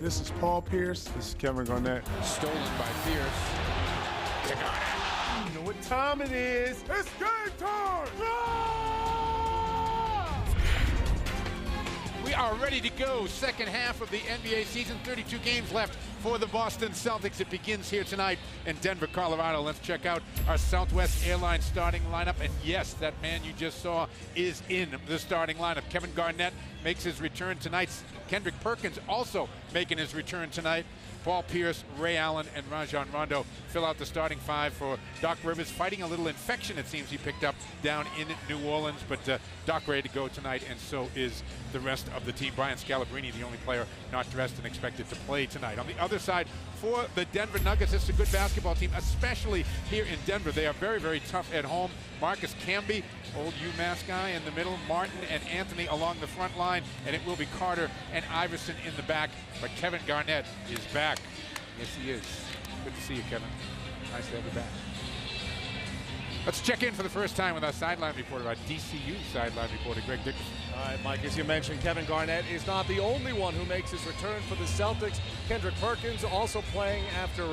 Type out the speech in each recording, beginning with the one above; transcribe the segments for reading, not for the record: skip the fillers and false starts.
This is Paul Pierce. This is Kevin Garnett. Stolen by Pierce. To Garnett. You know what time it is. It's game time! We are ready to go. Second half of the NBA season. 32 games left for the Boston Celtics. It begins here tonight in Denver, Colorado. Let's check out our Southwest Airlines starting lineup. And yes, that man you just saw is in the starting lineup. Kevin Garnett makes his return tonight. Kendrick Perkins also making his return tonight. Paul Pierce, Ray Allen, and Rajon Rondo fill out the starting five for Doc Rivers, fighting a little infection, it seems he picked up down in New Orleans. But Doc ready to go tonight, and so is the rest of the team. Brian Scalabrine, the only player not dressed and expected to play tonight. On the other side, for the Denver Nuggets, it's a good basketball team, especially here in Denver. They are very, very tough at home. Marcus Camby, old UMass guy in the middle, Martin and Anthony along the front line, and it will be Carter and Iverson in the back. But Kevin Garnett is back. Yes, he is. Good to see you, Kevin. Nice to have you back. Let's check in for the first time with our sideline reporter, our DCU sideline reporter, Greg Dickerson. All right, Mike, as you mentioned, Kevin Garnett is not the only one who makes his return for the Celtics. Kendrick Perkins also playing after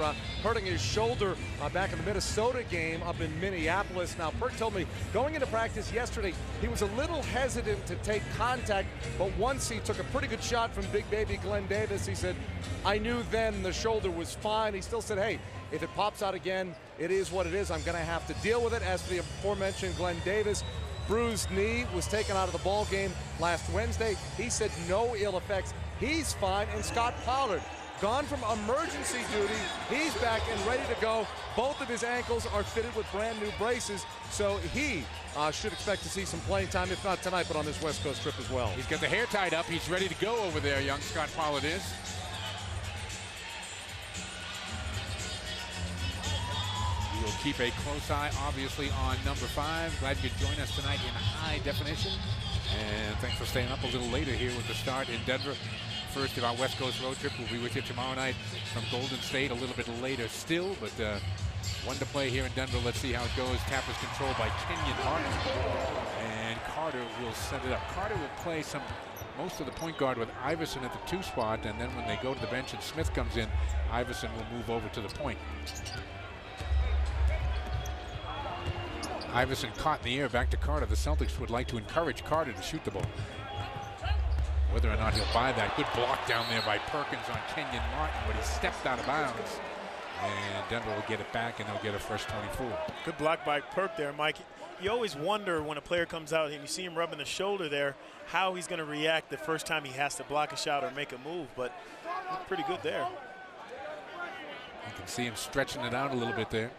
hurting his shoulder back in the Minnesota game up in Minneapolis. Now, Perk told me going into practice yesterday, he was a little hesitant to take contact, but once he took a pretty good shot from big baby Glenn Davis, he said, I knew then the shoulder was fine. He still said, hey, if it pops out again, it is what it is. I'm going to have to deal with it. As for the aforementioned Glenn Davis, bruised knee, was taken out of the ball game last Wednesday. He said no ill effects. He's fine. And Scott Pollard, gone from emergency duty. He's back and ready to go. Both of his ankles are fitted with brand new braces, so he should expect to see some playing time, if not tonight, but on this West Coast trip as well. He's got the hair tied up. He's ready to go over there, young Scott Pollard is. We'll keep a close eye, obviously, on number 5. Glad you could join us tonight in high definition. And thanks for staying up a little later here with the start in Denver. First of our West Coast road trip. We'll be with you tomorrow night from Golden State, a little bit later still, but one to play here in Denver. Let's see how it goes. Tap is controlled by Kenyon Martin. And Carter will set it up. Carter will play most of the point guard with Iverson at the 2 spot, and then when they go to the bench and Smith comes in, Iverson will move over to the point. Iverson caught in the air, back to Carter. The Celtics would like to encourage Carter to shoot the ball. Whether or not he'll buy that. Good block down there by Perkins on Kenyon Martin, but he stepped out of bounds. And Denver will get it back, and they'll get a fresh 24. Good block by Perk there, Mike. You always wonder when a player comes out and you see him rubbing the shoulder there, how he's going to react the first time he has to block a shot or make a move, but pretty good there. You can see him stretching it out a little bit there.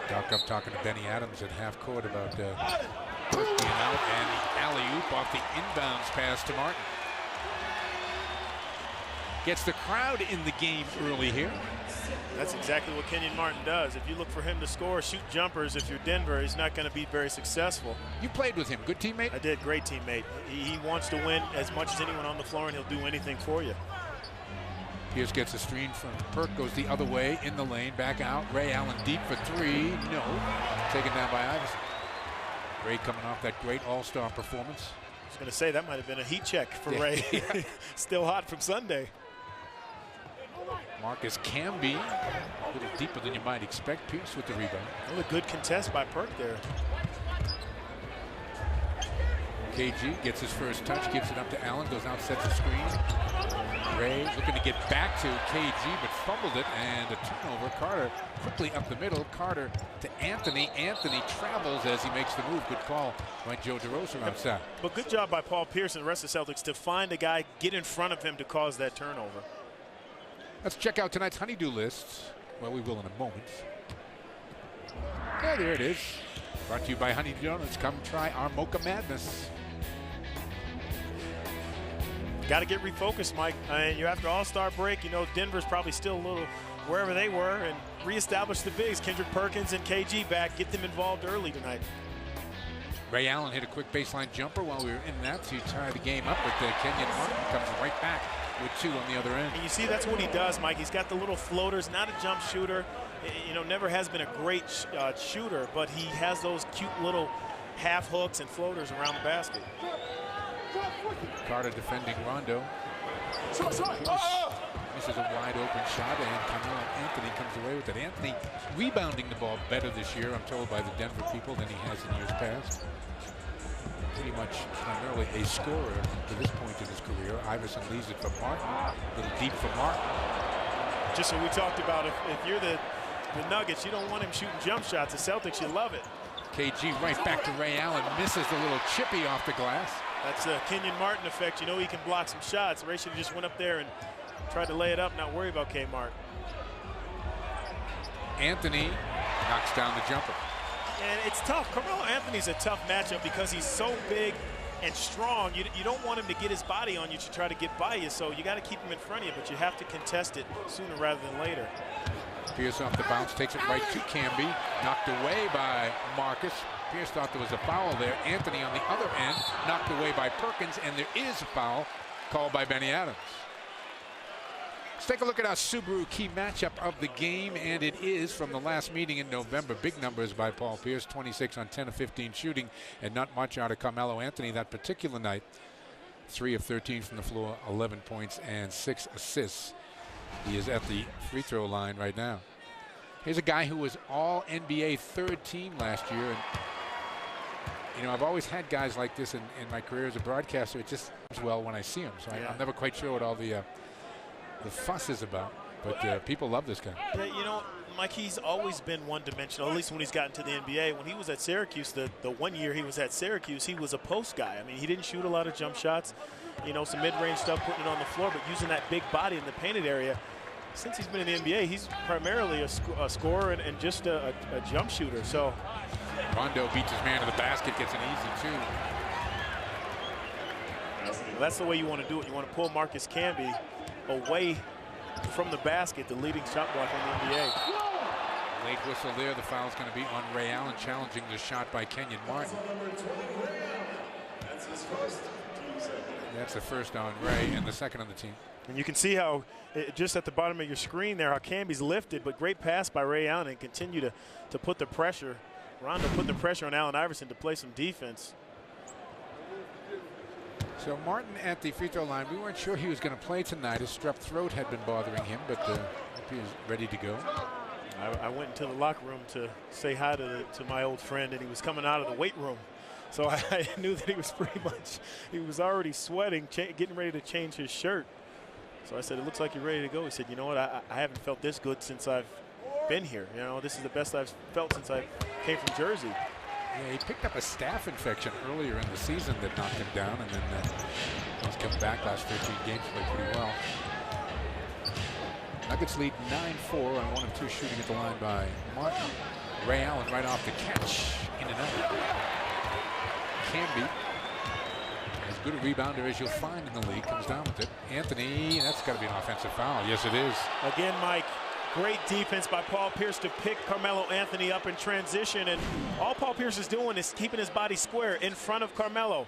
Doc up talking to Benny Adams at half court about Perk being out, and the alley-oop off the inbounds pass to Martin. Gets the crowd in the game early here. That's exactly what Kenyon Martin does. If you look for him to score, shoot jumpers, if you're Denver, he's not going to be very successful. You played with him. Good teammate? I did. Great teammate. He wants to win as much as anyone on the floor, and he'll do anything for you. Pierce gets a screen from Perk, goes the other way in the lane, back out. Ray Allen deep for 3. No. Taken down by Iverson. Ray coming off that great all-star performance. I was going to say that might have been a heat check for Yeah. Ray. Still hot from Sunday. Marcus Camby, a little deeper than you might expect. Pierce with the rebound. Another good contest by Perk there. KG gets his first touch, gives it up to Allen, goes out, sets a screen. Ray looking to get back to KG, but fumbled it, and a turnover. Carter quickly up the middle. Carter to Anthony. Anthony travels as he makes the move. Good call by Joe DeRosa outside. But good job by Paul Pierce and the rest of the Celtics to find a guy, get in front of him to cause that turnover. Let's check out tonight's honeydew list. Well, we will in a moment. Yeah, there it is. Brought to you by Honeydew Donuts. Come try our Mocha Madness. Got to get refocused, Mike. You're after All-Star break. You know, Denver's probably still a little wherever they were, and reestablish the bigs. Kendrick Perkins and KG back. Get them involved early tonight. Ray Allen hit a quick baseline jumper while we were in that to tie the game up, but Kenyon Martin comes right back with 2 on the other end. And you see that's what he does, Mike. He's got the little floaters, not a jump shooter. You know, never has been a great shooter, but he has those cute little half hooks and floaters around the basket. Carter defending Rondo. This is a wide open shot, and Carmelo Anthony comes away with it. Anthony rebounding the ball better this year, I'm told by the Denver people, than he has in years past. Pretty much primarily a scorer to this point in his career. Iverson leaves it for Martin. A little deep for Martin. Just what we talked about, if you're the Nuggets, you don't want him shooting jump shots. The Celtics, you love it. KG right back to Ray Allen. Misses the little chippy off the glass. That's the Kenyon Martin effect. You know he can block some shots. Ray should have just went up there and tried to lay it up, not worry about Kmart. Anthony knocks down the jumper. And it's tough. Carmelo Anthony's a tough matchup because he's so big and strong. You don't want him to get his body on you to try to get by you, so you got to keep him in front of you, but you have to contest it sooner rather than later. Pierce off the bounce, takes it right to Camby. Knocked away by Marcus. Pierce thought there was a foul there. Anthony on the other end, knocked away by Perkins, and there is a foul called by Benny Adams. Let's take a look at our Subaru key matchup of the game, and it is from the last meeting in November. Big numbers by Paul Pierce, 26 on 10 of 15 shooting, and not much out of Carmelo Anthony that particular night. 3 of 13 from the floor, 11 points and 6 assists. He is at the free throw line right now. Here's a guy who was all NBA third team last year. And, you know, I've always had guys like this in my career as a broadcaster. It just comes well when I see him. So I'm never quite sure what all the fuss is about. But people love this guy. Yeah, you know, Mike, he's always been one-dimensional, at least when he's gotten to the NBA. When he was at Syracuse, the 1 year he was at Syracuse, he was a post guy. I mean, he didn't shoot a lot of jump shots, you know, some mid-range stuff, putting it on the floor, but using that big body in the painted area. Since he's been in the NBA, he's primarily a scorer and just a jump shooter. So Rondo beats his man to the basket, gets an easy 2. Well, that's the way you want to do it. You want to pull Marcus Camby away from the basket, the leading shot blocker in the NBA. Late whistle there. The foul's going to be on Ray Allen, challenging the shot by Kenyon Martin. That's the first on Ray and the second on the team. And you can see how, just at the bottom of your screen there, how Camby's lifted, but great pass by Ray Allen and continue to put the pressure. Rondo putting the pressure on Allen Iverson to play some defense. So Martin at the free throw line. We weren't sure he was going to play tonight. His strep throat had been bothering him, but he was ready to go. I went into the locker room to say hi to my old friend, and he was coming out of the weight room. So I knew that he was pretty much, he was already sweating, getting ready to change his shirt. So I said, it looks like you're ready to go. He said, you know what, I haven't felt this good since I've been here. You know, this is the best I've felt since I came from Jersey. Yeah, he picked up a staph infection earlier in the season that knocked him down, and then he's come back last 13 games, played pretty well. Nuggets lead 9-4 on 1 of 2 shooting at the line by Martin. Ray Allen right off the catch, in and out. Camby, as good a rebounder as you'll find in the league, comes down with it. Anthony, that's got to be an offensive foul. Yes, it is. Again, Mike, great defense by Paul Pierce to pick Carmelo Anthony up in transition, and all Paul Pierce is doing is keeping his body square in front of Carmelo.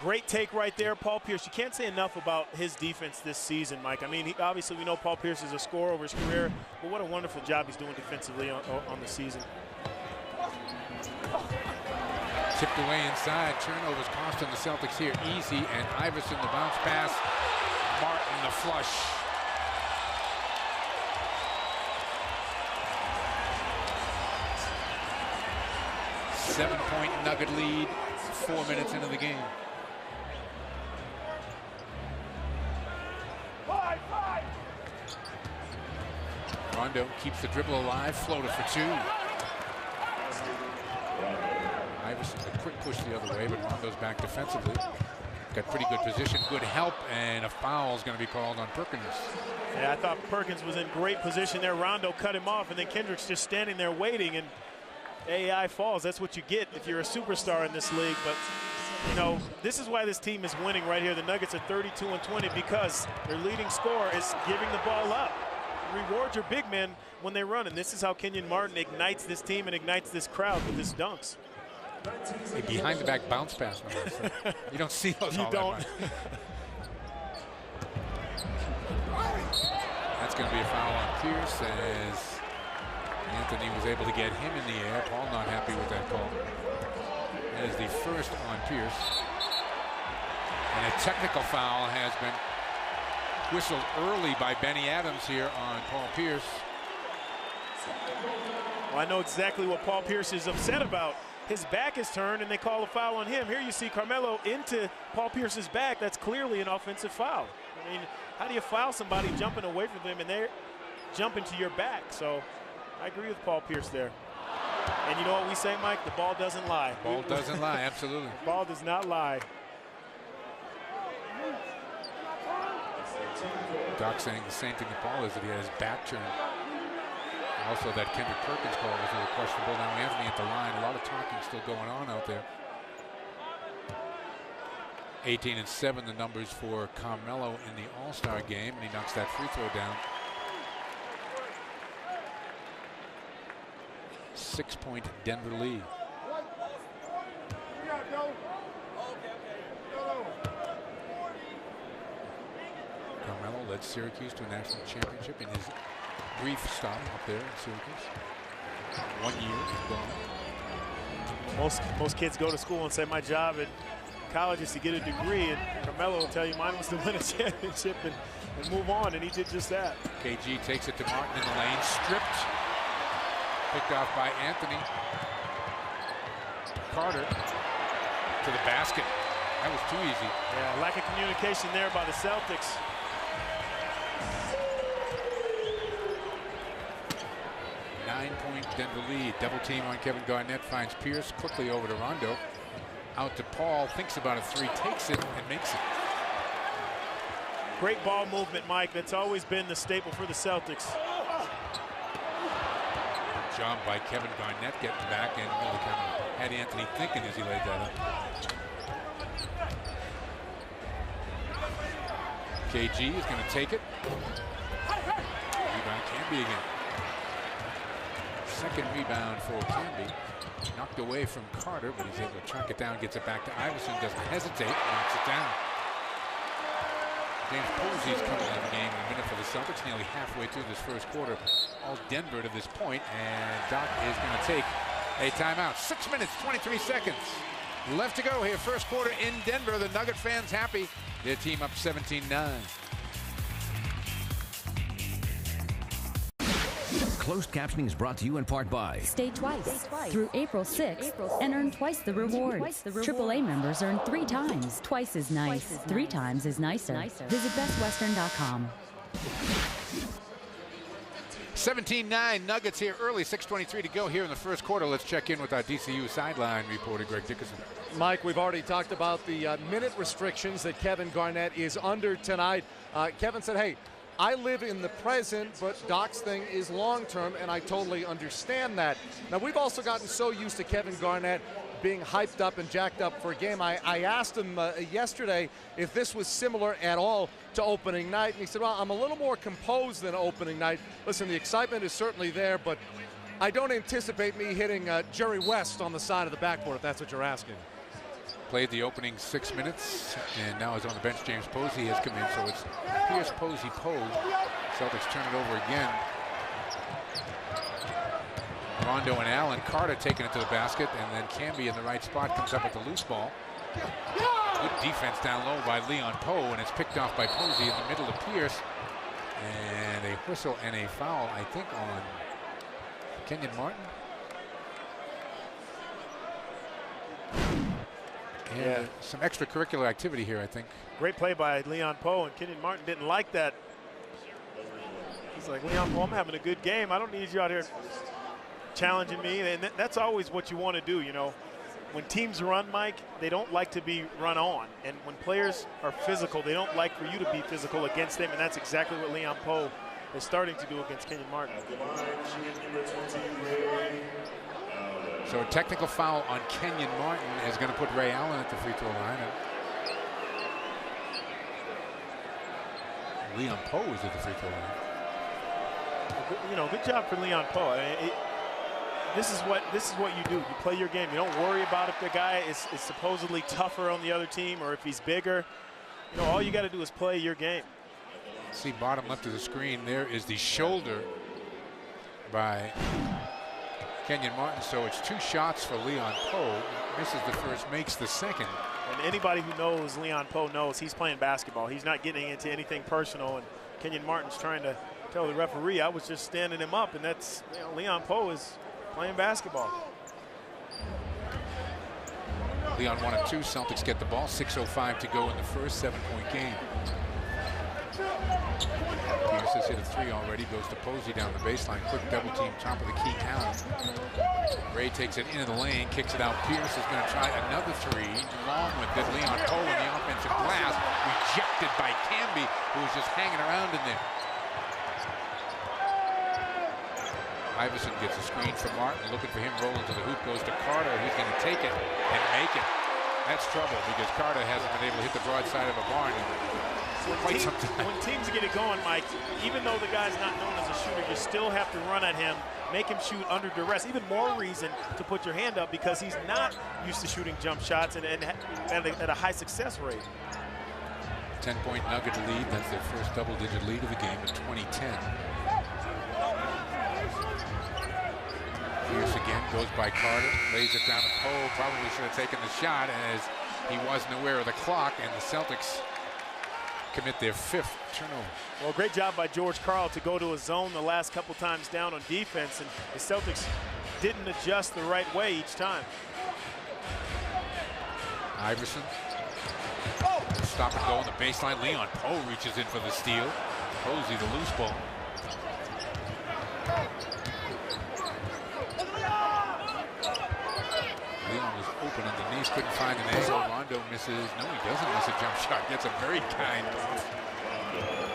Great take right there, Paul Pierce. You can't say enough about his defense this season, Mike. I mean, obviously we know Paul Pierce is a scorer over his career, but what a wonderful job he's doing defensively on the season. Tipped away inside. Turnovers costing the Celtics here easy, and Iverson the bounce pass. Martin the flush. Seven-point Nugget lead, 4 minutes into the game. Rondo keeps the dribble alive, floater for 2. Iverson, a quick push the other way, but Rondo's back defensively. Got pretty good position, good help, and a foul is going to be called on Perkins. Yeah, I thought Perkins was in great position there. Rondo cut him off, and then Kendrick's just standing there waiting, and AI falls. That's what you get if you're a superstar in this league. But, you know, this is why this team is winning right here. The Nuggets are 32-20 because their leading scorer is giving the ball up. Reward your big men when they run, and this is how Kenyon Martin ignites this team and ignites this crowd with his dunks. A behind-the-back bounce pass. So you don't see those all that much. That's going to be a foul on Pierce as Anthony was able to get him in the air. Paul not happy with that call. That is the first on Pierce. And a technical foul has been whistled early by Benny Adams here on Paul Pierce. Well, I know exactly what Paul Pierce is upset about. His back is turned, and they call a foul on him. Here you see Carmelo into Paul Pierce's back. That's clearly an offensive foul. I mean, how do you foul somebody jumping away from them and they're jumping to your back? So I agree with Paul Pierce there. And you know what we say, Mike? The ball doesn't lie. The ball doesn't lie, absolutely. The ball does not lie. Doc saying the same thing to Paul is that he had his back turned. Also, that Kendrick Perkins call was a little questionable. Now Anthony at the line. A lot of talking still going on out there. 18 and 7, the numbers for Carmelo in the All-Star game, and he knocks that free throw down. 6-point Denver lead. Carmelo led Syracuse to a national championship in his brief stop up there in Syracuse. 1 year gone. Most kids go to school and say, my job at college is to get a degree, and Carmelo will tell you mine was to win a championship and move on, and he did just that. KG takes it to Martin in the lane, stripped, picked off by Anthony. Carter to the basket. That was too easy. Yeah, lack of communication there by the Celtics. Nine-point Denver lead. Double team on Kevin Garnett, finds Pierce quickly over to Rondo. Out to Paul, thinks about a three, takes it, and makes it. Great ball movement, Mike. That's always been the staple for the Celtics. Good job by Kevin Garnett getting back and really kind of had Anthony thinking as he laid that up. KG is going to take it. Rebound Camby again. Second rebound for Camby. Knocked away from Carter, but he's able to track it down, gets it back to Iverson, doesn't hesitate, knocks it down. James Posey's coming in the game in a minute for the Celtics, nearly halfway through this first quarter. All Denver to this point, and Doc is going to take a timeout. 6 minutes, 23 seconds left to go here. First quarter in Denver. The Nugget fans happy. Their team up 17-9. Closed captioning is brought to you in part by Stay twice through April 6th and earn twice the rewards. AAA members earn 3 times. Twice is nice. 3 times is nicer. Visit bestwestern.com. 17-9 Nuggets here early, 6:23 to go here in the first quarter. Let's check in with our DCU sideline reporter, Greg Dickerson. Mike, we've already talked about the minute restrictions that Kevin Garnett is under tonight. Kevin said, hey, I live in the present, but Doc's thing is long-term, and I totally understand that. Now, we've also gotten so used to Kevin Garnett being hyped up and jacked up for a game. I asked him yesterday if this was similar at all to opening night, and he said, well, I'm a little more composed than opening night. Listen, the excitement is certainly there, but I don't anticipate me hitting Jerry West on the side of the backboard, if that's what you're asking. Played the opening 6 minutes, and now is on the bench. James Posey has come in, so it's Pierce, Posey, Poe. Celtics turn it over again. Rondo and Allen. Carter taking it to the basket, and then Camby in the right spot comes up with the loose ball. Good defense down low by Leon Poe, and it's picked off by Posey in the middle of Pierce. And a whistle and a foul, I think, on Kenyon Martin. And some extracurricular activity here, I think. Great play by Leon Poe, and Kenyon Martin didn't like that. He's like, Leon Poe, I'm having a good game. I don't need you out here challenging me. And that's always what you want to do, you know. When teams run, Mike, they don't like to be run on. And when players are physical, they don't like for you to be physical against them. And that's exactly what Leon Poe is starting to do against Kenyon Martin. So a technical foul on Kenyon Martin is going to put Ray Allen at the free throw line. Leon Poe is at the free throw line. You know, good job for Leon Poe. I mean, this is what you do. You play your game. You don't worry about if the guy is supposedly tougher on the other team or if he's bigger. You know, all you got to do is play your game. See, bottom left of the screen, there is the shoulder by Kenyon Martin. So it's 2 shots for Leon Poe. Misses the first, makes the second. And anybody who knows Leon Poe knows he's playing basketball. He's not getting into anything personal. And Kenyon Martin's trying to tell the referee, I was just standing him up. And that's, you know, Leon Poe is playing basketball. Leon 1 and 2. Celtics get the ball. 6:05 to go in the first 7-point game. Pierce has hit a 3 already. Goes to Posey down the baseline. Quick double team, top of the key. Allen. Ray takes it into the lane, kicks it out. Pierce is going to try another 3. Long with it. Leon Poe in the offensive glass. Rejected by Camby, who was just hanging around in there. Iverson gets a screen from Martin, looking for him, rolling to the hoop, goes to Carter, who's going to take it and make it. That's trouble because Carter hasn't been able to hit the broadside of a barn in quite some time. When teams get it going, Mike, even though the guy's not known as a shooter, you still have to run at him, make him shoot under duress. Even more reason to put your hand up because he's not used to shooting jump shots and at a high success rate. 10-point Nugget lead. That's their first double-digit lead of the game in 2010. Pierce again goes by Carter, lays it down to Poe. Probably should have taken the shot as he wasn't aware of the clock, and the Celtics commit their 5th turnover. Well, great job by George Karl to go to a zone the last couple times down on defense, and the Celtics didn't adjust the right way each time. Iverson. Stop and go on the baseline. Leon Poe reaches in for the steal. Posey the loose ball. Leon was open underneath, couldn't find an angle. Rondo misses. No, he doesn't miss a jump shot. Gets a very kind pass.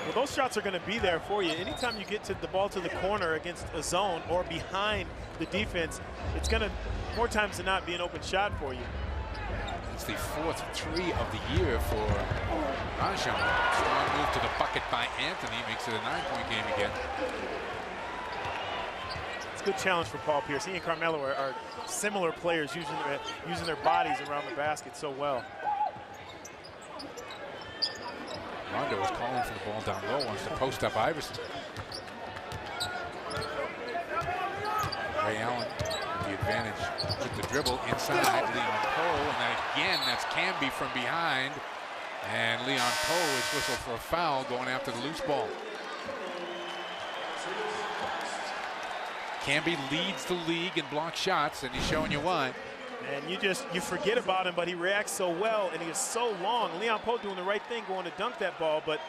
Well, those shots are going to be there for you. Anytime you get to the ball to the corner against a zone or behind the defense, it's going to, more times than not, be an open shot for you. It's the 4th 3 of the year for Rajon. Strong move to the bucket by Anthony. Makes it a 9-point game again. It's a good challenge for Paul Pierce. He and Carmelo are similar players, using their bodies around the basket so well. Rondo was calling for the ball down low, wants to post up Iverson. Ray Allen with the advantage with the dribble inside Leon Poe, and then again that's Camby from behind, and Leon Poe is whistled for a foul going after the loose ball. Camby leads the league in block shots, and he's showing you why. And you forget about him, but he reacts so well, and he is so long. Leon Poe doing the right thing, going to dunk that ball, but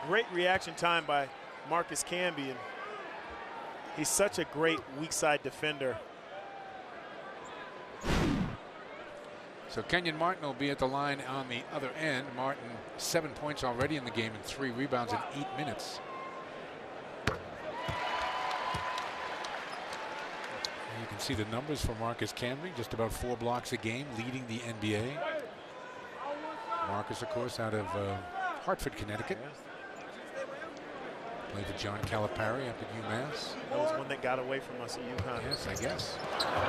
great reaction time by Marcus Camby, and he's such a great weak side defender. So Kenyon Martin will be at the line on the other end. Martin 7 points already in the game and 3 rebounds in 8 minutes. You can see the numbers for Marcus Camby, just about 4 blocks a game, leading the NBA. Marcus, of course, out of Hartford, Connecticut. Played for John Calipari up at UMass. That was one that got away from us at UConn. Yes, I guess.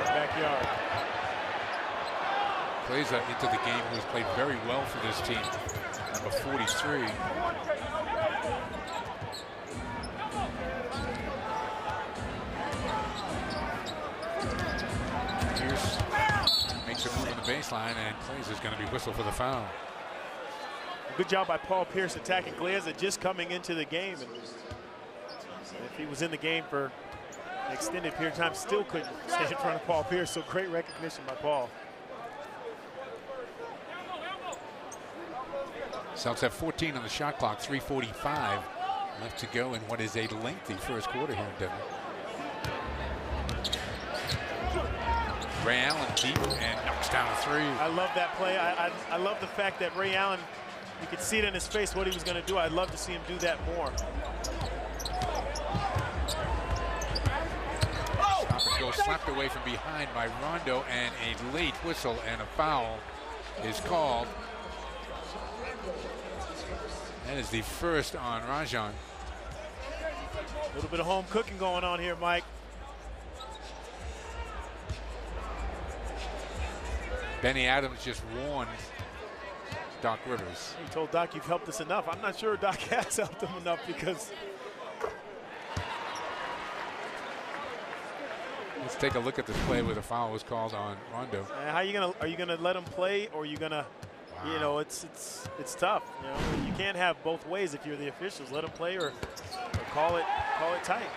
Backyard. Plays into the game, who's played very well for this team. Number 43. Pierce makes a move on the baseline, and Clays is going to be whistled for the foul. Good job by Paul Pierce attacking Glazer just coming into the game. And if he was in the game for an extended period of time, still couldn't stand in front of Paul Pierce. So great recognition by Paul. Celtics have 14 on the shot clock, 3:45 left to go in what is a lengthy first quarter here in Denver. Ray Allen deep and knocks down a 3. I love that play. I love the fact that Ray Allen, you could see it in his face what he was going to do. I'd love to see him do that more. Stop and go, slapped away from behind by Rondo, and a late whistle and a foul is called. That is the first on Rajon. A little bit of home cooking going on here, Mike. Benny Adams just warned Doc Rivers. He told Doc, you've helped us enough. I'm not sure Doc has helped him enough because. Let's take a look at this play where the foul was called on Rondo. How are you gonna let him play, or are you gonna You know, it's tough. You know, you can't have both ways if you're the officials. Let them play or call it tight.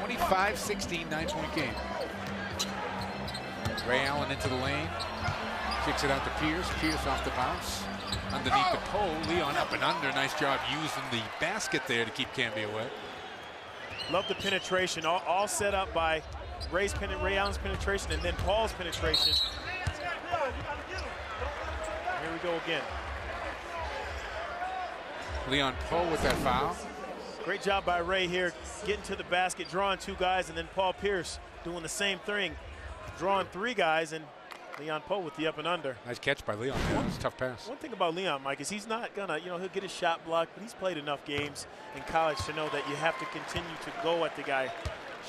(25-16), 9-point game. Ray Allen into the lane, kicks it out to Pierce. Pierce off the bounce, underneath the pole. Leon up and under. Nice job using the basket there to keep Canby away. Love the penetration, all set up by Ray Allen's penetration and then Paul's penetration. Here we go again. Leon Poe with that foul. Great job by Ray here, getting to the basket, drawing 2 guys, and then Paul Pierce doing the same thing, drawing 3 guys, and Leon Poe with the up and under. Nice catch by Leon. Yeah, that was a tough pass. One thing about Leon, Mike, is he's not gonna, you know, he'll get his shot blocked, but he's played enough games in college to know that you have to continue to go at the guy.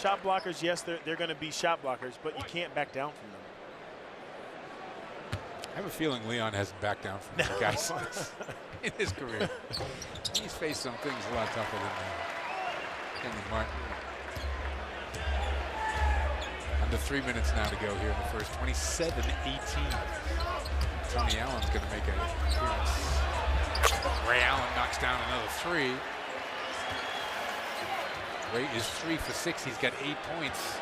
Shot blockers, yes, they're gonna be shot blockers, but you can't back down from them. I have a feeling Leon hasn't backed down from the guys in his career. He's faced some things a lot tougher than Kenyon Martin. Under 3 minutes now to go here in the first. 27-18. Tony Allen's going to make an appearance. Ray Allen knocks down another 3. Ray is 3 for 6. He's got 8 points.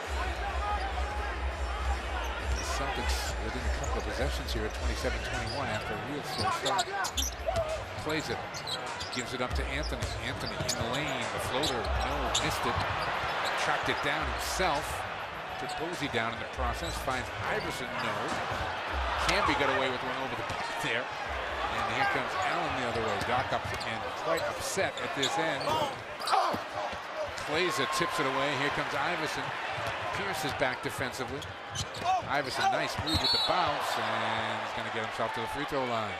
The Celtics within a couple of possessions here at 27-21 after a real slow start. Plays it. Gives it up to Anthony. Anthony in the lane. The floater, no, missed it. Tracked it down himself. Took Posey down in the process. Finds Iverson, no. Canby got away with one over the back there. And here comes Allen the other way. Doc up and quite upset at this end. Plays it, tips it away. Here comes Iverson. Pierce is back defensively. Iverson, nice move with the bounce. And he's going to get himself to the free throw line.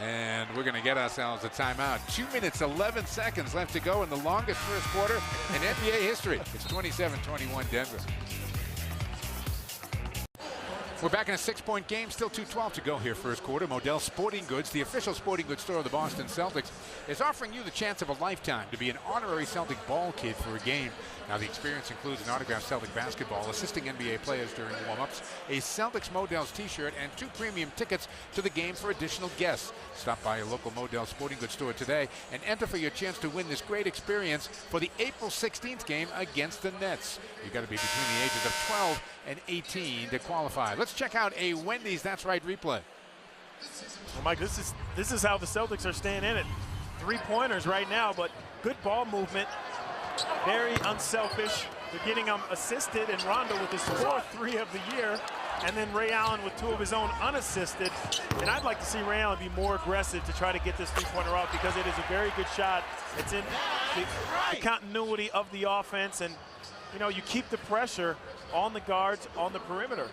And we're going to get ourselves a timeout. 2 minutes, 11 seconds left to go in the longest first quarter in NBA history. It's 27-21 Denver. We're back in a 6-point game, still 2:12 to go here first quarter. Modell Sporting Goods, the official sporting goods store of the Boston Celtics, is offering you the chance of a lifetime to be an honorary Celtic ball kid for a game. Now the experience includes an autographed Celtic basketball, assisting NBA players during warm-ups, a Celtics Modell's t-shirt, and 2 premium tickets to the game for additional guests. Stop by your local Modell Sporting Goods store today and enter for your chance to win this great experience for the April 16th game against the Nets. You've got to be between the ages of 12 and 18 to qualify. Let's check out a Wendy's That's Right replay. Well, Mike, this is how the Celtics are staying in it. 3-pointers right now, but good ball movement. Very unselfish. They're getting assisted, and Rondo with his 4th 3 of the year, and then Ray Allen with 2 of his own unassisted. And I'd like to see Ray Allen be more aggressive to try to get this 3-pointer out, because it is a very good shot. It's in the continuity of the offense, and you know, you keep the pressure on the guards on the perimeter.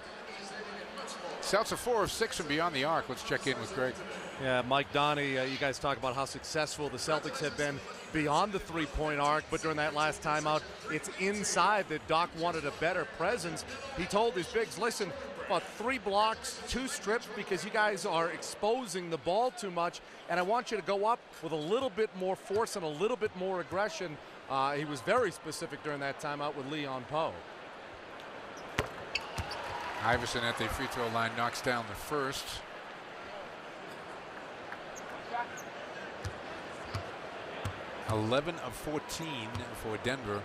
Celtics are 4 of 6 from beyond the arc. Let's check in with Greg. Yeah, Mike Donnie, you guys talk about how successful the Celtics have been beyond the 3-point arc, but during that last timeout, it's inside that Doc wanted a better presence. He told his bigs, listen, about 3 blocks, 2 strips, because you guys are exposing the ball too much, and I want you to go up with a little bit more force and a little bit more aggression. He was very specific during that timeout with Leon Poe. Iverson at the free throw line knocks down the first. (11 of 14 for Denver,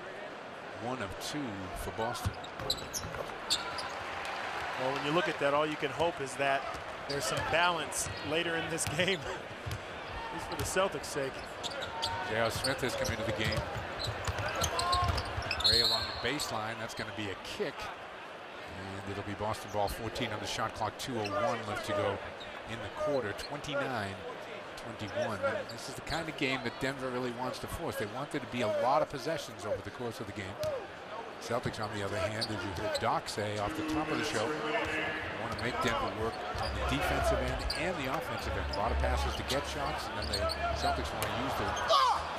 1 of 2 for Boston. Well, when you look at that, all you can hope is that there's some balance later in this game, at least for the Celtics' sake. J.R. Smith has come into the game. Ray along the baseline. That's going to be a kick. And it'll be Boston ball, 14 on the shot clock, 2:01 left to go in the quarter, 29-21. This is the kind of game that Denver really wants to force. They want there to be a lot of possessions over the course of the game. Celtics, on the other hand, as you heard Doc say off the top of the show, want to make Denver work on the defensive end and the offensive end. A lot of passes to get shots, and then the Celtics want to use the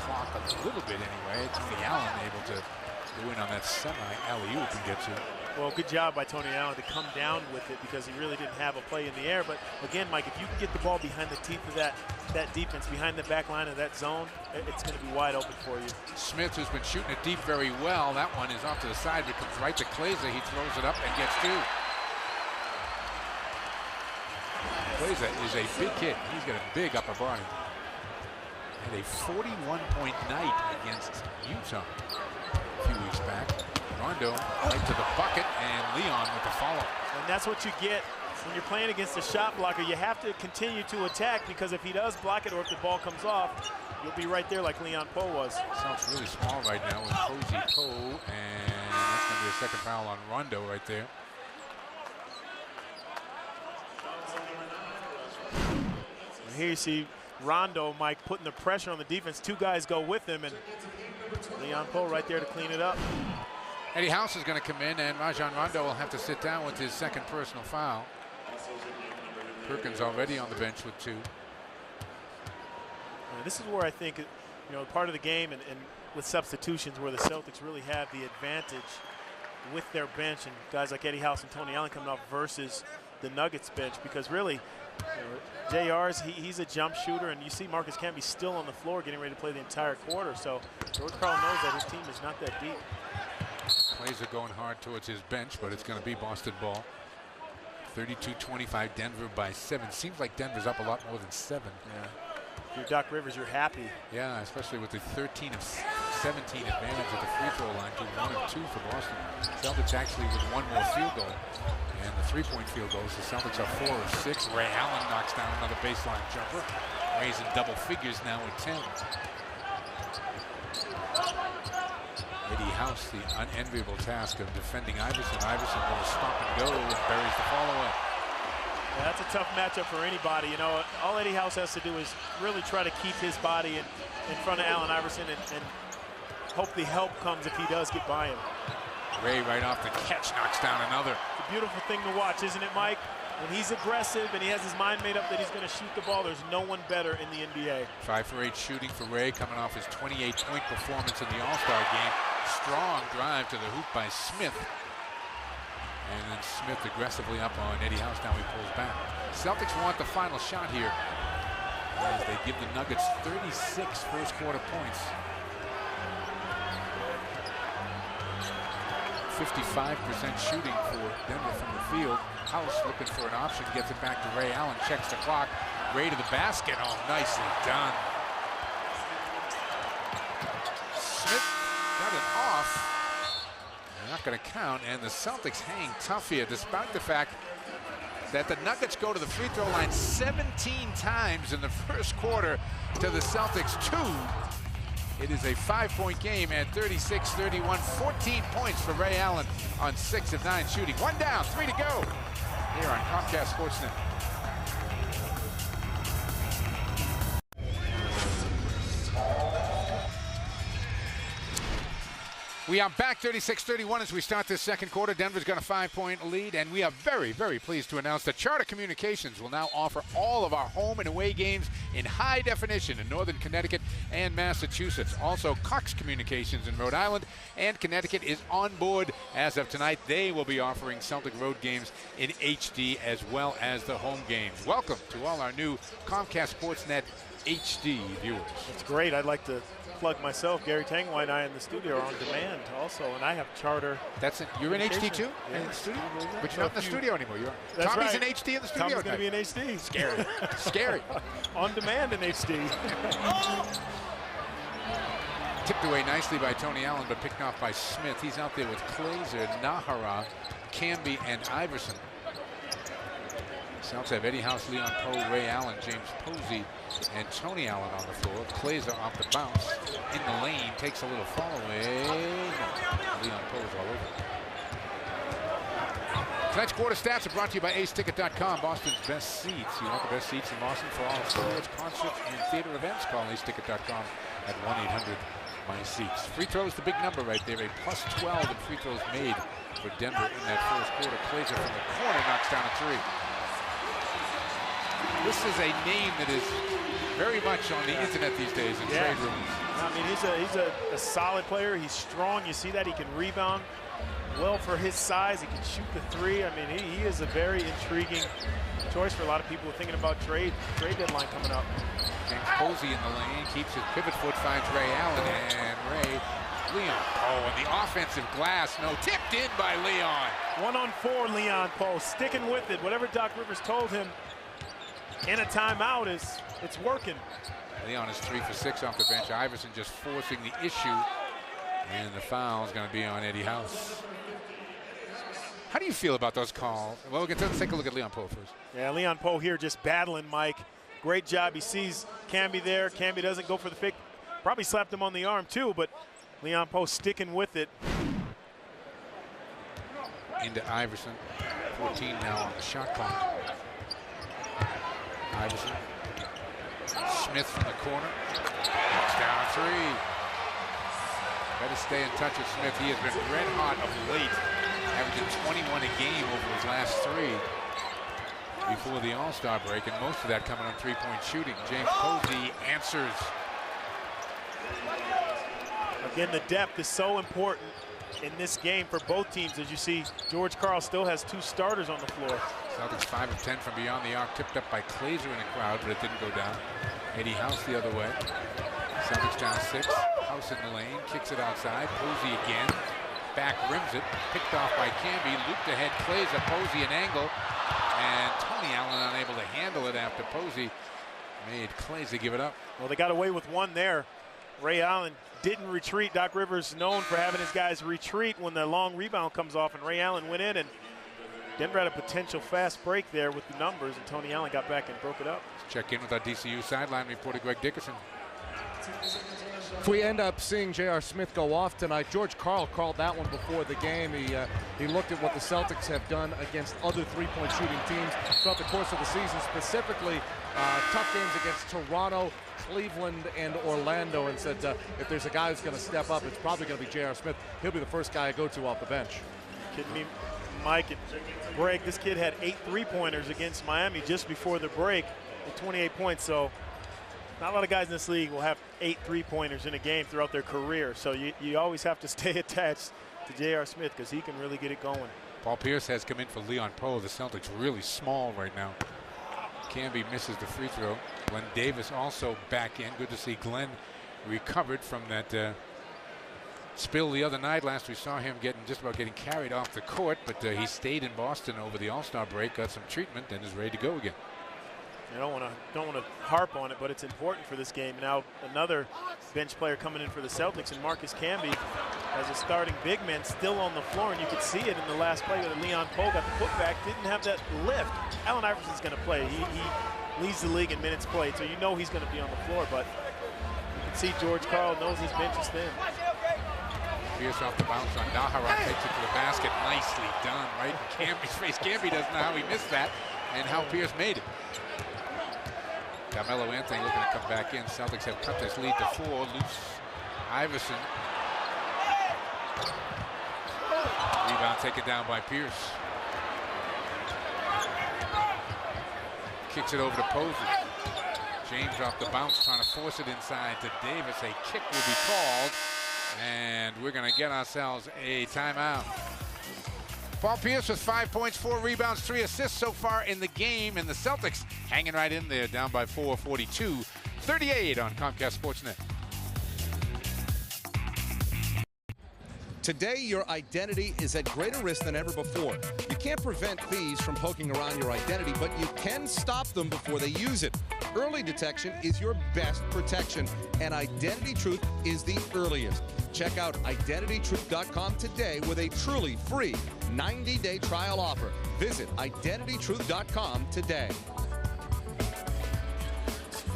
clock a little bit anyway. Tony Allen able to go in on that semi alley-oop and get to Well, good job by Tony Allen to come down with it because he really didn't have a play in the air. But again, Mike, if you can get the ball behind the teeth of that defense, behind the back line of that zone, it's going to be wide open for you. Smith, who's been shooting it deep very well. That one is off to the side, but comes right to Kleza. He throws it up and gets two. Kleza is a big kid. He's got a big upper body. Had a 41-point night against Utah a few weeks back. Rondo right to the bucket, and Leon with the follow. And that's what you get when you're playing against a shot blocker. You have to continue to attack because if he does block it or if the ball comes off, you'll be right there like Leon Poe was. Sounds really small right now with Posey Poe, and that's going to be a second foul on Rondo right there. And here you see Rondo, Mike, putting the pressure on the defense. Two guys go with him, and Leon Poe right there to clean it up. Eddie House is going to come in, and Rajon Rondo will have to sit down with his second personal foul. Perkins already on the bench with two. This is where I think, part of the game and with substitutions where the Celtics really have the advantage with their bench and guys like Eddie House and Tony Allen coming off versus the Nuggets bench, because really, JR's, he's a jump shooter, and you see Marcus Camby still on the floor getting ready to play the entire quarter. So George Karl knows that his team is not that deep. Plays are going hard towards his bench, but it's going to be Boston ball. 32-25, Denver by 7. Seems like Denver's up a lot more than 7. Yeah. If you're Doc Rivers, you're happy. Yeah, especially with the 13 of 17 advantage at the free throw line to 1 of 2 for Boston. Celtics actually with one more field goal. And the three-point field goals, the Celtics are 4 of 6. Ray Allen knocks down another baseline jumper. Ray's in double figures now with 10. Eddie House, the unenviable task of defending Iverson. Iverson will stop and go and buries the follow-up. Yeah, that's a tough matchup for anybody. All Eddie House has to do is really try to keep his body in front of Allen Iverson and hope the help comes if he does get by him. Ray right off the catch knocks down another. It's a beautiful thing to watch, isn't it, Mike? When he's aggressive and he has his mind made up that he's going to shoot the ball, there's no one better in the NBA. 5 for 8 shooting for Ray, coming off his 28-point performance in the All-Star game. Strong drive to the hoop by Smith. And then Smith aggressively up on Eddie House. Now he pulls back. Celtics want the final shot here as they give the Nuggets 36 first quarter points. 55% shooting for Denver from the field. House looking for an option, gets it back to Ray Allen, checks the clock. Ray to the basket. Oh, nicely done. Smith got it off. They're not going to count, and the Celtics hang tough here, despite the fact that the Nuggets go to the free throw line 17 times in the first quarter to the Celtics 2. It is a 5-point game at 36-31, 14 points for Ray Allen on 6 of 9 shooting. 1 down, 3 to go here on Comcast Sportsnet. We are back 36-31 as we start this second quarter. Denver's got a 5-point lead, and we are very, very pleased to announce that Charter Communications will now offer all of our home and away games in high definition in Northern Connecticut and Massachusetts. Also, Cox Communications in Rhode Island and Connecticut is on board as of tonight. They will be offering Celtic road games in HD as well as the home games. Welcome to all our new Comcast Sportsnet HD viewers. It's great. I'd like to plug myself. Gary Tangway and I in the studio are on demand also, and I have Charter. That's it. You're in HD too? Yeah. In the studio? But you're not in the studio anymore. That's Tommy's right. in HD in the studio. Tommy's going to be in HD. Scary. Scary. On demand in HD. Tipped away nicely by Tony Allen, but picked off by Smith. He's out there with Kleza, Nahara, Camby, and Iverson. Celtics have Eddie House, Leon Poe, Ray Allen, James Posey, and Tony Allen on the floor. Kleza off the bounce in the lane, takes a little fall away. Leon Poe is all over. Tonight's quarter stats are brought to you by aceticket.com, Boston's best seats. You want the best seats in Boston for all sports, concerts, and theater events? Call aceticket.com at 1-800-MY-SEATS. Free throws, the big number right there, a plus 12 in free throws made for Denver in that first quarter. Kleza from the corner knocks down a 3. This is a name that is very much on the internet these days in trade rooms. I mean, he's a solid player. He's strong. You see that. He can rebound. well for his size. He can shoot the three. I mean, he is a very intriguing choice for a lot of people thinking about trade deadline coming up. James Posey in the lane, keeps his pivot foot, finds Ray Allen, and Leon Poe on the offensive glass. No, tipped in by Leon. 1-on-4, Leon Poe sticking with it. Whatever Doc Rivers told him in a timeout it's working. Leon is 3 for 6 off the bench. Iverson just forcing the issue, and the foul is going to be on Eddie House. How do you feel about those calls? Well, let's take a look at Leon Poe first. Yeah, Leon Poe here just battling Mike. Great job. He sees Camby there. Camby doesn't go for the fake. Probably slapped him on the arm too, but Leon Poe sticking with it. Into Iverson. 14 now on the shot clock. Iverson. Smith from the corner. Knocks down a three. Better stay in touch with Smith. He has been red hot of late, averaging 21 a game over his last three before the All-Star break, and most of that coming on three-point shooting. James Posey answers. Again, the depth is so important in this game for both teams. As you see, George Karl still has 2 starters on the floor. Celtics 5 of 10 from beyond the arc, tipped up by Glazer in the crowd, but it didn't go down. Eddie House the other way. Celtics down 6. House in the lane, kicks it outside. Posey again, back rims it, picked off by Camby, looped ahead, Glazer, Posey an angle, and Tony Allen unable to handle it after Posey made Glazer give it up. Well, they got away with one there. Ray Allen didn't retreat. Doc Rivers known for having his guys retreat when the long rebound comes off, and Ray Allen went in, and Denver had a potential fast break there with the numbers, and Tony Allen got back and broke it up. Let's check in with our DCU sideline reporter, Greg Dickerson. If we end up seeing J.R. Smith go off tonight, George Karl called that one before the game. He looked at what the Celtics have done against other three-point shooting teams throughout the course of the season, specifically tough games against Toronto, Cleveland, and Orlando, and said if there's a guy who's going to step up, it's probably going to be J.R. Smith. He'll be the first guy I go to off the bench. Kidding me, Mike and Greg? This kid had 8 3-pointers against Miami just before the break with 28 points. So not a lot of guys in this league will have 8 3-pointers in a game throughout their career. So you always have to stay attached to J.R. Smith because he can really get it going. Paul Pierce has come in for Leon Poe. The Celtics really small right now. Camby misses the free throw. Glenn Davis also back in. Good to see Glenn recovered from that spill the other night. Last we saw him just about getting carried off the court, but he stayed in Boston over the All-Star break, got some treatment, and is ready to go again. I don't want to harp on it, but it's important for this game. Now another bench player coming in for the Celtics, and Marcus Camby as a starting big man still on the floor, and you could see it in the last play that Leon Poe got the putback, didn't have that lift. Allen Iverson's going to play. He leads the league in minutes played, so you know he's going to be on the floor, but you can see George Karl knows his bench is thin. Pierce off the bounce on Naharat, takes it to the basket. Nicely done, right in Camby's face. Camby doesn't know how he missed that and how Pierce made it. Carmelo Anthony looking to come back in. Celtics have cut this lead to 4. Loose Iverson. Rebound taken down by Pierce. Kicks it over to Posey. James off the bounce, trying to force it inside to Davis. A kick will be called, and we're going to get ourselves a timeout. Paul Pierce with 5 points, 4 rebounds, 3 assists so far in the game, and the Celtics hanging right in there, down by 4, 42-38 on Comcast Sportsnet. Today, your identity is at greater risk than ever before. You can't prevent thieves from poking around your identity, but you can stop them before they use it. Early detection is your best protection, and Identity Truth is the earliest. Check out IdentityTruth.com today with a truly free 90-day trial offer. Visit IdentityTruth.com today.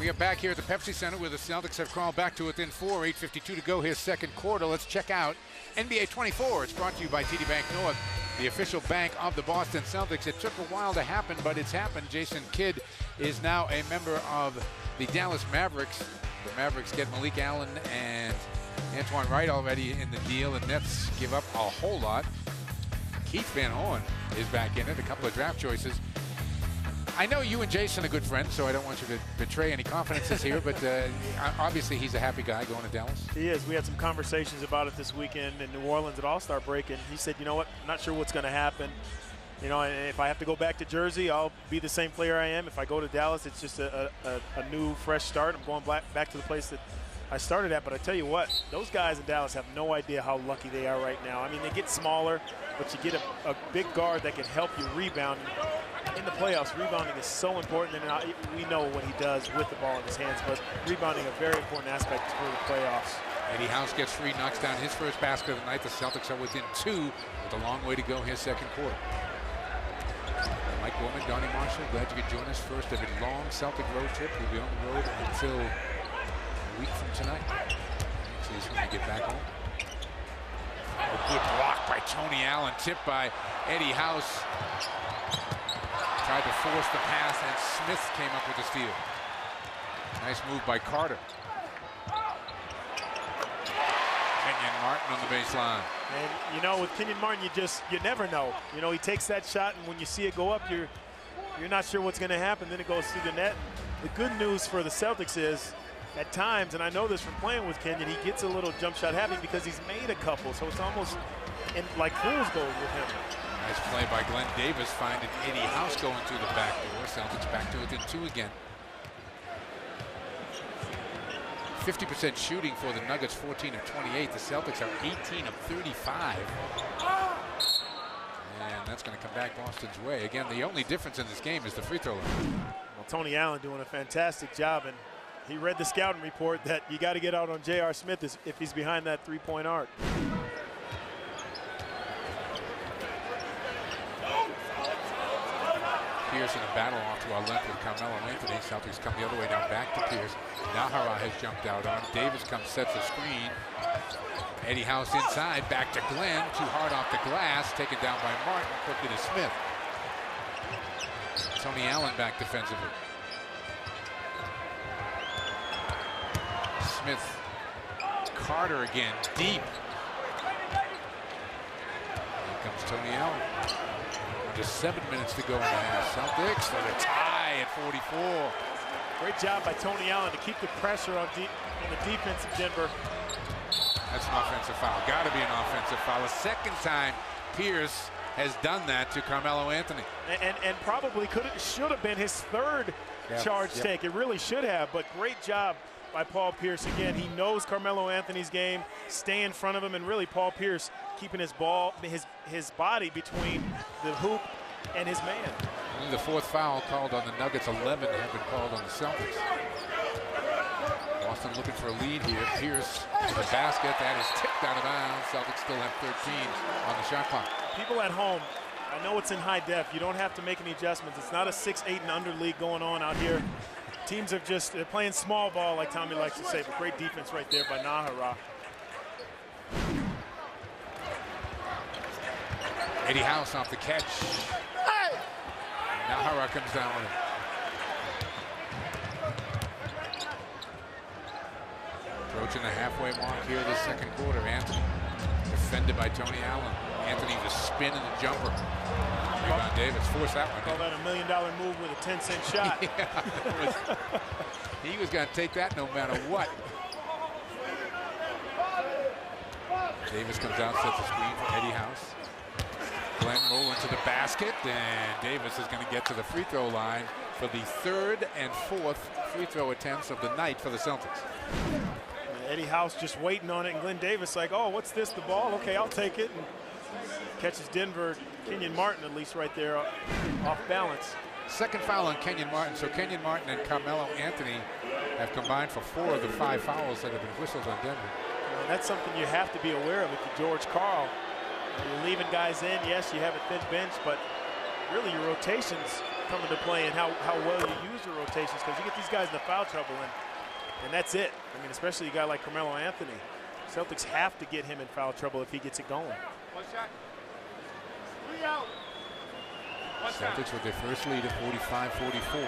We are back here at the Pepsi Center where the Celtics have crawled back to within 4, 8:52 to go here, second quarter. Let's check out NBA 24. It's brought to you by TD Bank North, the official bank of the Boston Celtics. It took a while to happen, but it's happened. Jason Kidd is now a member of the Dallas Mavericks. The Mavericks get Malik Allen and Antoine Wright already in the deal, and Nets give up a whole lot. Keith Van Horn is back in it, a couple of draft choices. I know you and Jason are good friends, so I don't want you to betray any confidences here, but obviously he's a happy guy going to Dallas. He is. We had some conversations about it this weekend in New Orleans at All-Star break, and he said, you know what, I'm not sure what's going to happen. You know, and if I have to go back to Jersey, I'll be the same player I am. If I go to Dallas, it's just a new, fresh start. I'm going back to the place that I started at. But I tell you what, those guys in Dallas have no idea how lucky they are right now. I mean, they get smaller, but you get a big guard that can help you rebound. In the playoffs, rebounding is so important, and we know what he does with the ball in his hands, but rebounding a very important aspect for the playoffs. Eddie House gets free, knocks down his first basket of the night. The Celtics are within 2 with a long way to go here, second quarter. Mike Bowman, Donnie Marshall, glad you could join us first of a long Celtic road trip. We'll be on the road until a week from tonight. So he's going to get back home. A good block by Tony Allen, tipped by Eddie House. Tried to force the pass, and Smith came up with the steal. Nice move by Carter. Kenyon Martin on the baseline. And you know, with Kenyon Martin, you never know. You know, he takes that shot, and when you see it go up, you're not sure what's going to happen. Then it goes through the net. The good news for the Celtics is, at times, and I know this from playing with Kenyon, he gets a little jump shot happy because he's made a couple, so it's almost like fool's gold with him. Nice play by Glenn Davis, finding Eddie House going through the back door. Celtics back to within 2 again. 50% shooting for the Nuggets, 14 of 28. The Celtics are 18 of 35. And that's going to come back Boston's way. Again, the only difference in this game is the free throw line. Well, Tony Allen doing a fantastic job, and he read the scouting report that you got to get out on J.R. Smith if he's behind that three-point arc. Pierce in a battle off to our left with Carmelo Anthony. Celtics come the other way now, back to Pierce. Nahara has jumped out on. Davis comes, sets a screen. Eddie House inside, back to Glenn. Too hard off the glass, taken down by Martin, quickly to Smith. Tony Allen back defensively. Smith, Carter again, deep. Here comes Tony Allen. Under 7 minutes to go in the half. Celtics for the tie at 44. Great job by Tony Allen to keep the pressure on the defense of Denver. That's an offensive foul. Got to be an offensive foul. A second time Pierce has done that to Carmelo Anthony. And probably should have been his third charge take. It really should have, but great job by Paul Pierce. Again, he knows Carmelo Anthony's game, stay in front of him, and really Paul Pierce keeping his body between the hoop and his man. Only the fourth foul called on the Nuggets. 11 have been called on the Celtics. Boston looking for a lead here. Pierce to the basket. That is tipped out of bounds. Celtics still have 13 on the shot clock. People at home, I know it's in high def. You don't have to make any adjustments. It's not a 6-8 and under league going on out here. Teams are they're playing small ball, like Tommy likes to say, but great defense right there by Nahara. Eddie House off the catch. Hey! Nahara comes down with it. Approaching the halfway mark here this second quarter. Anthony defended by Tony Allen. Anthony the spin and the jumper. Rebound Davis forced that one. Call that $1 million move with a 10-cent shot. He was going to take that no matter what. Davis comes out, sets a screen for Eddie House. Glenn rolling to the basket, and Davis is going to get to the free throw line for the third and fourth free throw attempts of the night for the Celtics. Eddie House just waiting on it, and Glenn Davis like, oh, what's this, the ball? Okay, I'll take it. And catches Denver, Kenyon Martin at least right there off balance. Second foul on Kenyon Martin, so Kenyon Martin and Carmelo Anthony have combined for 4 of the 5 fouls that have been whistled on Denver. And that's something you have to be aware of with George Karl. You're leaving guys in, yes, you have a thin bench, but really your rotations come into play and how well you use your rotations, because you get these guys in the foul trouble, and that's it. I mean, especially a guy like Carmelo Anthony. Celtics have to get him in foul trouble if he gets it going. One shot. 3 out. Celtics with their first lead at 45-44.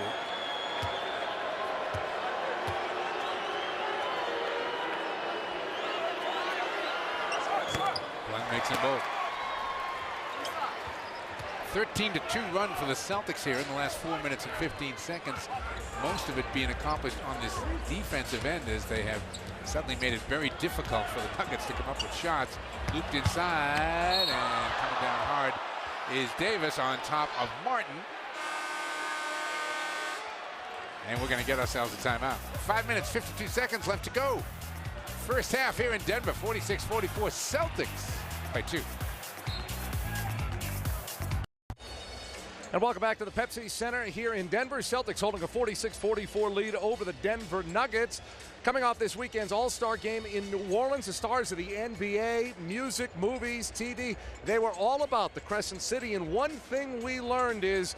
Glenn makes them both. 13-2 run for the Celtics here in the last 4 minutes and 15 seconds. Most of it being accomplished on this defensive end, as they have suddenly made it very difficult for the Nuggets to come up with shots. Looped inside, and coming down hard is Davis on top of Martin. And we're going to get ourselves a timeout. 5 minutes, 52 seconds left to go. First half here in Denver, 46-44, Celtics by 2. And welcome back to the Pepsi Center here in Denver. Celtics holding a 46-44 lead over the Denver Nuggets. Coming off this weekend's All-Star game in New Orleans, the stars of the NBA, music, movies, TV, they were all about the Crescent City. And one thing we learned is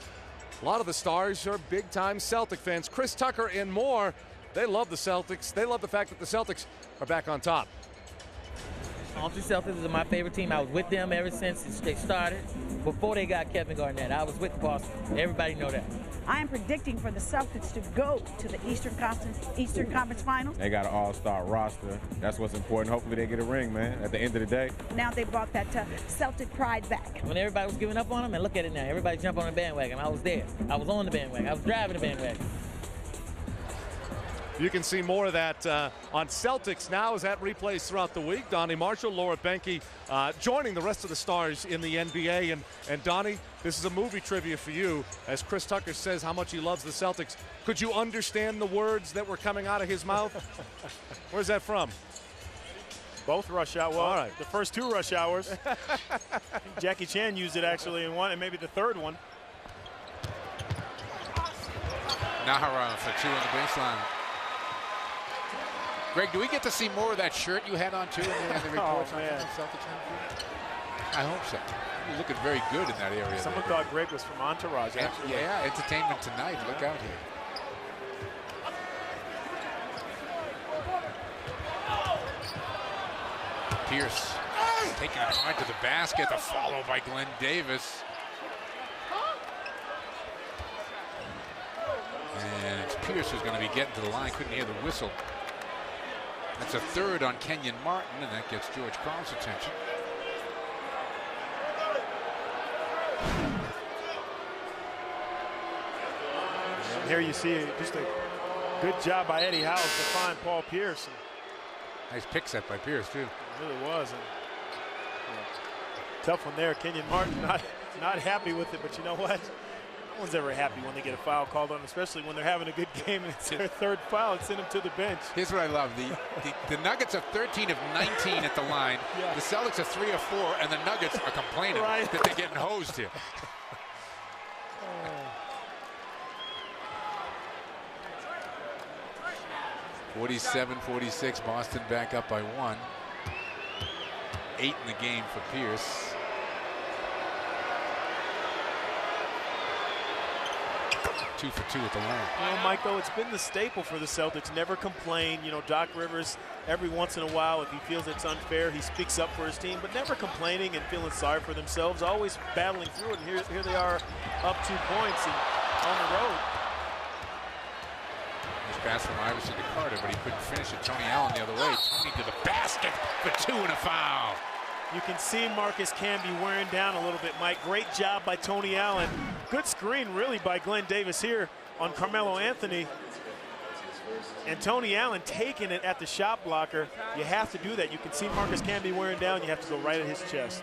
a lot of the stars are big-time Celtic fans. Chris Tucker and more, they love the Celtics. They love the fact that the Celtics are back on top. The Celtics is my favorite team. I was with them ever since they started. Before they got Kevin Garnett, I was with Boston. Everybody know that. I am predicting for the Celtics to go to the Eastern Conference Finals. They got an all-star roster. That's what's important. Hopefully they get a ring, man, at the end of the day. Now they brought that Celtic pride back. When everybody was giving up on them, and look at it now. Everybody jump on the bandwagon. I was there. I was on the bandwagon. I was driving the bandwagon. You can see more of that on Celtics Now as that replays throughout the week. Donnie Marshall, Laura Benke joining the rest of the stars in the NBA. And Donnie, this is a movie trivia for you. As Chris Tucker says how much he loves the Celtics, could you understand the words that were coming out of his mouth? Where's that from? Both Rush Hour. Well, all right. The first 2 Rush Hours. Jackie Chan used it actually in one, and maybe the third one. Nahara for 2 on the baseline. Greg, do we get to see more of that shirt you had on too in the reports on Celtics? I hope so. You're looking very good in that area. Someone thought Greg was from Entourage, actually. Yeah, Entertainment Tonight. Look out here. Pierce taking it right to the basket. The follow by Glenn Davis. And it's Pierce who's going to be getting to the line. Couldn't hear the whistle. That's a third on Kenyon Martin, and that gets George Karl's attention. And here you see just a good job by Eddie House to find Paul Pierce. Nice pick set by Pierce, too. It really was. And, tough one there. Kenyon Martin not happy with it, but you know what? No one's ever happy when they get a foul called on, especially when they're having a good game and it's their third foul and send them to the bench. Here's what I love. The Nuggets are 13 of 19 at the line. Yeah. The Celtics are 3 of 4, and the Nuggets are complaining that they're getting hosed here. 47-46, Boston back up by 1. 8 in the game for Pierce. Two for 2 at the line. You know, Mike, though, it's been the staple for the Celtics. Never complain. You know, Doc Rivers, every once in a while, if he feels it's unfair, he speaks up for his team, but never complaining and feeling sorry for themselves, always battling through it. And here they are up 2 points and on the road. Nice pass from Iverson to Carter, but he couldn't finish it. Tony Allen the other way. Tony to the basket for 2 and a foul. You can see Marcus Camby wearing down a little bit, Mike. Great job by Tony Allen. Good screen, really, by Glenn Davis here on Carmelo Anthony. And Tony Allen taking it at the shot blocker. You have to do that. You can see Marcus Camby wearing down. You have to go right at his chest.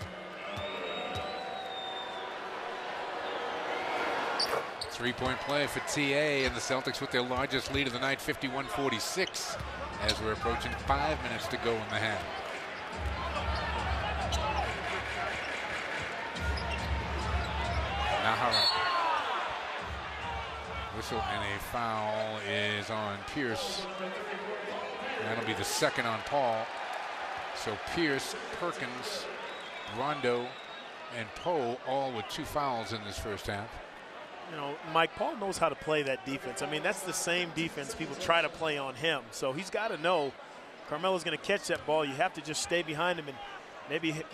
Three-point play for TA, and the Celtics with their largest lead of the night, 51-46, as we're approaching 5 minutes to go in the half. Nahara. Whistle and a foul is on Pierce. That'll be the second on Paul. So Pierce, Perkins, Rondo, and Poe all with 2 fouls in this first half. You know, Mike, Paul knows how to play that defense. I mean, that's the same defense people try to play on him. So he's got to know Carmelo's going to catch that ball. You have to just stay behind him, and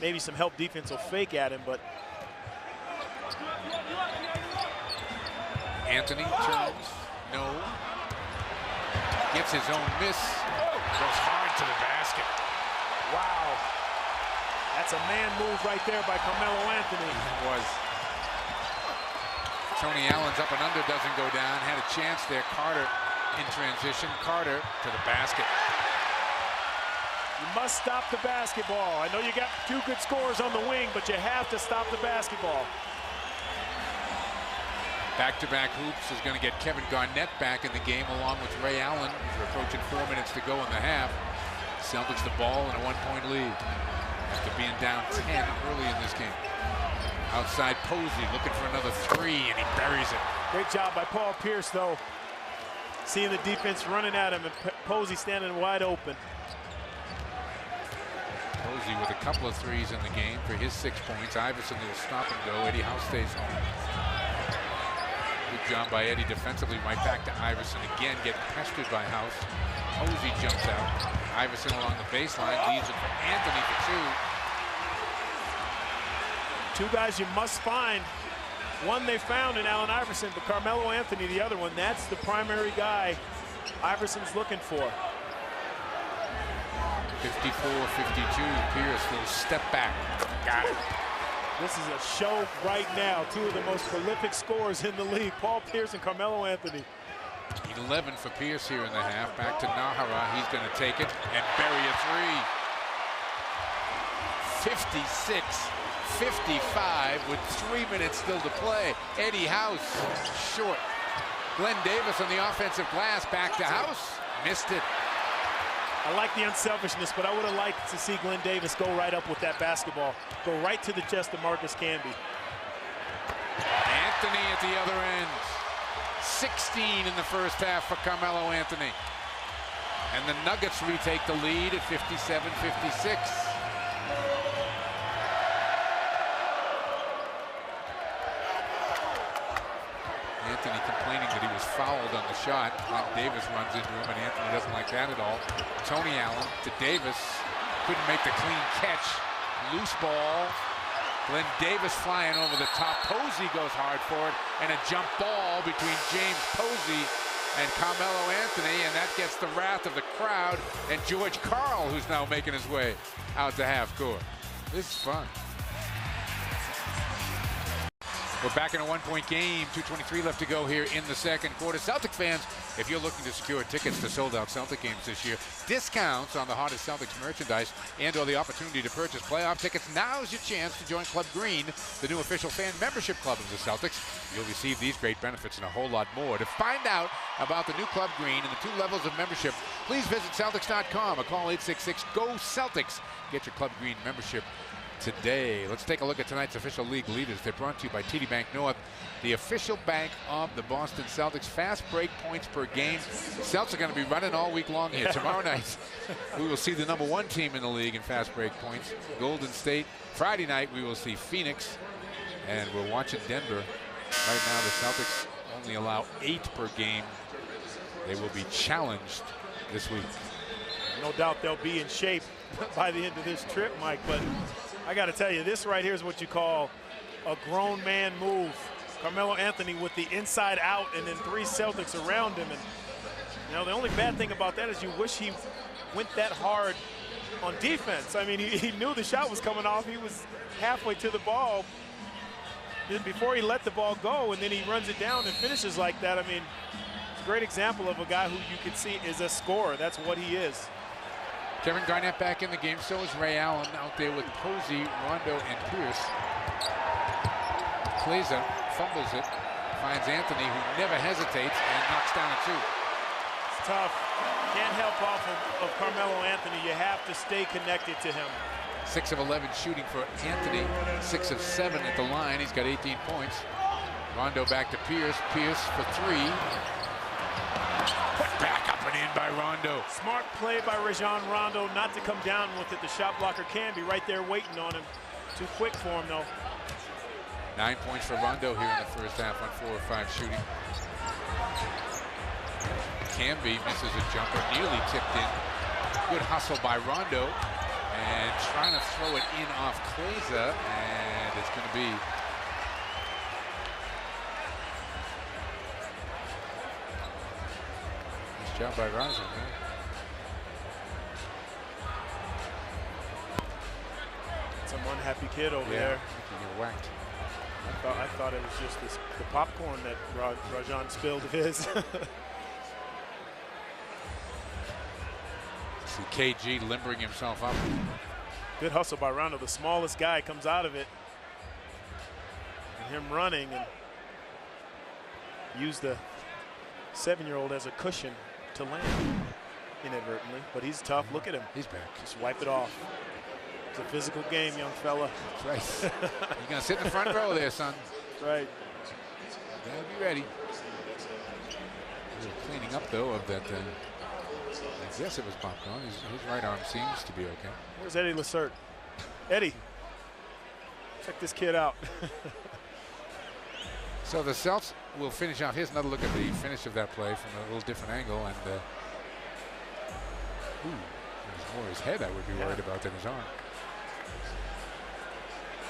maybe some help defense will fake at him, but Anthony turns, no. Gets his own miss, goes hard to the basket. Wow. That's a man move right there by Carmelo Anthony. It was. Tony Allen's up and under, doesn't go down. Had a chance there. Carter in transition. Carter to the basket. You must stop the basketball. I know you got 2 good scorers on the wing, but you have to stop the basketball. Back-to-back hoops is going to get Kevin Garnett back in the game along with Ray Allen. We're approaching 4 minutes to go in the half. Celtics the ball and a 1-point lead after being down 10 early in this game. Outside Posey looking for another 3, and he buries it. Great job by Paul Pierce, though. Seeing the defense running at him and Posey standing wide open. Posey with a couple of 3s in the game for his 6 points. Iverson will stop and go. Eddie House stays home. Good job by Eddie defensively. Right back to Iverson again, getting pestered by House. Posey jumps out. Iverson along the baseline leaves it for Anthony for 2. 2 guys you must find. One they found in Allen Iverson, but Carmelo Anthony, the other one, that's the primary guy Iverson's looking for. 54-52, Pierce, little step back. Got it. This is a show right now. 2 of the most prolific scorers in the league, Paul Pierce and Carmelo Anthony. 11 for Pierce here in the half. Back to Nahara. He's going to take it and bury a 3. 56-55 with 3 minutes still to play. Eddie House short. Glenn Davis on the offensive glass. Back to House. Missed it. I like the unselfishness, but I would have liked to see Glenn Davis go right up with that basketball. Go right to the chest of Marcus Camby. Anthony at the other end. 16 in the first half for Carmelo Anthony. And the Nuggets retake the lead at 57-56. Anthony complaining that he was fouled on the shot. Glenn Davis runs into him, and Anthony doesn't like that at all. Tony Allen to Davis. Couldn't make the clean catch. Loose ball. Glenn Davis flying over the top. Posey goes hard for it, and a jump ball between James Posey and Carmelo Anthony, and that gets the wrath of the crowd and George Karl, who's now making his way out to half court. This is fun. We're back in a 1-point game. 2:23 left to go here in the second quarter. Celtic fans, if you're looking to secure tickets to sold-out Celtic games this year, discounts on the hottest Celtics merchandise, and/or the opportunity to purchase playoff tickets, now's your chance to join Club Green, the new official fan membership club of the Celtics. You'll receive these great benefits and a whole lot more. To find out about the new Club Green and the 2 levels of membership, please visit Celtics.com or call 866-GO-CELTICS. Get your Club Green membership today. Let's take a look at tonight's official league leaders. They're brought to you by TD Bank North, the official bank of the Boston Celtics. Fast break points per game. Celtics are going to be running all week long here. Tomorrow night, we will see the #1 team in the league in fast break points, Golden State. Friday night, we will see Phoenix, and we're watching Denver. Right now, the Celtics only allow 8 per game. They will be challenged this week. No doubt they'll be in shape by the end of this trip, Mike, but I got to tell you, this right here is what you call a grown man move. Carmelo Anthony with the inside out and then 3 Celtics around him. And, you know, the only bad thing about that is you wish he went that hard on defense. I mean, he knew the shot was coming off. He was halfway to the ball. Then before he let the ball go, and then he runs it down and finishes like that. I mean, it's a great example of a guy who you can see is a scorer. That's what he is. Kevin Garnett back in the game. So is Ray Allen out there with Posey, Rondo, and Pierce. Kleza fumbles it, finds Anthony, who never hesitates, and knocks down a 2. It's tough. Can't help off of Carmelo Anthony. You have to stay connected to him. 6 of 11 shooting for Anthony. 6 of 7 at the line. He's got 18 points. Rondo back to Pierce. Pierce for 3. Put back up and in by Rondo. Smart play by Rajon Rondo not to come down with it. The shot blocker can be right there waiting on him. Too quick for him, though. 9 points for Rondo here in the first half on 4 of 5 shooting. Camby misses a jumper, nearly tipped in. Good hustle by Rondo, and trying to throw it in off Kleza, and it's going to be nice job by Rajon. Some unhappy kid over there. You're whacked. I thought it was just the popcorn that Rajon spilled of his. See KG limbering himself up. Good hustle by Rondo. The smallest guy comes out of it. And him running and use the 7-year-old as a cushion to land inadvertently. But he's tough. Look at him. He's back. Just wipe it off. It's a physical game, young fella. That's right. You're going to sit in the front row there, son. That's right. You got to be ready. A little cleaning up, though, of that. I guess it was popcorn. His right arm seems to be okay. Where's Eddie Lacerte? Eddie, check this kid out. So the Celts will finish out. Here's another look at the finish of that play from a little different angle. And it was more his head I would be worried about than his arm.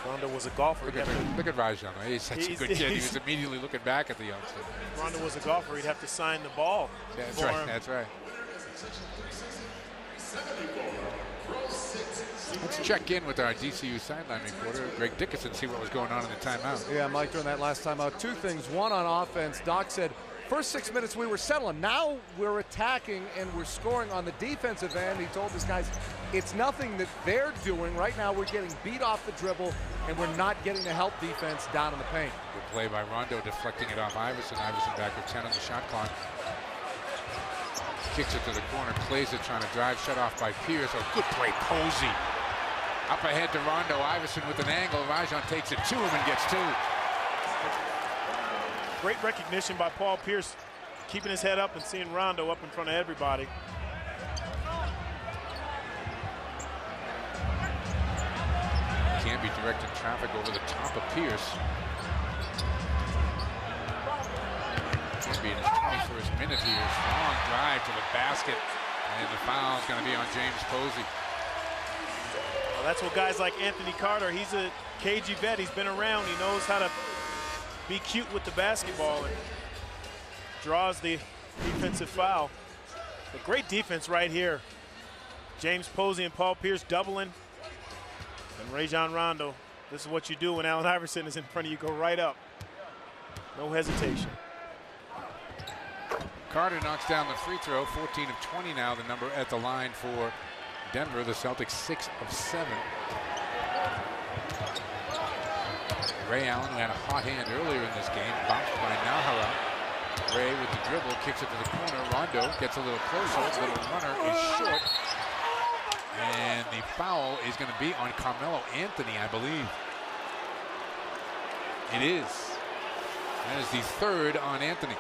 Rondo was a golfer. Look at Rajon. He's such a good kid. He was immediately looking back at the youngster. Rondo was a golfer. He'd have to sign the ball. That's right. Him. That's right. Let's check in with our DCU sideline reporter, Greg Dickinson, see what was going on in the timeout. Yeah, Mike, during that last timeout, two things. One, on offense, Doc said, first 6 minutes we were settling. Now we're attacking and we're scoring on the defensive end. He told his guys, it's nothing that they're doing. Right now we're getting beat off the dribble and we're not getting the help defense down in the paint. Good play by Rondo, deflecting it off Iverson. Iverson back with 10 on the shot clock. Kicks it to the corner. Plays it, trying to drive, shut off by Pierce. Oh, good play, Posey. Up ahead to Rondo. Iverson with an angle. Rajon takes it to him and gets two. Great recognition by Paul Pierce, keeping his head up and seeing Rondo up in front of everybody. Can't be directing traffic over the top of Pierce. Can't be in his 21st minute here. Strong drive to the basket. And the foul is going to be on James Posey. Well, that's what guys like Anthony Carter, he's a KG vet. He's been around. He knows how to be cute with the basketball and draws the defensive foul. A great defense right here. James Posey and Paul Pierce doubling. And Rajon Rondo, this is what you do when Allen Iverson is in front of you. Go right up. No hesitation. Carter knocks down the free throw. 14 of 20 now, the number at the line for Denver. The Celtics 6 of 7. Ray Allen, who had a hot hand earlier in this game, bounced by Nahara. Ray with the dribble, kicks it to the corner. Rondo gets a little closer. The little runner is short. And the foul is going to be on Carmelo Anthony, I believe. It is. That is the third on Anthony.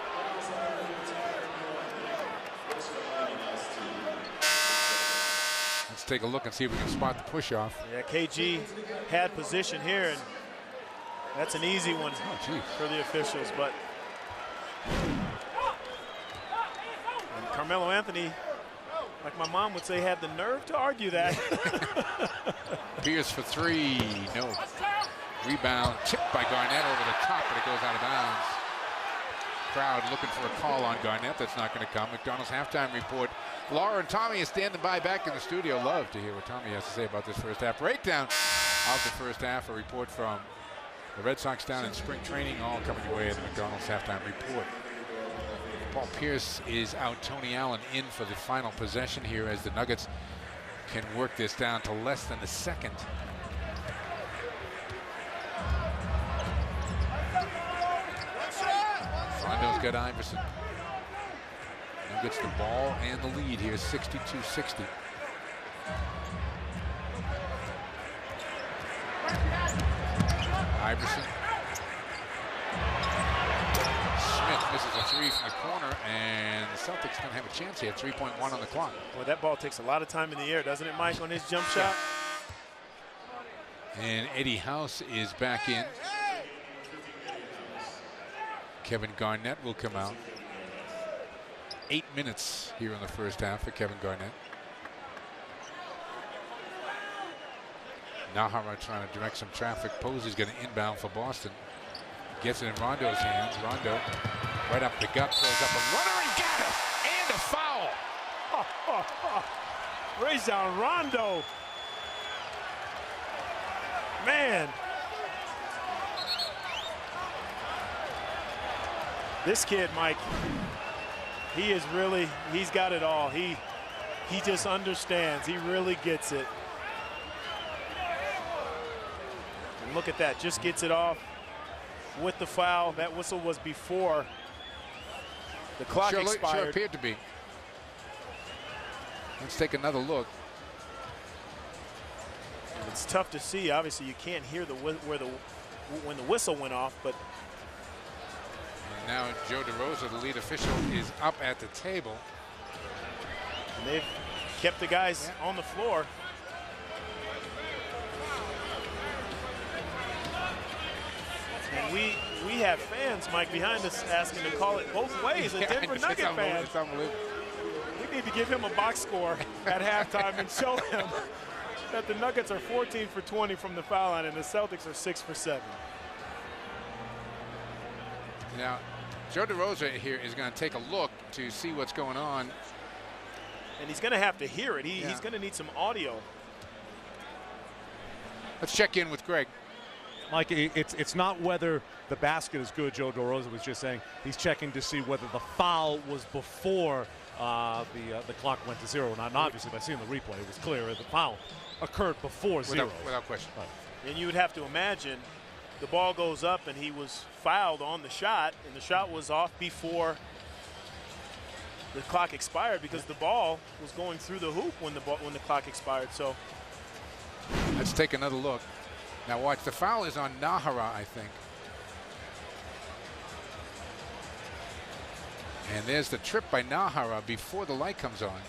Let's take a look and see if we can spot the push-off. Yeah, KG had position here, and that's an easy one for the officials. But and Carmelo Anthony, like my mom would say, had the nerve to argue that. Pierce for three, no. Rebound, tipped by Garnett over the top, but it goes out of bounds. Crowd looking for a call on Garnett. That's not going to come. McDonald's halftime report. Laura and Tommy is standing by back in the studio. Love to hear what Tommy has to say about this first half. Breakdown of the first half. A report from the Red Sox down in spring training, all coming your way at the McDonald's halftime report. Paul Pierce is out. Tony Allen in for the final possession here as the Nuggets can work this down to less than a second. Rondo's got Iverson. Nuggets the ball and the lead here, 62-60. Iverson. Smith misses a three from the corner, and the Celtics don't have a chance here. 3.1 on the clock. Well, that ball takes a lot of time in the air, doesn't it, Mike, on his jump shot? And Eddie House is back in. Kevin Garnett will come out. 8 minutes here in the first half for Kevin Garnett. Nahara trying to direct some traffic. Posey's going to inbound for Boston. Gets it in Rondo's hands. Rondo right up the gut, throws up a runner and got it! And a foul! Rajon Rondo. Man. This kid, Mike, he's got it all. He just understands. He really gets it. And look at that, just gets it off with the foul. That whistle was before the clock expired. Sure appeared to be. Let's take another look. And it's tough to see. Obviously, you can't hear when the whistle went off, but now Joe DeRosa, the lead official, is up at the table. And they've kept the guys on the floor. And we have fans, Mike, behind us asking to call it both ways. A Denver Nugget fan. It's unbelievable. We need to give him a box score at halftime and show him that the Nuggets are 14 for 20 from the foul line and the Celtics are 6 for 7. Now, Joe DeRosa here is going to take a look to see what's going on. And he's going to have to hear it. He's going to need some audio. Let's check in with Greg. Mike, it's not whether the basket is good. Joe DeRosa was just saying he's checking to see whether the foul was before the clock went to zero. And obviously, by seeing the replay, it was clear that the foul occurred before zero. Without question. Right. And you would have to imagine the ball goes up and he was fouled on the shot, and the shot was off before the clock expired because the ball was going through the hoop when the clock expired. So let's take another look. Now watch, the foul is on Nahara, I think. And there's the trip by Nahara before the light comes on.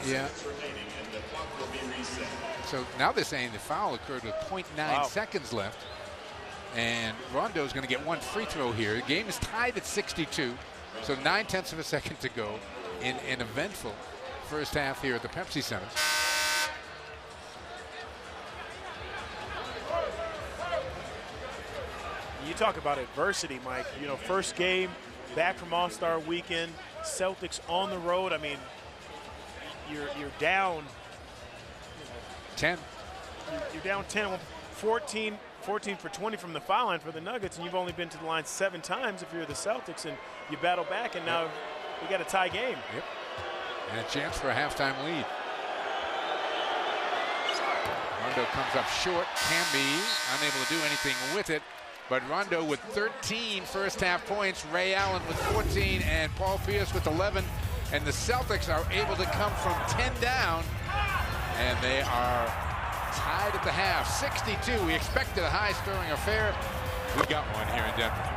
Yeah. So now they're saying the foul occurred with 0.9 seconds left. And Rondo's going to get one free throw here. The game is tied at 62. So 0.9 of a second to go in an eventful first half here at the Pepsi Center. You talk about adversity, Mike. You know, first game back from All-Star Weekend, Celtics on the road. I mean, you're down 10. You're down 10, 14 for 20 from the foul line for the Nuggets, and you've only been to the line 7 times if you're the Celtics, and you battle back, and now we got a tie game. Yep. And a chance for a halftime lead. Rondo comes up short. Camby unable to do anything with it. But Rondo with 13 first half points. Ray Allen with 14 and Paul Pierce with 11. And the Celtics are able to come from 10 down. And they are tied at the half. 62. We expected a high-scoring affair. We got one here in Denver.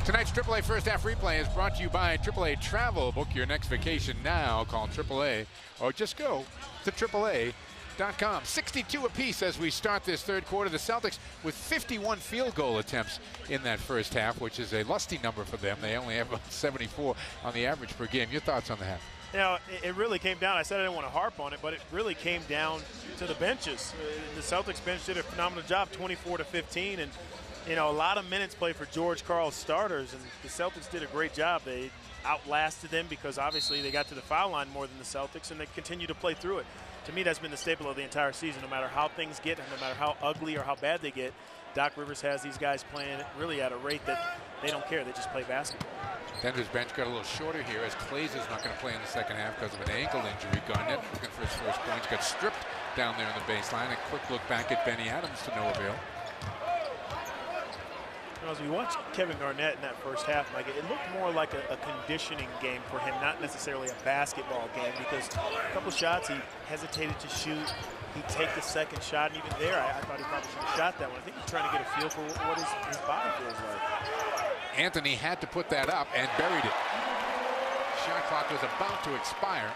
Tonight's AAA First Half Replay is brought to you by AAA Travel. Book your next vacation now. Call AAA or just go to AAA.com. 62 apiece as we start this third quarter. The Celtics with 51 field goal attempts in that first half, which is a lusty number for them. They only have about 74 on the average per game. Your thoughts on the half? You know, it really came down. I said I didn't want to harp on it, but it really came down to the benches. The Celtics bench did a phenomenal job, 24-15, and you know, a lot of minutes played for George Karl's starters, and the Celtics did a great job. They outlasted them because obviously they got to the foul line more than the Celtics, and they continue to play through it. To me, that's been the staple of the entire season. No matter how things get and no matter how ugly or how bad they get, Doc Rivers has these guys playing really at a rate that they don't care. They just play basketball. Denver's bench got a little shorter here as Clays is not going to play in the second half because of an ankle injury. Garnett looking for his first points, got stripped down there in the baseline. A quick look back at Benny Adams to no avail. As we watched Kevin Garnett in that first half, Mike, it looked more like a conditioning game for him, not necessarily a basketball game, because a couple shots he hesitated to shoot. He'd take the second shot, and even there, I thought he probably should have shot that one. I think he's trying to get a feel for what his body feels like. Anthony had to put that up and buried it. shot clock was about to expire.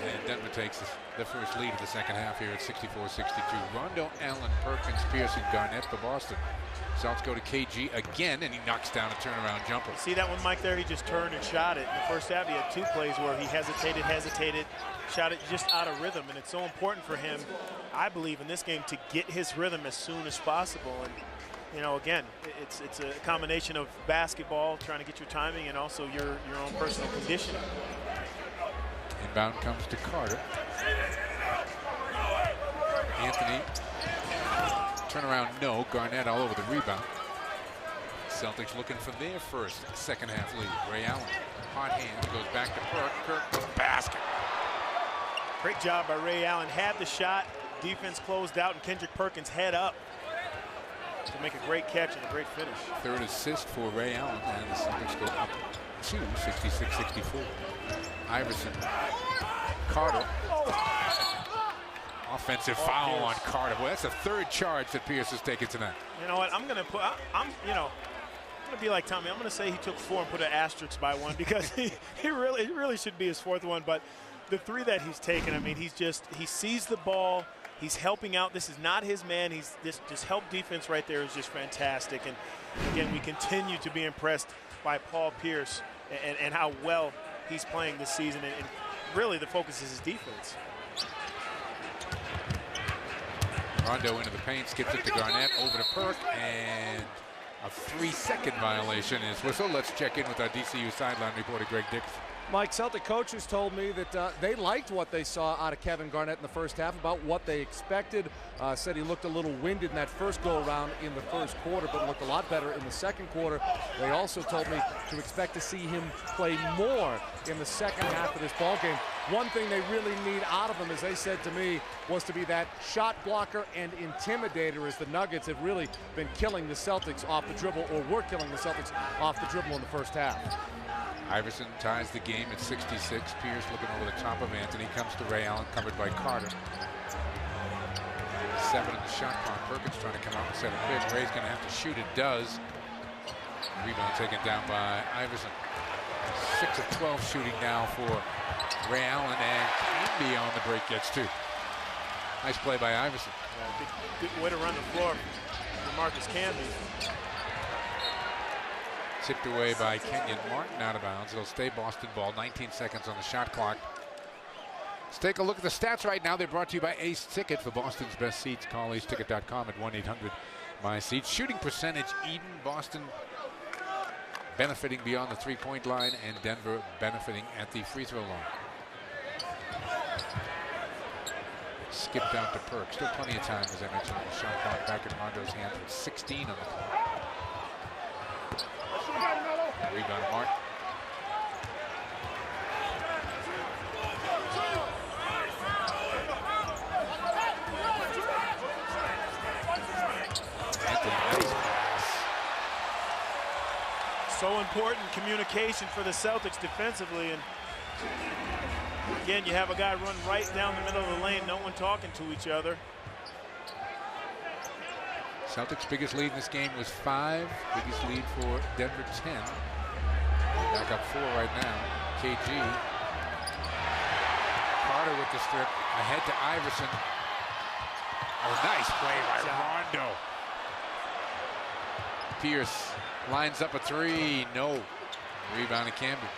And Denver takes the first lead of the second half here at 64-62. Rondo, Allen, Perkins, Pearson, Garnett for Boston. Celtics go to KG again, and he knocks down a turnaround jumper. See that one, Mike, there? He just turned and shot it. In the first half, he had 2 plays where he hesitated, shot it just out of rhythm. And it's so important for him, I believe, in this game to get his rhythm as soon as possible. And, you know, again, it's a combination of basketball, trying to get your timing, and also your own personal conditioning. Inbound comes to Carter. Anthony. Turnaround, no. Garnett all over the rebound. Celtics looking for their first second half lead. Ray Allen, hot hand, goes back to Perk. Kirk with the basket. Great job by Ray Allen. Had the shot, defense closed out, and Kendrick Perkins head up to make a great catch and a great finish. Third assist for Ray Allen, and the Celtics go up to 66-64. Iverson, Carter. Offensive foul on Carter. Well, that's the 3rd charge that Pierce has taken tonight. You know what? I'm gonna be like Tommy. I'm gonna say he took 4 and put an asterisk by 1 because he really should be his 4th one. But the 3 that he's taken, I mean, he sees the ball. He's helping out. This is not his man. He's just help defense right there is just fantastic. And again, we continue to be impressed by Paul Pierce and how well he's playing this season. And really, the focus is his defense. Rondo into the paint, skips it to Garnett, over to Perk, and a 3-second violation is whistled. Let's check in with our DCU sideline reporter, Greg Dix. Mike, Celtic coaches told me that they liked what they saw out of Kevin Garnett in the first half, about what they expected. Said he looked a little winded in that first go-around in the first quarter, but looked a lot better in the second quarter. They also told me to expect to see him play more in the second half of this ballgame. One thing they really need out of him, as they said to me, was to be that shot blocker and intimidator, as the Nuggets have really been killing the Celtics off the dribble, or were killing the Celtics off the dribble in the first half. Iverson ties the game at 66. Pierce looking over the top of Anthony. Comes to Ray Allen, covered by Carter. 7 in the shot clock. Perkins trying to come out and set a pick. Ray's going to have to shoot. It does. Rebound taken down by Iverson. 6 of 12 shooting now for Ray Allen, and Camby on the break gets 2. Nice play by Iverson. Yeah, good way to run the floor for Marcus Camby. Tipped away by Kenyon Martin, out of bounds. It'll stay Boston ball. 19 seconds on the shot clock. Let's take a look at the stats right now. They're brought to you by Ace Ticket. For Boston's best seats, call aceticket.com at 1-800-MY-SEATS. Shooting percentage even. Boston benefiting beyond the 3-point line, and Denver benefiting at the free throw line. Skipped out to Perk. Still plenty of time, as I mentioned, on the shot clock back in Rondo's hands with 16 on the clock. Rebound Martin. So important communication for the Celtics defensively, and again, you have a guy run right down the middle of the lane, no one talking to each other. Celtics' biggest lead in this game was 5. Biggest lead for Denver, 10. Back up 4 right now. KG. Carter with the strip. Ahead to Iverson. Oh, nice play by Rondo. Pierce lines up a 3. No. Rebound to Camby.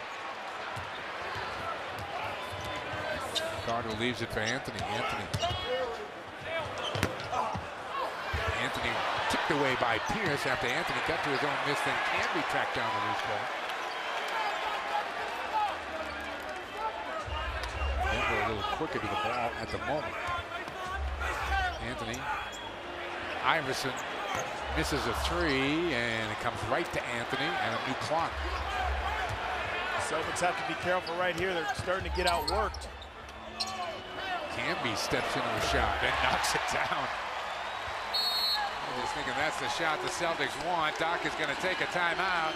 Carter leaves it for Anthony. Anthony tipped away by Pierce after Anthony got to his own miss, then Camby tracked down the loose ball. Denver a little quicker to the ball at the moment. Anthony. Iverson misses a 3, and it comes right to Anthony, and a new clock. Celtics have to be careful right here. They're starting to get outworked. Camby steps into a shot, then knocks it down. Just thinking that's the shot the Celtics want. Doc is going to take a timeout,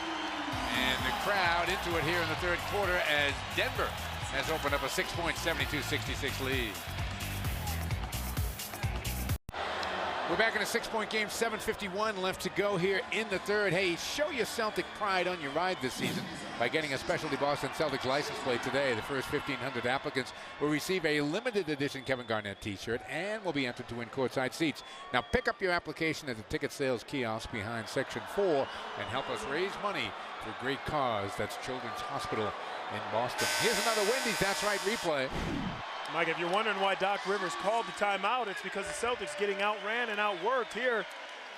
and the crowd into it here in the third quarter as Denver has opened up a 6-point 72-66 lead. We're back in a 6-point game, 7:51 left to go here in the third. Hey, show your Celtic pride on your ride this season by getting a specialty Boston Celtics license plate today. The first 1,500 applicants will receive a limited edition Kevin Garnett t-shirt and will be entered to win courtside seats. Now pick up your application at the ticket sales kiosk behind Section 4 and help us raise money for a great cause. That's Children's Hospital in Boston. Here's another Wendy's That's Right replay. Mike, if you're wondering why Doc Rivers called the timeout, it's because the Celtics getting outran and outworked here.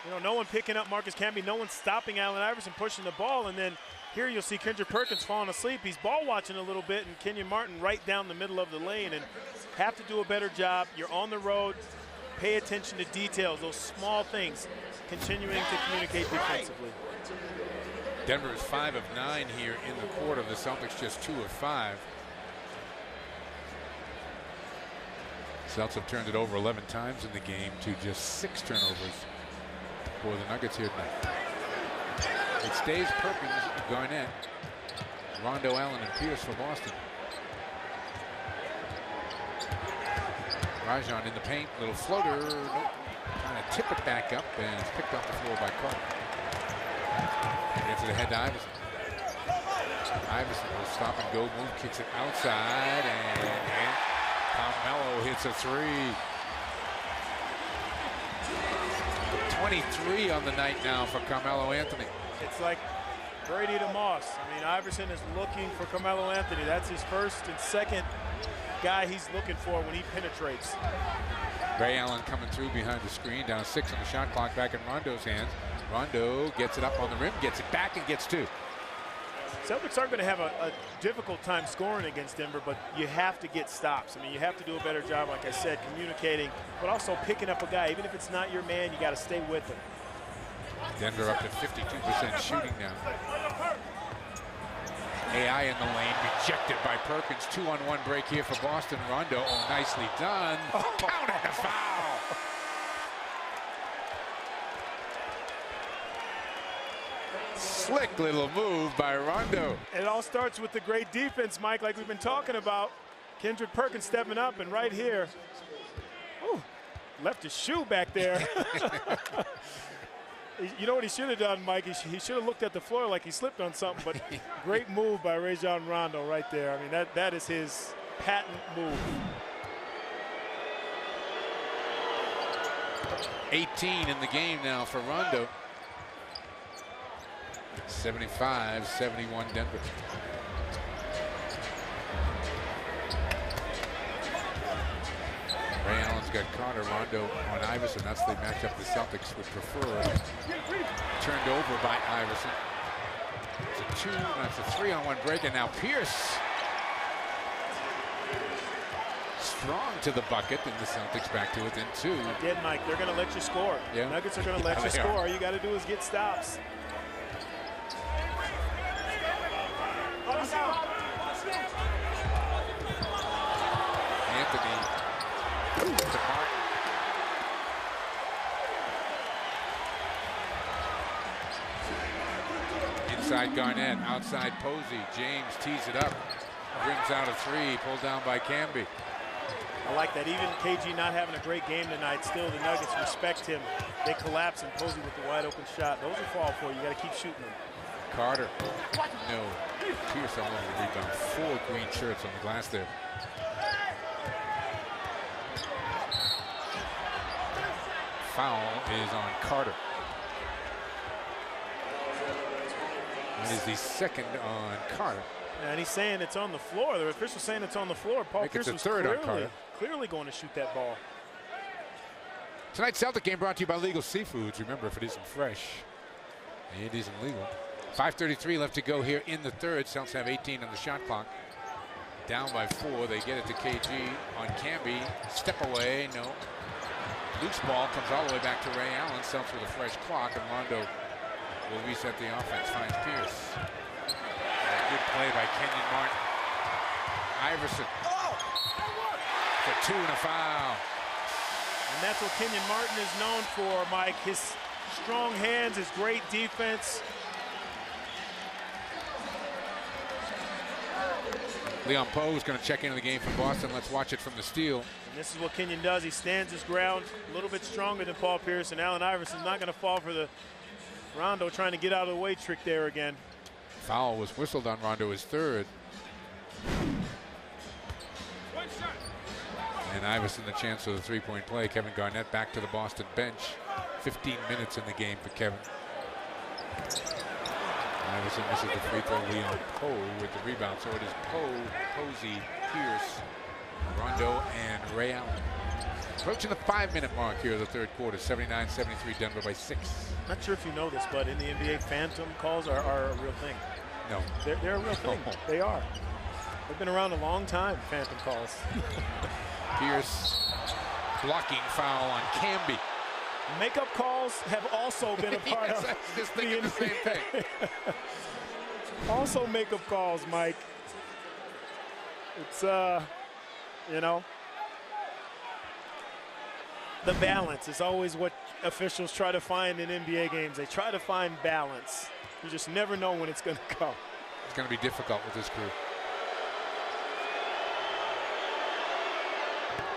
You know, no one picking up Marcus Camby, no one stopping Allen Iverson pushing the ball, and then here you'll see Kendrick Perkins falling asleep. He's ball watching a little bit, and Kenyon Martin right down the middle of the lane, and have to do a better job. You're on the road. Pay attention to details, those small things, continuing to communicate defensively. Denver is 5 of 9 here in the quarter. The Celtics just 2 of 5. Celtics have turned it over 11 times in the game to just 6 turnovers for the Nuggets here tonight. It stays Perkins, Garnett, Rondo, Allen, and Pierce for Boston. Rajon in the paint, little floater, nope. Trying to tip it back up, and it's picked off the floor by Carter. Gets it ahead to Iverson. Iverson will stop and go move, kicks it outside, and Carmelo hits a 3. 23 on the night now for Carmelo Anthony. It's like Brady to Moss. I mean, Iverson is looking for Carmelo Anthony. That's his first and second guy he's looking for when he penetrates. Ray Allen coming through behind the screen, down 6 on the shot clock, back in Rondo's hands. Rondo gets it up on the rim, gets it back, and gets 2. Celtics aren't going to have a difficult time scoring against Denver, but you have to get stops. I mean, you have to do a better job, like I said, communicating, but also picking up a guy. Even if it's not your man, you got to stay with him. Denver up to 52% shooting now. AI in the lane, rejected by Perkins. 2-on-1 break here for Boston. Rondo, oh, nicely done. Counted the foul. Slick little move by Rondo. It all starts with the great defense, Mike, like we've been talking about. Kendrick Perkins stepping up, and right here, ooh, left his shoe back there. You know what he should have done, Mike? He should have looked at the floor like he slipped on something, but great move by Rajon Rondo right there. I mean, that is his patent move. 18 in the game now for Rondo. 75-71 Denver. Ray Allen's got Carter, Rondo on Iverson. That's the matchup the Celtics would prefer. Turned over by Iverson. It's a 3-on-1 break, and now Pierce. Strong to the bucket, and the Celtics back to within 2. Again, Mike, they're going to let you score. Yeah. Nuggets are going to let you score. All you got to do is get stops. Anthony to Martin. Inside Garnett, outside Posey. James tees it up, rims out a 3, pulled down by Camby. I like that. Even KG not having a great game tonight, still the Nuggets respect him. They collapse and Posey with the wide open shot. Those will fall for you. You got to keep shooting them. Carter, no. Pierce all over the rebound. 4 green shirts on the glass there. Foul is on Carter. It is the second on Carter. And he's saying it's on the floor. The official's saying it's on the floor. Paul Pierce was clearly going to shoot that ball. Tonight's Celtic game brought to you by Legal Seafoods. Remember, if it isn't fresh, it isn't legal. 5:33 left to go here in the third. Celtics have 18 on the shot clock. Down by 4. They get it to KG on Camby. Step away, no. Luke's ball comes all the way back to Ray Allen. Celtics with a fresh clock, and Rondo will reset the offense. Finds Pierce. Good play by Kenyon Martin. Iverson for 2 and a foul. And that's what Kenyon Martin is known for, Mike. His strong hands, his great defense. Leon Poe is going to check into the game from Boston. Let's watch it from the steal. And this is what Kenyon does. He stands his ground, a little bit stronger than Paul Pierce, and Allen Iverson's not going to fall for the Rondo trying to get out of the way trick there again. Foul was whistled on Rondo, his third. And Iverson the chance for the three-point play. Kevin Garnett back to the Boston bench. 15 minutes in the game for Kevin. Iverson misses the free throw. Leon Poe with the rebound. So it is Poe, Posey, Pierce, Rondo, and Ray Allen. Approaching the 5-minute mark here of the third quarter. 79-73, Denver by 6. Not sure if you know this, but in the NBA, phantom calls are a real thing. No. They're a real thing. They are. They've been around a long time, phantom calls. Pierce blocking foul on Camby. Makeup calls have also been a part yes, of. I was just thinking the same thing. Also makeup calls, Mike. It's, you know, the balance is always what officials try to find in NBA games. They try to find balance. You just never know when it's going to come. It's going to be difficult with this crew.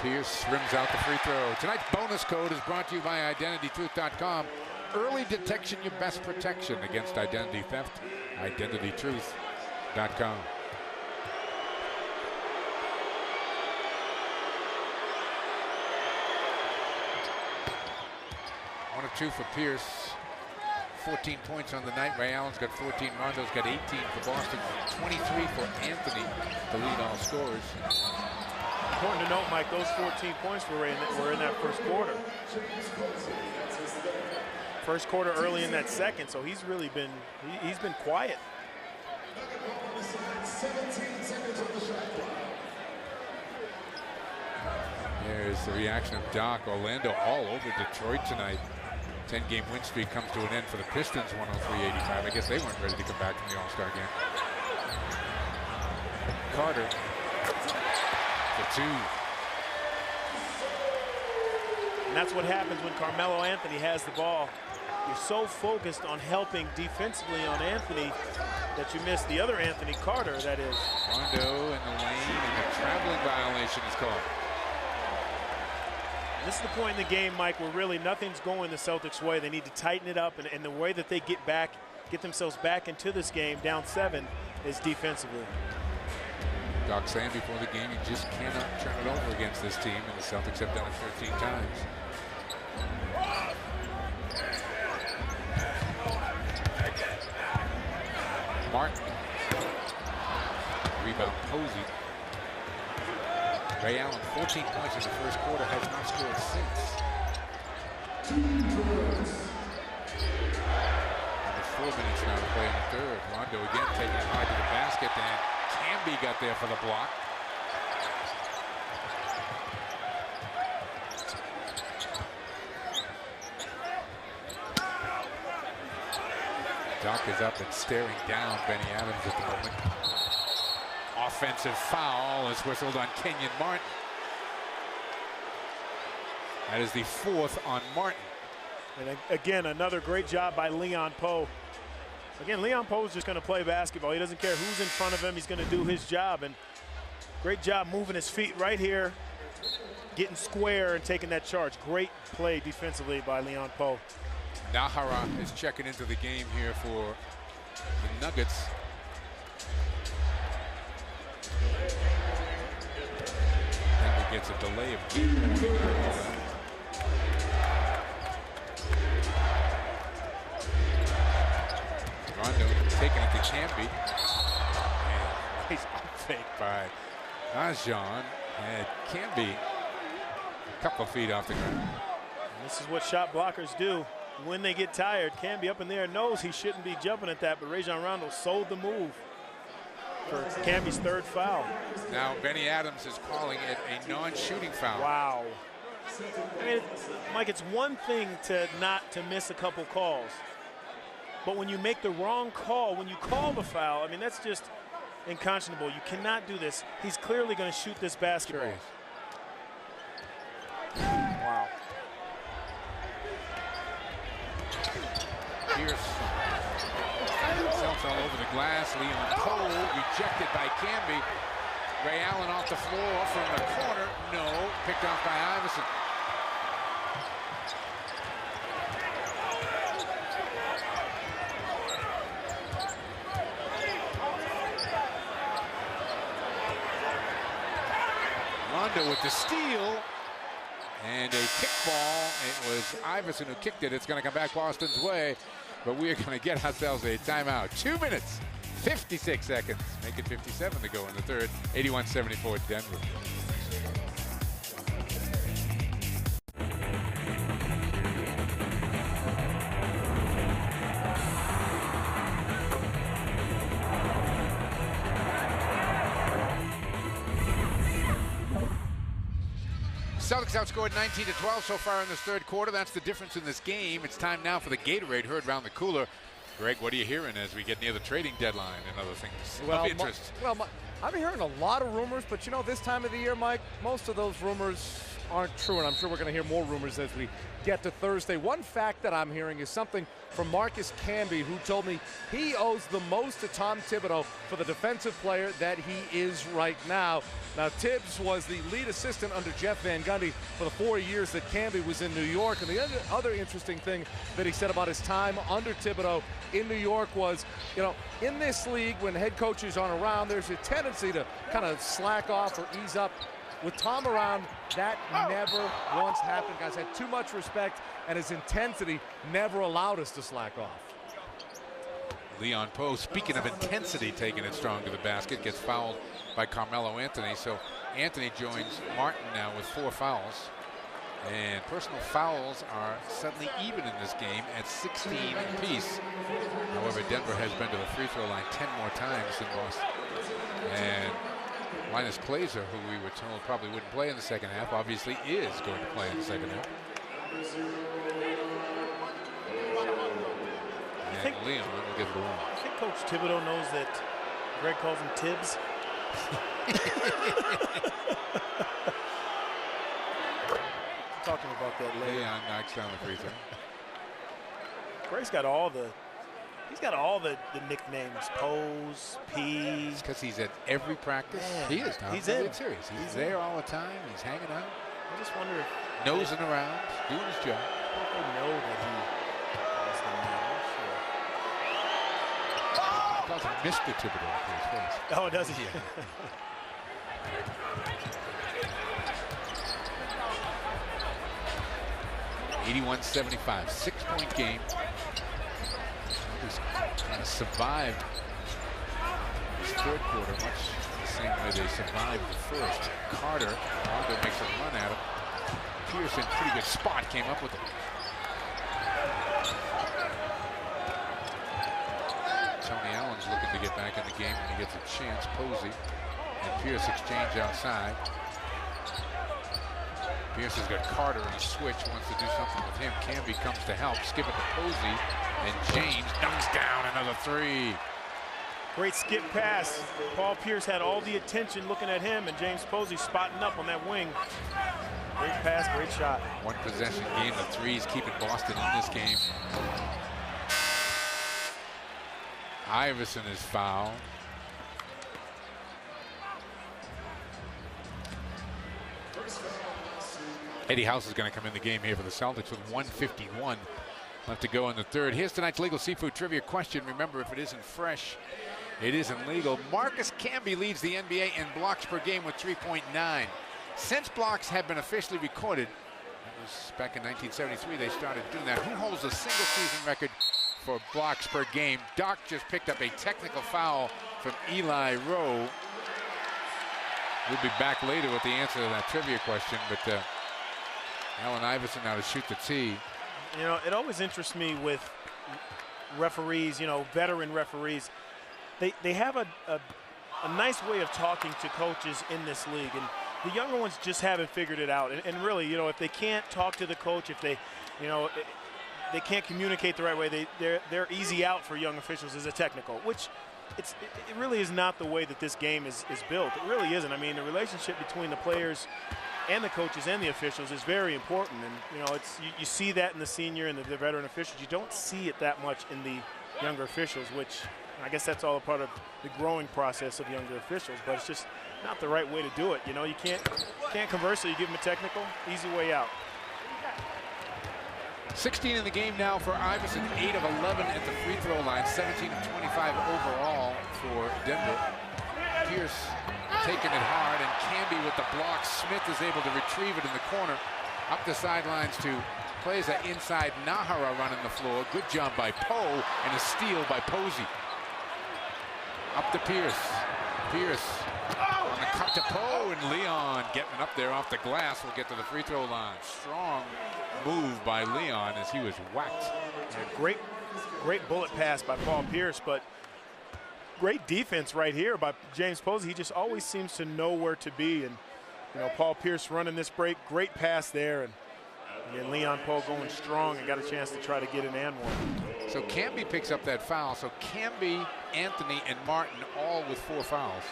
Pierce rims out the free throw. Tonight's bonus code is brought to you by IdentityTruth.com. Early detection, your best protection against identity theft. IdentityTruth.com. One of two for Pierce. 14 points on the night. Ray Allen's got 14. Rondo's got 18 for Boston. 23 for Anthony, the lead all scorers. Important to note, Mike, those 14 points were in that first quarter. First quarter early in that second, so he's really been, he's been quiet. There's the reaction of Doc. Orlando all over Detroit tonight. 10-game win streak comes to an end for the Pistons, 103-85. I guess they weren't ready to come back from the All-Star game. Carter for two. And that's what happens when Carmelo Anthony has the ball. You're so focused on helping defensively on Anthony that you miss the other Anthony Carter, that is. Rondo in the lane, and a traveling violation is called. This is the point in the game, Mike, where really nothing's going the Celtics' way. They need to tighten it up, and the way that they get themselves back into this game down 7 is defensively. Doc saying before the game, you just cannot turn it over against this team, and the Celtics have done it 13 times. Martin. Rebound Posey. Ray Allen, 14 points in the first quarter, has not scored since. Under 4 minutes now to play in the third. Rondo again taking it hard to the basket, and Camby got there for the block. Doc is up and staring down Benny Adams at the moment. Offensive foul is whistled on Kenyon Martin. That is the 4th on Martin. And again, another great job by Leon Poe. Again, Leon Poe's just going to play basketball. He doesn't care who's in front of him. He's going to do his job. And great job moving his feet right here, getting square and taking that charge. Great play defensively by Leon Poe. Nahara is checking into the game here for the Nuggets. Denver gets a delay of game. Rondo taking it to Camby. And nice up fake by Ajon. And Camby a couple of feet off the ground. And this is what shot blockers do. When they get tired, Camby up in there knows he shouldn't be jumping at that, but Rajon Rondo sold the move for Camby's 3rd foul. Now Benny Adams is calling it a non-shooting foul. Wow. I mean, Mike, it's one thing to not to miss a couple calls, but when you make the wrong call, when you call the foul, I mean, that's just unconscionable. You cannot do this. He's clearly going to shoot this basketball. Wow. Pierce himself all over the glass. Leon Poe rejected by Camby. Ray Allen off the floor from the corner. No, picked off by Iverson. Rondo with the steal. And a kickball. It was Iverson who kicked it. It's going to come back Boston's way. But we are going to get ourselves a timeout. 2 minutes, 56 seconds. Make it 57 to go in the third. 81-74 Denver. Celtics outscored 19-12 so far in this third quarter. That's the difference in this game. It's time now for the Gatorade heard round the cooler. Greg, what are you hearing as we get near the trading deadline and other things of interest? I'm hearing a lot of rumors, but you know, this time of the year, Mike, most of those rumors aren't true, and I'm sure we're going to hear more rumors as we get to Thursday. One fact that I'm hearing is something from Marcus Camby, who told me he owes the most to Tom Thibodeau for the defensive player that he is right now. Now, Tibbs was the lead assistant under Jeff Van Gundy for the 4 years that Camby was in New York. And the other interesting thing that he said about his time under Thibodeau in New York was, you know, in this league, when head coaches aren't around, there's a tendency to kind of slack off or ease up. With Tom around, that never once happened. Guys had too much respect, and his intensity never allowed us to slack off. Leon Poe, speaking of intensity, taking it strong to the basket, gets fouled by Carmelo Anthony. So Anthony joins Martin now with 4 fouls. And personal fouls are suddenly even in this game at 16 apiece. However, Denver has been to the free throw line 10 more times than Boston. And Linus Glazer, who we were told probably wouldn't play in the second half, obviously is going to play in the second half. And Leon will give it a one. I think Coach Thibodeau knows that Greg calls him Tibbs. Talking about that later. Leon knocks down the free throw. Greg's got all the. He's got all the nicknames, Pose, P. Because he's at every practice. Man, he is now. he's in. Serious. He's there all the time. He's hanging out. I just wonder if nosing around, doing his job. they know that he calls them that. He calls him Mr. Thibodeau for his face. Oh, does he? Yeah. 81-75, 6-point game. Kind of survived this third quarter much the same way they survived the first. Carter, Rondo makes a run at him. Pearson, pretty good spot, came up with it. Tony Allen's looking to get back in the game when he gets a chance. Posey and Pierce exchange outside. Pierce has got Carter in a switch, wants to do something with him. Camby comes to help, skip it to Posey, and James knocks down another 3. Great skip pass. Paul Pierce had all the attention looking at him, and James Posey spotting up on that wing. Great pass, great shot. One possession game, the 3s keeping Boston in this game. Iverson is fouled. Eddie House is going to come in the game here for the Celtics with 1:51 left to go in the third. Here's tonight's legal seafood trivia question. Remember, if it isn't fresh, it isn't legal. Marcus Camby leads the NBA in blocks per game with 3.9. Since blocks have been officially recorded, that was back in 1973, they started doing that. Who holds the single season record for blocks per game? Doc just picked up a technical foul from Eli Rowe. We'll be back later with the answer to that trivia question, but Allen Iverson now to shoot the tee. You know, it always interests me with referees, you know, veteran referees. They have a nice way of talking to coaches in this league, and the younger ones just haven't figured it out. And really, you know, if they can't talk to the coach, if they, you know, they can't communicate the right way, they're easy out for young officials as a technical, which it really is not the way that this game is built. It really isn't. I mean, the relationship between the players and the coaches and the officials is very important, and you know, it's you see that in the senior and the veteran officials. You don't see it that much in the younger officials, which I guess that's all a part of the growing process of younger officials. But it's just not the right way to do it. You know, you can't convert, so you give him a technical, easy way out. 16 in the game now for Iverson, 8 of 11 at the free throw line, 17 of 25 overall for Denver. Pierce taking it hard, and Camby with the block. Smith is able to retrieve it in the corner. Up the sidelines to plays an inside Nahara running the floor. Good job by Poe, and a steal by Posey. Up to Pierce. Pierce on the cut to Poe, and Leon getting up there off the glass will get to the free throw line. Strong move by Leon as he was whacked. Yeah, great bullet pass by Paul Pierce, but great defense right here by James Posey. He just always seems to know where to be, and you know, Paul Pierce running this break, great pass there, and again, Leon Poe going strong and got a chance to try to get an and one. So Camby picks up that foul. So Camby, Anthony, and Martin all with 4 fouls.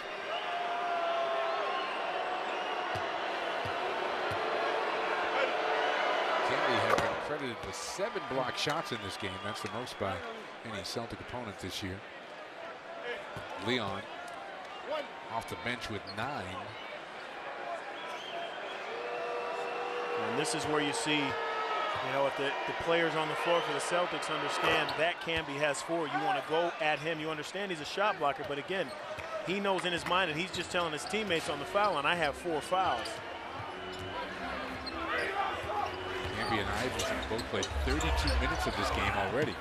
Camby has been credited with 7 block shots in this game. That's the most by any Celtic opponent this year. Leon off the bench with 9. And this is where you see, you know, if the players on the floor for the Celtics understand that Camby has 4, you want to go at him. You understand he's a shot blocker, but again, he knows in his mind that he's just telling his teammates on the foul line, I have 4 fouls. Camby and Iverson both played 32 minutes of this game already.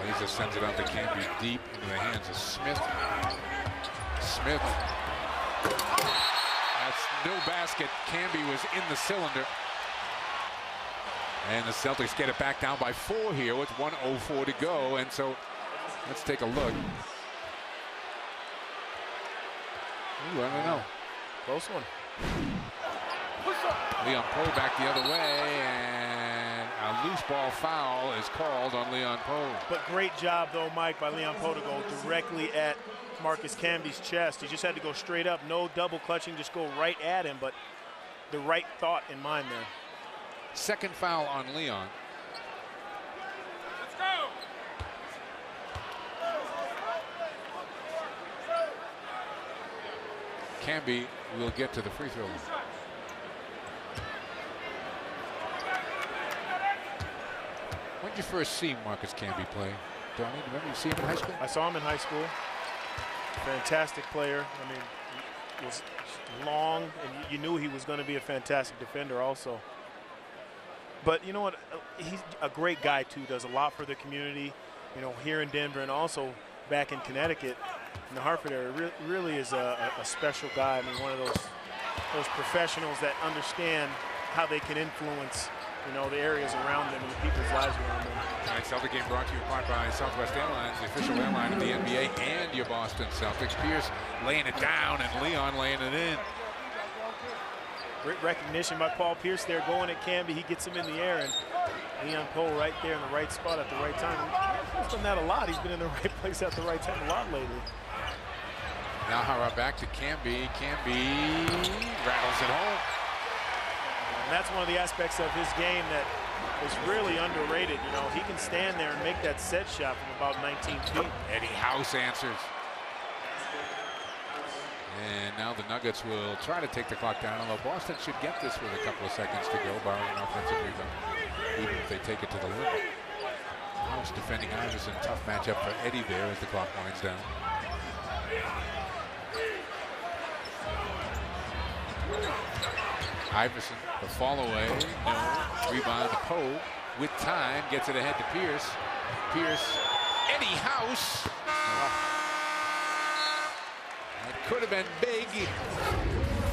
Blazer sends it out to Camby deep into the hands of Smith. Smith. That's no basket. Camby was in the cylinder. And the Celtics get it back down by 4 here with 1:04 to go. And so let's take a look. Ooh, I don't know. Close one. Leon Poe back the other way, and a loose ball foul is called on Leon Poe. But great job, though, Mike, by Leon Poe to go directly at Marcus Camby's chest. He just had to go straight up, no double clutching, just go right at him, but the right thought in mind there. Second foul on Leon. Let's go. Camby will get to the free throw line. When did you first see Marcus Camby play? Donnie, do you remember you see him in high school? I saw him in high school. Fantastic player. I mean, he was long, and you knew he was going to be a fantastic defender also. But you know what? He's a great guy, too. Does a lot for the community, you know, here in Denver and also back in Connecticut. In the Hartford area, really is a special guy. I mean, one of those professionals that understand how they can influence, you know, the areas around them and the people's lives around them. Tonight's Celtic game brought to you in part by Southwest Airlines, the official airline of the NBA and your Boston Celtics. Pierce laying it down and Leon laying it in. Great recognition by Paul Pierce there going at Camby. He gets him in the air, and Leon Poe right there in the right spot at the right time. He's done that a lot. He's been in the right place at the right time a lot lately. Nahara back to Camby. Camby rattles it home. And that's one of the aspects of his game that is really underrated. You know, he can stand there and make that set shot from about 19 feet. Eddie House answers. And now the Nuggets will try to take the clock down, although Boston should get this with a couple of seconds to go, barring an offensive rebound, even if they take it to the limit. House defending Iverson. Tough matchup for Eddie there as the clock winds down. Iverson, the fall away, no. Rebound to Poe with time, gets it ahead to Pierce. Pierce, Eddie House. It could have been big,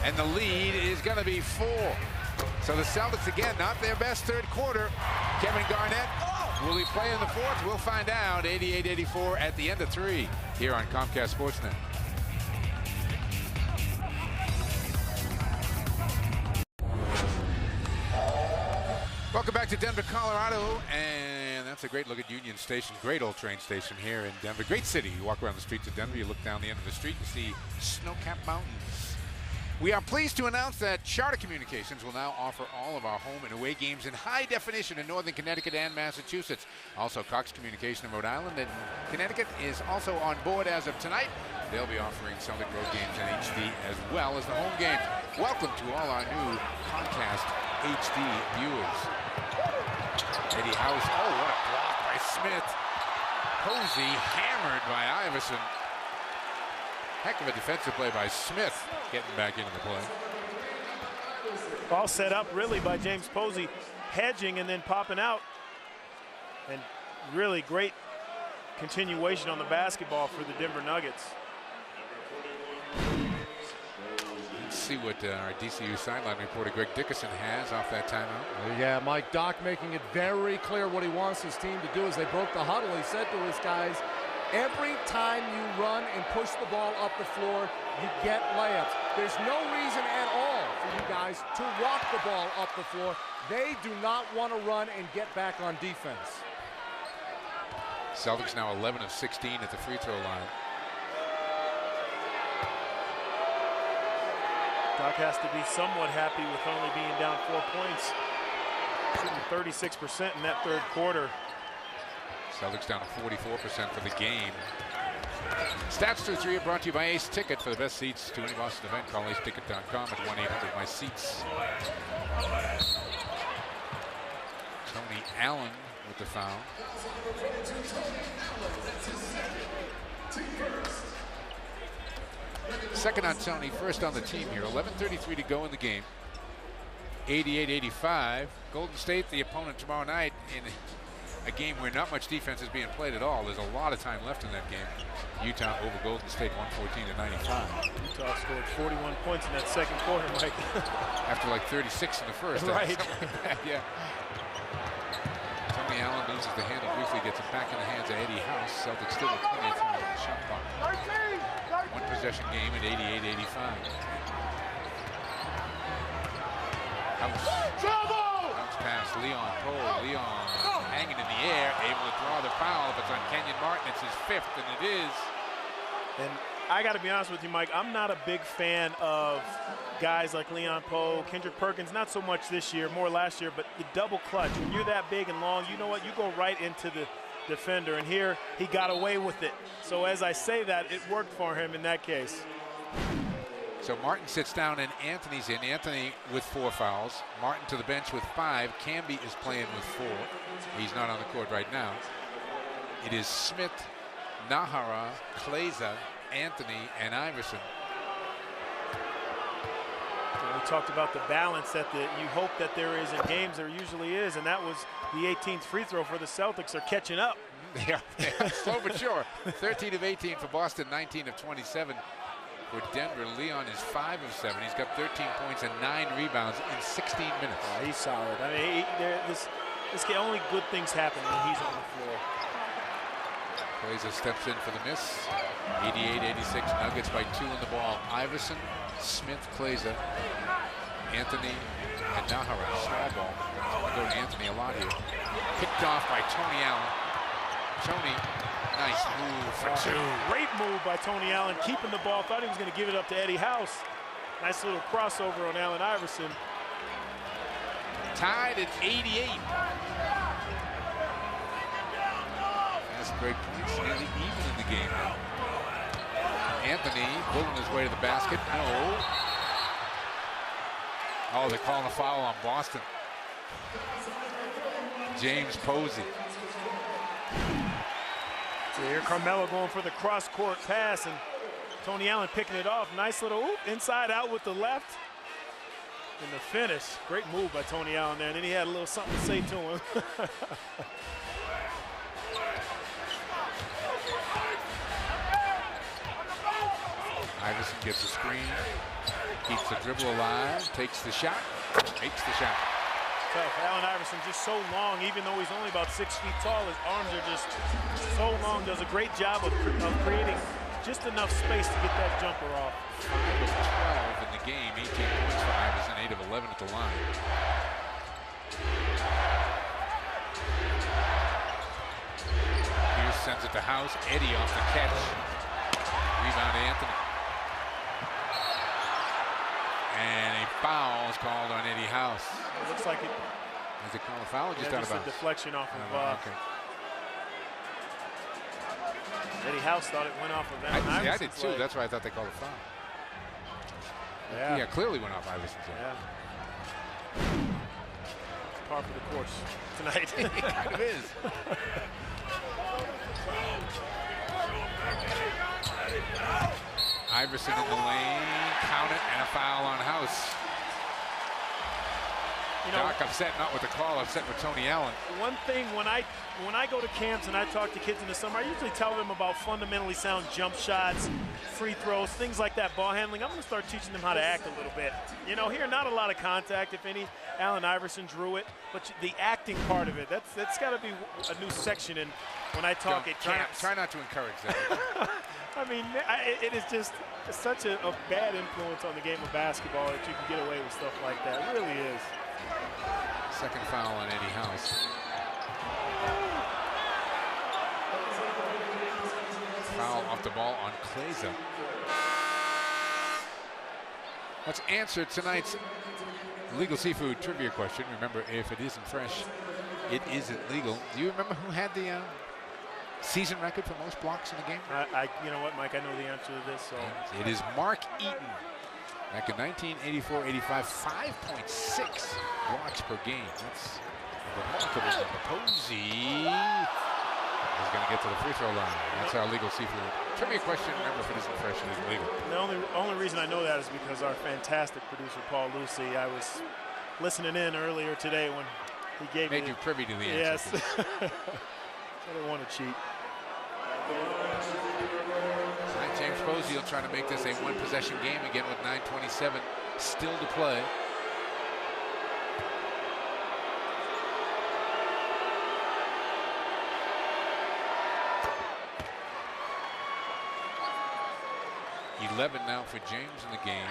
and the lead is going to be 4. So the Celtics again, not their best third quarter. Kevin Garnett, will he play in the fourth? We'll find out. 88-84 at the end of 3 here on Comcast Sportsnet. Welcome back to Denver, Colorado, and that's a great look at Union Station. Great old train station here in Denver. Great city. You walk around the streets of Denver, you look down the end of the street, you see snow-capped mountains. We are pleased to announce that Charter Communications will now offer all of our home and away games in high definition in Northern Connecticut and Massachusetts. Also, Cox Communication in Rhode Island and Connecticut is also on board as of tonight. They'll be offering Celtic road games in HD as well as the home games. Welcome to all our new Comcast HD viewers. Eddie House, oh, what a block by Smith. Posey hammered by Iverson. Heck of a defensive play by Smith, getting back into the play. All set up really by James Posey, hedging and then popping out. And really great continuation on the basketball for the Denver Nuggets. Let's see what our DCU sideline reporter Greg Dickerson has off that timeout. Yeah, Mike Doc making it very clear what he wants his team to do as they broke the huddle. He said to his guys, every time you run and push the ball up the floor, you get layups. There's no reason at all for you guys to walk the ball up the floor. They do not want to run and get back on defense. Celtics now 11 of 16 at the free throw line. Doc has to be somewhat happy with only being down 4 points. Shooting 36% in that third quarter. Celtics down to 44% for the game. Stats through 3 are brought to you by Ace Ticket. For the best seats to any Boston event, call aceticket.com at 1-800-MY-SEATS. Tony Allen with the foul. Second on Tony, first on the team here. 11:33 to go in the game. 88-85. Golden State, the opponent tomorrow night in a game where not much defense is being played at all. There's a lot of time left in that game. Utah over Golden State 114-95. Utah scored 41 points in that second quarter, Mike. After like 36 in the first. Right. Like yeah. Tony Allen loses the handle briefly, gets it back in the hands of Eddie House. Celtics still with plenty of time on the shot clock. One possession game at 88-85. Bounce pass, Leon Cole. Leon hanging in the air, able to draw the foul. If it's on Kenyon Martin, it's his 5th, and it is. And I got to be honest with you, Mike, I'm not a big fan of guys like Leon Poe, Kendrick Perkins, not so much this year, more last year, but the double clutch. When you're that big and long, you know what? You go right into the defender, and here he got away with it. So as I say that, it worked for him in that case. So Martin sits down and Anthony's in. Anthony with 4 fouls. Martin to the bench with 5. Camby is playing with 4. He's not on the court right now. It is Smith, Nahara, Kleza, Anthony, and Iverson. And we talked about the balance that you hope that there is in games. There usually is, and that was the 18th free throw for the Celtics. Are catching up. They are slow but sure. 13 of 18 for Boston, 19 of 27 for Denver. Leon is 5 of 7. He's got 13 points and 9 rebounds in 16 minutes. He's solid. I mean, this game, only good things happen when he's on the floor. Kleza steps in for the miss. 88-86, Nuggets by 2 in the ball. Iverson, Smith, Kleza, Anthony, and Nahara. Small ball. I go to Anthony a lot here. Picked off by Tony Allen. Tony, nice move for 2. Great move by Tony Allen, keeping the ball. Thought he was going to give it up to Eddie House. Nice little crossover on Allen Iverson. Tied at 88. Fast break points nearly even in the game now. Anthony pulling his way to the basket. No. Oh, they're calling a foul on Boston. James Posey. So here Carmelo going for the cross-court pass, and Tony Allen picking it off. Nice little inside out with the left. And the finish. Great move by Tony Allen there. And then he had a little something to say to him. Iverson gets a screen, keeps the dribble alive, takes the shot, makes the shot. Tough. Allen Iverson just so long, even though he's only about 6 feet tall, his arms are just so long. Does a great job of creating just enough space to get that jumper off. 5 of 12 in the game, 18 points for Iverson, 8 of 11 at the line. Pierce sends it to House. Eddie off the catch. Rebound to Anthony. foul is called on Eddie House. It looks like it. Is it called a foul or just Yeah, out of just a bounds? deflection off of. Okay. Eddie House thought it went off of Allen I did Iverson's too. leg. That's why I thought they called a foul. Yeah. Yeah, clearly went off Iverson's leg. Yeah. It's par for the course tonight. It kind of is. Iverson in the lane, count it, and a foul on House. You know, Doc upset not with the call, upset with Tony Allen. one thing when I go to camps and I talk to kids in the summer, I usually tell them about fundamentally sound jump shots, free throws, things like that, ball handling. I'm going to start teaching them how to act a little bit. You know, here, not a lot of contact, if any. Allen Iverson drew it, but the acting part of it, that's got to be a new section in when I talk at camps. Try not to encourage that. I mean, it is just such a bad influence on the game of basketball that you can get away with stuff like that. It really is. Second foul on Eddie House. Foul off the ball on Kleza. Let's answer tonight's legal seafood trivia question. Remember, if it isn't fresh, it isn't legal. Do you remember who had the season record for most blocks in the game? You know what, Mike? I know the answer to this. So It is Mark Eaton. Back in 1984-85, 5.6 blocks per game. That's remarkable. Posey is going to get to the free throw line. That's our legal seafood trivia question. Remember, if it isn't fresh, it isn't legal. The only reason I know that is because our fantastic producer, Paul Lucy, I was listening in earlier today when he gave Made me you privy to the answer. Yes. I didn't want to cheat. Tonight, James Posey will try to make this a one-possession game again with 9:27 still to play. $11 now for James in the game.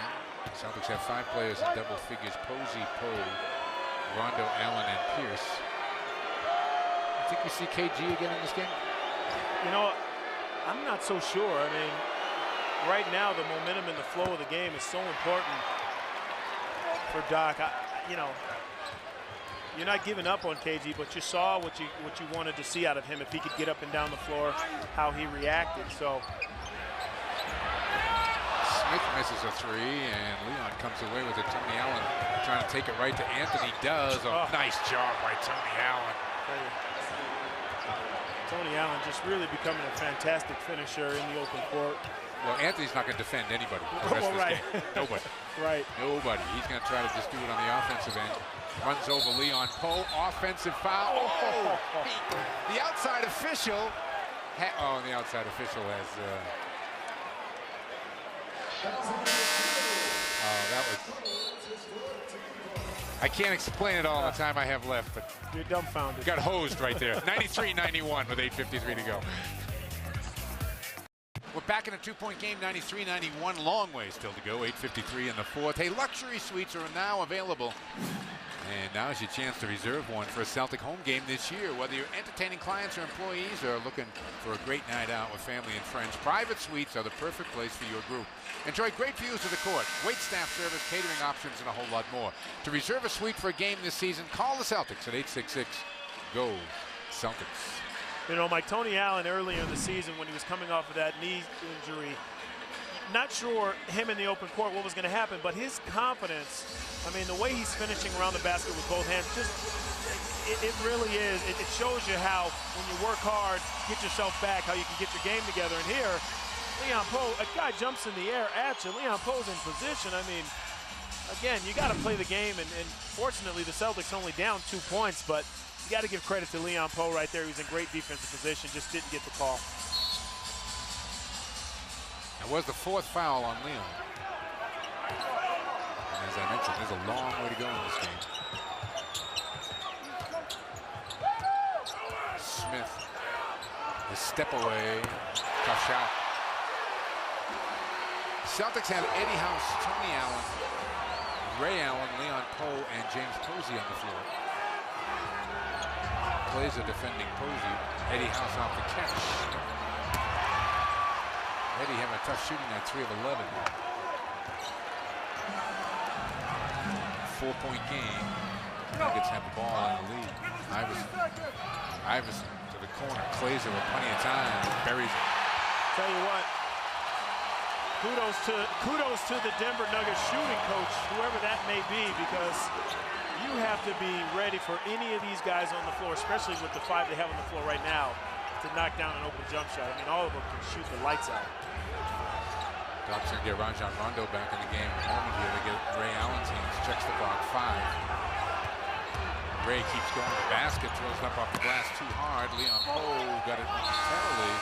Celtics have 5 players in double figures: Posey, Poe, Rondo, Allen, and Pierce. I think we see KG again in this game. You know, I'm not so sure. I mean, right now the momentum and the flow of the game is so important for Doc. You know, you're not giving up on KG, but you saw what you wanted to see out of him if he could get up and down the floor, how he reacted. So Smith misses a 3, and Leon comes away with it. Tony Allen trying to take it right to Anthony. Does. Nice job by Tony Allen. Tony Allen just really becoming a fantastic finisher in the open court. Well, Anthony's not going to defend anybody the rest of this game. Nobody. Right. Nobody. He's going to try to just do it on the offensive end. Runs over Leon Poe. Offensive foul. Oh! The outside official. The outside official has. That was. I can't explain it all in the time I have left, but you're dumbfounded. Got hosed right there. 93-91 with 8:53 to go. We're back in a 2-point game, 93-91. Long way still to go, 8:53 in the fourth. Hey, luxury suites are now available. And now's your chance to reserve one for a Celtic home game this year. Whether you're entertaining clients or employees or looking for a great night out with family and friends, private suites are the perfect place for your group. Enjoy great views of the court, wait staff service, catering options, and a whole lot more. To reserve a suite for a game this season, call the Celtics at 866-GO-CELTICS. You know, Mike, Tony Allen earlier in the season when he was coming off of that knee injury, not sure him in the open court what was going to happen, but his confidence, I mean, the way he's finishing around the basket with both hands, just it really is. It shows you how when you work hard, get yourself back, how you can get your game together. And here, Leon Poe, a guy jumps in the air at you. Leon Poe's in position. I mean, again, you got to play the game, and fortunately the Celtics only down 2 points, but you got to give credit to Leon Poe right there. He's in great defensive position, just didn't get the call. That was the 4th foul on Leon. And as I mentioned, there's a long way to go in this game. Smith, the step away, tough shot. Celtics have Eddie House, Tony Allen, Ray Allen, Leon Poe, and James Posey on the floor. Kleza defending Posey. Eddie House off the catch. Eddie having a tough shooting night, 3 of 11. 4-point game. Nuggets have the ball in the lead. Iverson to the corner. Glazer with plenty of time. Buries it. Tell you what, kudos to the Denver Nuggets shooting coach, whoever that may be, because you have to be ready for any of these guys on the floor, especially with the 5 they have on the floor right now, to knock down an open jump shot. I mean, all of them can shoot the lights out. Doc's going to get Rajon Rondo back in the game in a moment here. They get Ray Allen's hands, checks the clock, 5. Ray keeps going to the basket, throws it up off the glass too hard. Leon Poe got it momentarily.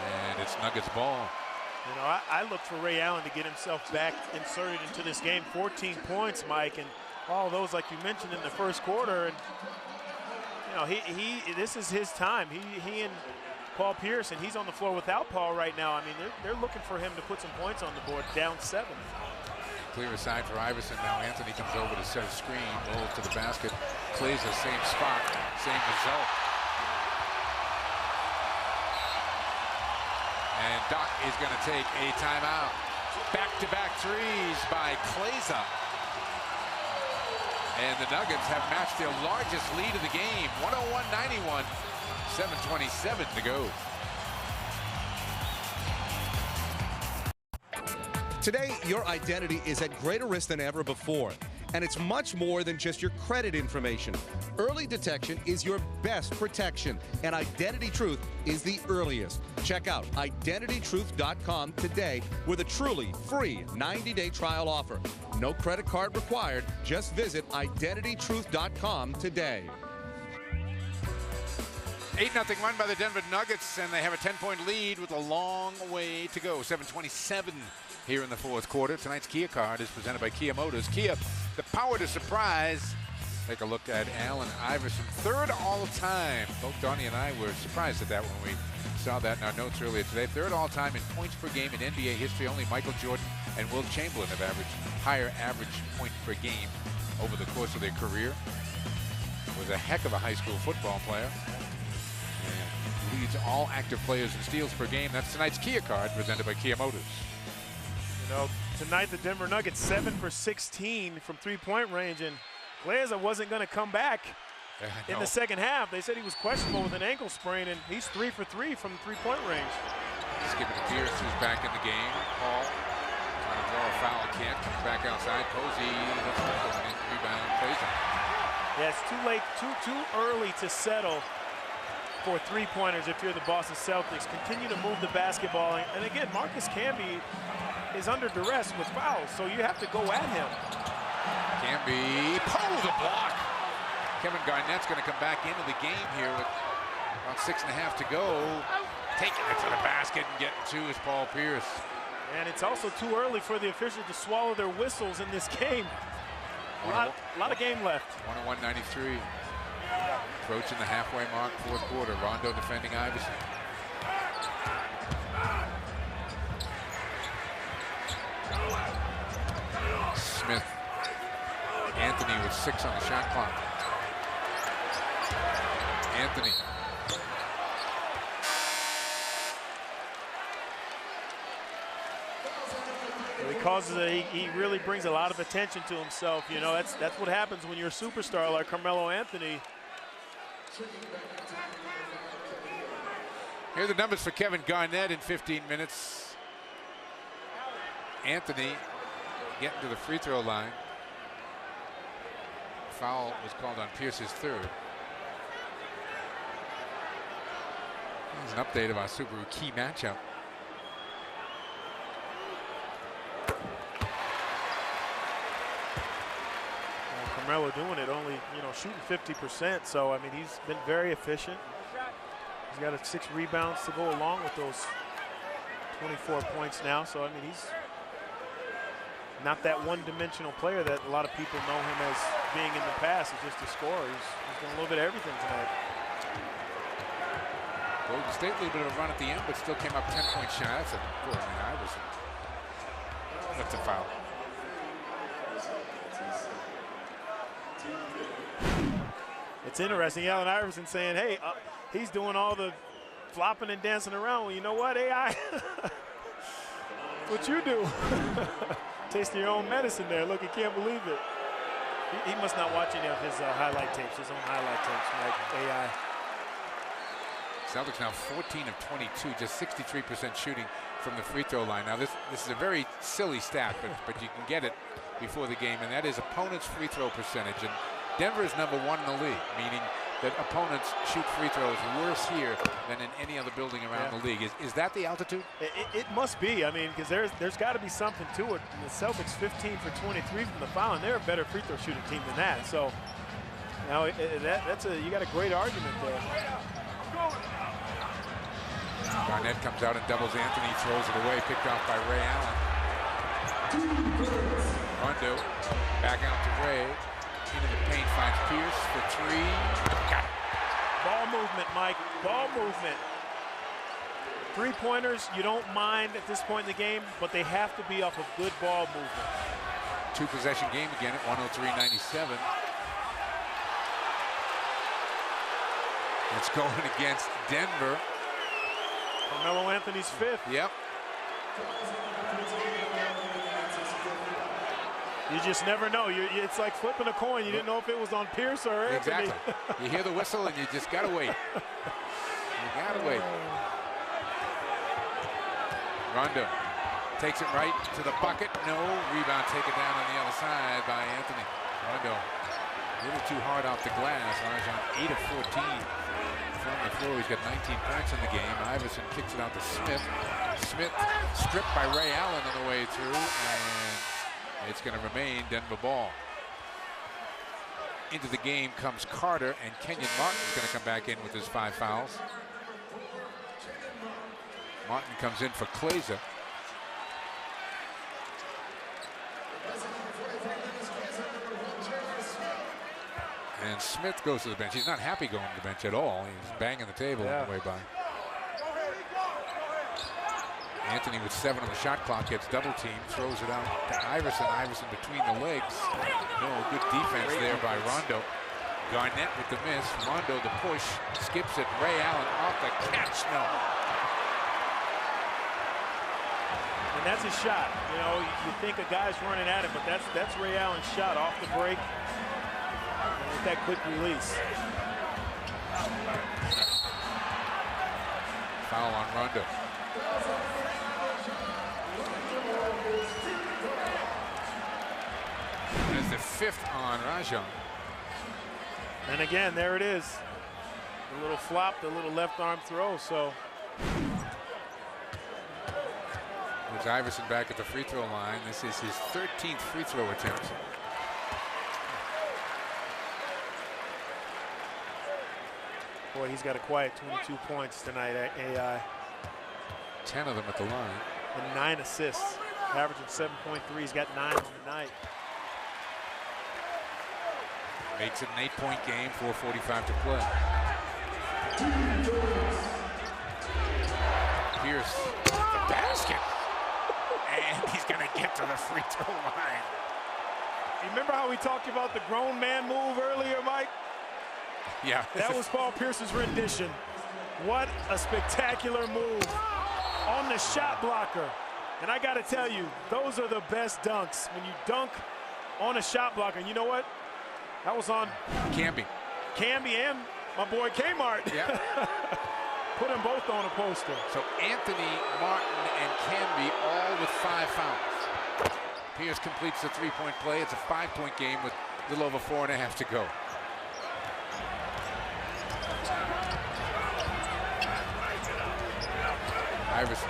And it's Nuggets ball. You know, I look for Ray Allen to get himself back inserted into this game. 14 points, Mike, and all those, like you mentioned, in the first quarter. And you know, this is his time. He and Paul Pierce, and he's on the floor without Paul right now. I mean, they're looking for him to put some points on the board, down 7. Clear aside for Iverson. Now Anthony comes over to set a screen, rolls to the basket. Glazer, same spot, same result. And Doc is going to take a timeout. Back-to-back threes by Glazer. And the Nuggets have matched their largest lead of the game, 101-91, 7:27 to go. Today, your identity is at greater risk than ever before, and it's much more than just your credit information. Early detection is your best protection, and Identity Truth is the earliest. Check out IdentityTruth.com today with a truly free 90-day trial offer. No credit card required. Just visit IdentityTruth.com today. 8-0 won by the Denver Nuggets, and they have a 10-point lead with a long way to go. 7:27 here in the fourth quarter. Tonight's Kia card is presented by Kia Motors. Kia, the power to surprise. Take a look at Allen Iverson, 3rd all-time. Both Donnie and I were surprised at that when we saw that in our notes earlier today. 3rd all-time in points per game in NBA history. Only Michael Jordan and Wilt Chamberlain have averaged higher average point per game over the course of their career. Was a heck of a high school football player. And leads all active players in steals per game. That's tonight's Kia card presented by Kia Motors. You know, tonight the Denver Nuggets 7 for 16 from 3-point range, and Glazer wasn't going to come back in the second half. They said he was questionable with an ankle sprain, and he's 3 for 3 from the 3-point range. Let's give it to Pierce, who's back in the game. Paul trying to draw a foul, can't. Comes back outside. Posey, rebound, plays it. Yeah, it's too late, too early to settle for 3-pointers if you're the Boston Celtics. Continue to move the basketball, and again, Marcus Camby is under duress with fouls, so you have to go at him. Camby, Poe the block. Kevin Garnett's going to come back into the game here with about 6.5 to go. Taking it to the basket and getting 2 is Paul Pierce. And it's also too early for the officials to swallow their whistles in this game. A lot of game left. 101-93. Approaching the halfway mark, fourth quarter. Rondo defending Iverson. Smith. Anthony with 6 on the shot clock. Anthony. He really brings a lot of attention to himself. You know, that's what happens when you're a superstar like Carmelo Anthony. Here are the numbers for Kevin Garnett in 15 minutes. Anthony getting to the free throw line. Foul was called on Pierce's 3rd. Here's an update of our Subaru key matchup. Carmelo doing it, only, shooting 50%. So, I mean, he's been very efficient. He's got 6 rebounds to go along with those 24 points now. So, I mean, he's not that one-dimensional player that a lot of people know him as being in the past. He's just a scorer. He's doing a little bit of everything tonight. Golden State, a little bit of a run at the end, but still came up 10-point shy. That's a goal. I mean, Iverson. That's a foul. It's interesting. Allen Iverson saying, hey, he's doing all the flopping and dancing around. Well, you know what, AI? What you do. Taste your own medicine there. Look, he can't believe it. He must not watch any of his highlight tapes, his own highlight tapes, Mike. AI. Celtics now 14 of 22, just 63% shooting from the free throw line. Now this is a very silly stat, but you can get it before the game, and that is opponents' free throw percentage. And Denver is #1 in the league, meaning that opponents shoot free throws worse here than in any other building around the league. Is that the altitude? It must be. I mean, because there's got to be something to it. And the Celtics 15 for 23 from the foul, and they're a better free throw shooting team than that. So now you got a great argument there. Garnett comes out and doubles Anthony, throws it away, picked off by Ray Allen. Rondo back out to Ray. Into the paint, finds Pierce for 3. Got it. Ball movement, Mike. Ball movement. Three-pointers, you don't mind at this point in the game, but they have to be off of good ball movement. 2-possession game again at 103-97. It's going against Denver. Carmelo Anthony's 5th. Yep. You just never know. It's like flipping a coin. You didn't know if it was on Pierce or Anthony. Exactly. You hear the whistle and you just got to wait. You got to wait. Rondo takes it right to the bucket. No. Rebound taken down on the other side by Anthony. Rondo a little too hard off the glass. Rajon 8 of 14 from the floor. He's got 19 points in the game. Iverson kicks it out to Smith. Smith stripped by Ray Allen on the way through, and it's going to remain Denver ball. Into the game comes Carter, and Kenyon Martin's going to come back in with his 5 fouls. Martin comes in for Kleza. And Smith goes to the bench. He's not happy going to the bench at all. He's banging the table on the way by. Anthony with 7 on the shot clock gets double teamed, throws it out to Iverson. Iverson between the legs. No, good defense there by Rondo. Garnett with the miss. Rondo the push, skips it. Ray Allen off the catch. No. And that's a shot. You know, you think a guy's running at it, but that's Ray Allen's shot off the break. With that quick release. Foul on Rondo. There's the 5th on Rajon. And again, there it is. The little flop, the little left arm throw. So there's Iverson back at the free throw line. This is his 13th free throw attempt. Boy, he's got a quiet 22 points tonight at AI. 10 of them at the line. And 9 assists. Averaging 7.3. He's got 9 on the night. Makes it an 8-point game, 4:45 to play. Pierce, the basket. And he's going to get to the free throw line. You remember how we talked about the grown man move earlier, Mike? Yeah. That was Paul Pierce's rendition. What a spectacular move on the shot blocker. And I got to tell you, those are the best dunks. When you dunk on a shot blocker, and you know what? That was on Camby. Camby and my boy Kmart. Yeah. Put them both on a poster. So Anthony, Martin, and Camby all with 5 fouls. Pierce completes the 3-point play. It's a 5-point game with a little over 4.5 to go. Iverson,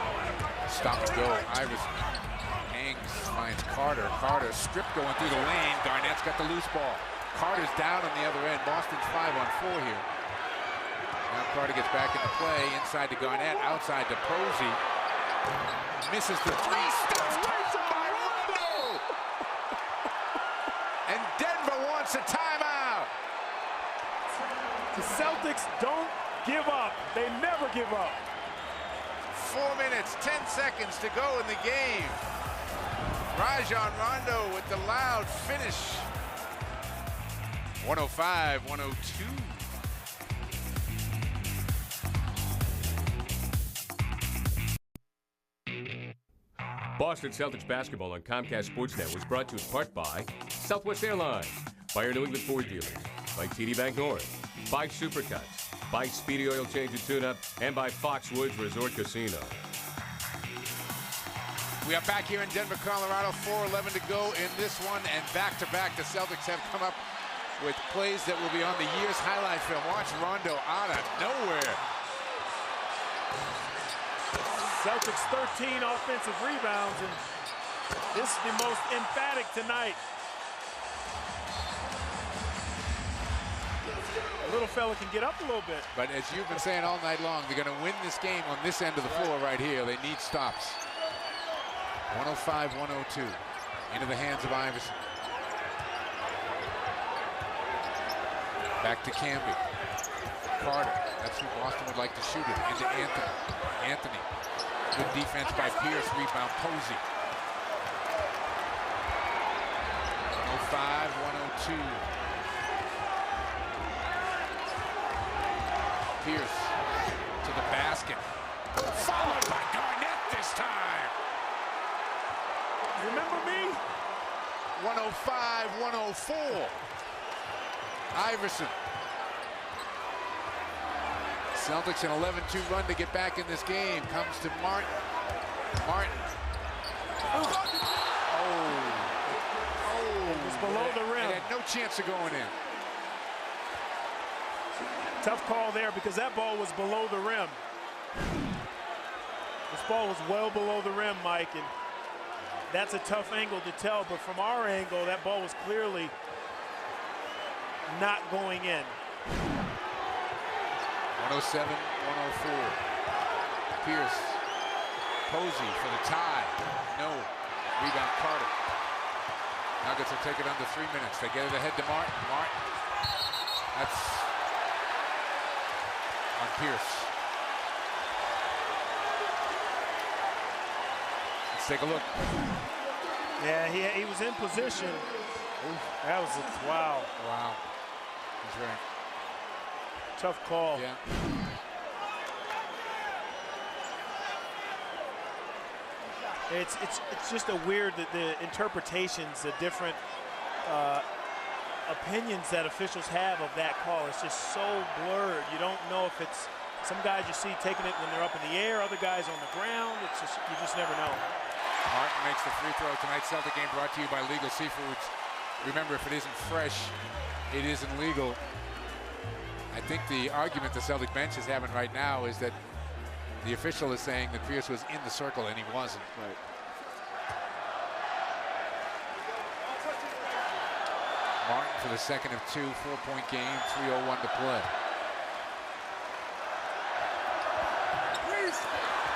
stop and go. Iverson hangs, finds Carter. Carter stripped going through the lane. Garnett's got the loose ball. Carter's down on the other end. Boston's 5-on-4 here. Now Carter gets back into play. Inside to Garnett, outside to Posey. Misses the 3. Steps by Rondo! And Denver wants a timeout. The Celtics don't give up. They never give up. 4 minutes, 10 seconds to go in the game. Rajon Rondo with the loud finish. 105-102. Boston Celtics basketball on Comcast Sportsnet was brought to you in part by Southwest Airlines, by your New England Ford dealers, by TD Bank North, by Supercuts, by Speedy Oil Change and Tune-Up, and by Foxwoods Resort Casino. We are back here in Denver, Colorado. 4:11 to go in this one, and back-to-back, the Celtics have come up with plays that will be on the year's highlight film. Watch Rondo out of nowhere. Celtics 13 offensive rebounds, and this is the most emphatic tonight. The little fella can get up a little bit. But as you've been saying all night long, they're going to win this game on this end of the floor right here. They need stops. 105-102 into the hands of Iverson. Back to Camby. Carter. That's who Boston would like to shoot it. Into Anthony. Anthony. Good defense by Pierce. Rebound Posey. 105-102. Pierce to the basket. Followed by Garnett this time. Remember me? 105-104. Iverson. Celtics an 11-2 run to get back in this game. Comes to Martin. Martin. Oh. It was below the rim. He had no chance of going in. Tough call there because that ball was below the rim. This ball was well below the rim, Mike, and that's a tough angle to tell, but from our angle, that ball was clearly not going in. 107-104. Pierce. Posey for the tie. No. Rebound Carter. Nuggets will take it under 3 minutes. They get it ahead to Martin. Martin. That's on Pierce. Let's take a look. Yeah, he was in position. Oof, that was a wow. Wow. He's right. Tough call. Yeah. It's just a weird that the interpretations, the different opinions that officials have of that call. It's just so blurred. You don't know if it's some guys you see taking it when they're up in the air, other guys on the ground. It's just you just never know. Martin makes the free throw. Tonight's Celtic game brought to you by Legal Seafoods. Remember, if it isn't fresh, it isn't legal. I think the argument the Celtic bench is having right now is that the official is saying that Pierce was in the circle and he wasn't. Right. Martin for the second of two, 4-point game, 3:01 to play.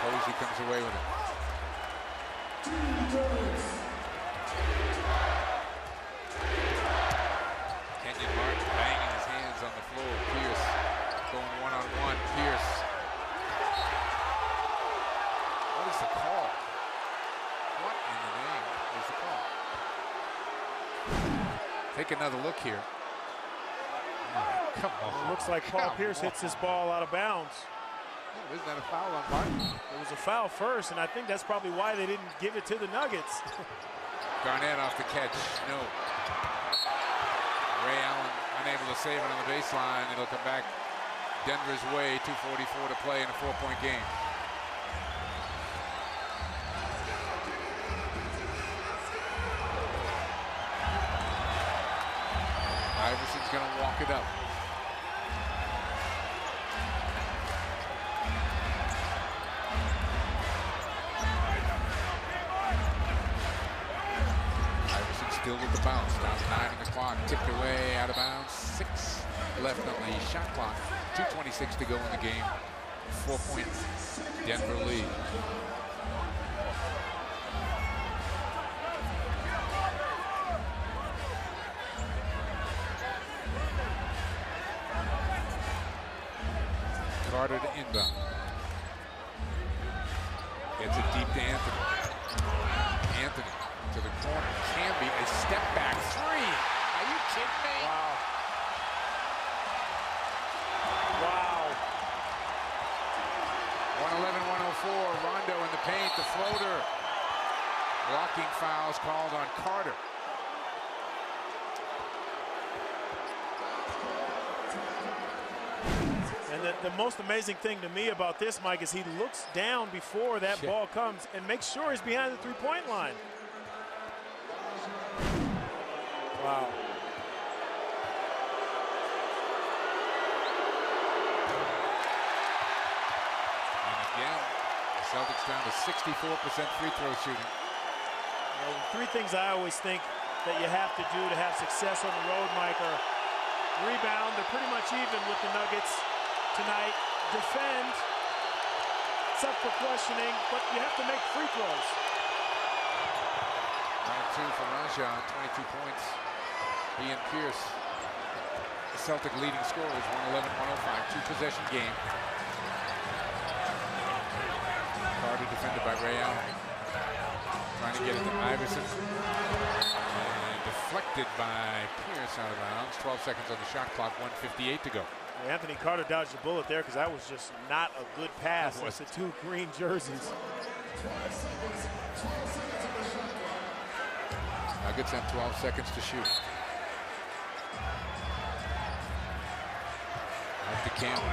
Posey comes away with it. Kenyon Martin banging his hands on the floor. Pierce going one-on-one. Pierce. What is the call? What in the name is the call? Take another look here. Oh, come on. It looks like Paul Pierce hits this ball out of bounds. Oh, isn't that a foul on Martin? It was a foul first, and I think that's probably why they didn't give it to the Nuggets. Garnett off the catch. No. Ray Allen unable to save it on the baseline. It'll come back Denver's way. 2:44 to play in a 4-point game. Iverson's going to walk it up. Iverson still with the bounce. Down 9 on the clock. Tipped away, out of bounds. 6 left on the shot clock. 2:26 to go in the game. 4-point Denver lead. Carter to inbound. Gets it deep to Anthony. Anthony to the corner. Camby, a step back three. Are you kidding me? Wow. Wow. 111-104. Rondo in the paint. The floater. blocking fouls called on Carter. And the most amazing thing to me about this, Mike, is he looks down before that ball comes and makes sure he's behind the three-point line. Wow. And again, the Celtics down to 64% free throw shooting. Well, the three things I always think that you have to do to have success on the road, Mike, are rebound. They're pretty much even with the Nuggets tonight. Defend. It's up for questioning, but you have to make free throws. 9-2 for Rajon, 22 points. He and Pierce, the Celtic leading scorers, 111-105, two-possession game. Carter defended by Ray Allen. Trying to get it to Iverson. And deflected by Pierce out of bounds. 12 seconds on the shot clock, 1:58 to go. Anthony Carter dodged the bullet there because that was just not a good pass. It's the two green jerseys. Nuggets have 12 seconds to shoot. Out to Campbell.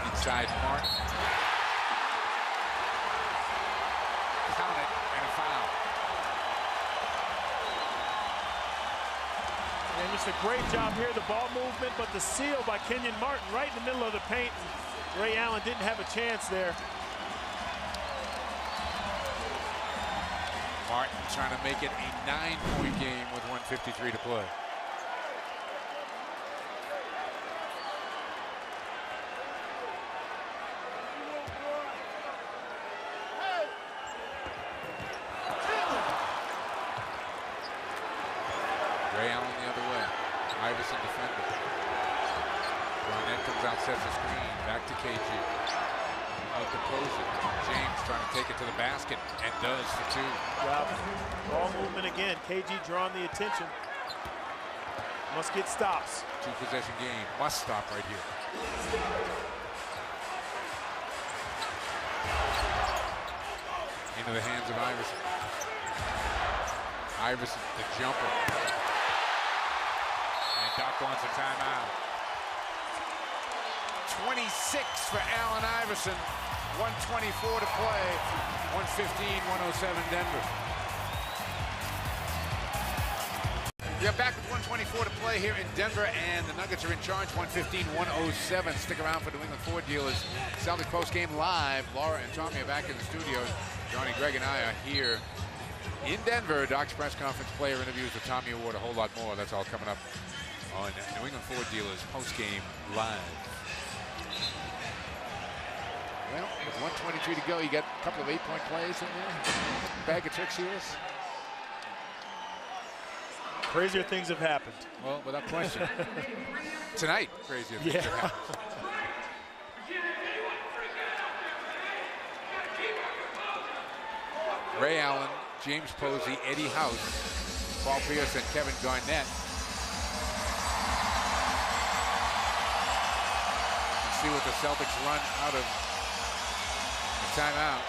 Inside Martin. Count it and a foul. And just a great job here, the ball movement, but the seal by Kenyon Martin right in the middle of the paint. Ray Allen didn't have a chance there. Martin trying to make it a 9-point game with 1:53 to play. Ray Allen the other way. Iverson defending. Garnett comes out, sets the screen. Back to KG. Out to Posey. James trying to take it to the basket and does for two. Yeah. Ball movement again. KG drawing the attention. Must get stops. Two-possession game. Must stop right here. Into the hands of Iverson. Iverson, the jumper. And Doc wants a timeout. 26 for Allen Iverson. 1:24 to play. 115-107 Denver. We are back with 1:24 to play here in Denver, and the Nuggets are in charge. 115-107. Stick around for New England Ford Dealers. Celtic postgame live. Laura and Tommy are back in the studio. Johnny, Greg, and I are here in Denver. Doc's press conference, player interviews, the Tommy Award, a whole lot more. That's all coming up on New England Ford Dealers postgame live. Well, with 1:22 to go, you got a couple of 8-point plays in there. Bag of tricks here. Crazier things have happened. Well, without question. Tonight, crazier things have happened. Ray Allen, James Posey, Eddie House, Paul Pierce, and Kevin Garnett. Let's see what the Celtics run out of the timeout.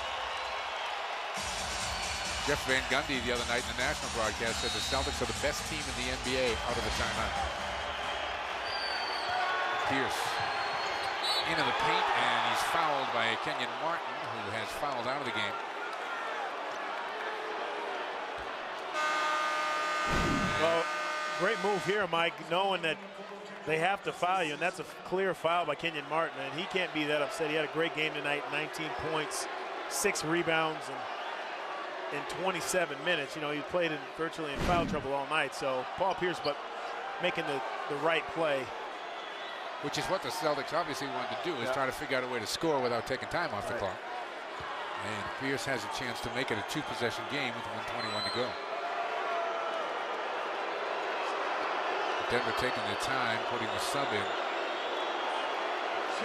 Jeff Van Gundy the other night in the national broadcast said the Celtics are the best team in the NBA out of the timeout. Pierce into the paint, and he's fouled by Kenyon Martin, who has fouled out of the game. Well, great move here, Mike, knowing that they have to foul you, and that's a clear foul by Kenyon Martin, and he can't be that upset. He had a great game tonight, 19 points, 6 rebounds, and in 27 minutes. You know, he played virtually in foul trouble all night. So Paul Pierce, but making the right play. Which is what the Celtics obviously wanted to do, is try to figure out a way to score without taking time off the clock. And Pierce has a chance to make it a 2-possession game with 1:21 to go. Denver taking their time, putting the sub in.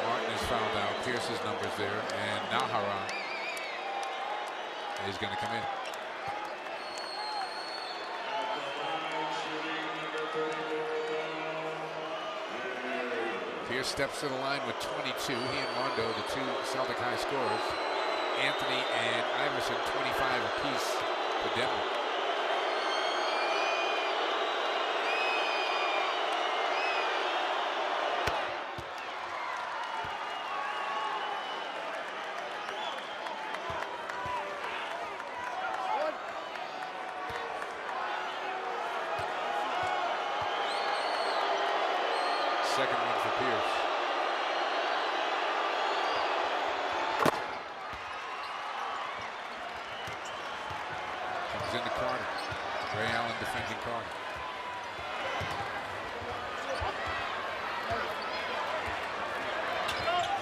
Martin is fouled out. Pierce's number's there, and Nahara is going to come in. Pierce steps to the line with 22. He and Rondo, the two Celtic high scorers. Anthony and Iverson, 25 apiece for Denver. Second one for Pierce. Comes into Carter. Ray Allen defending Carter.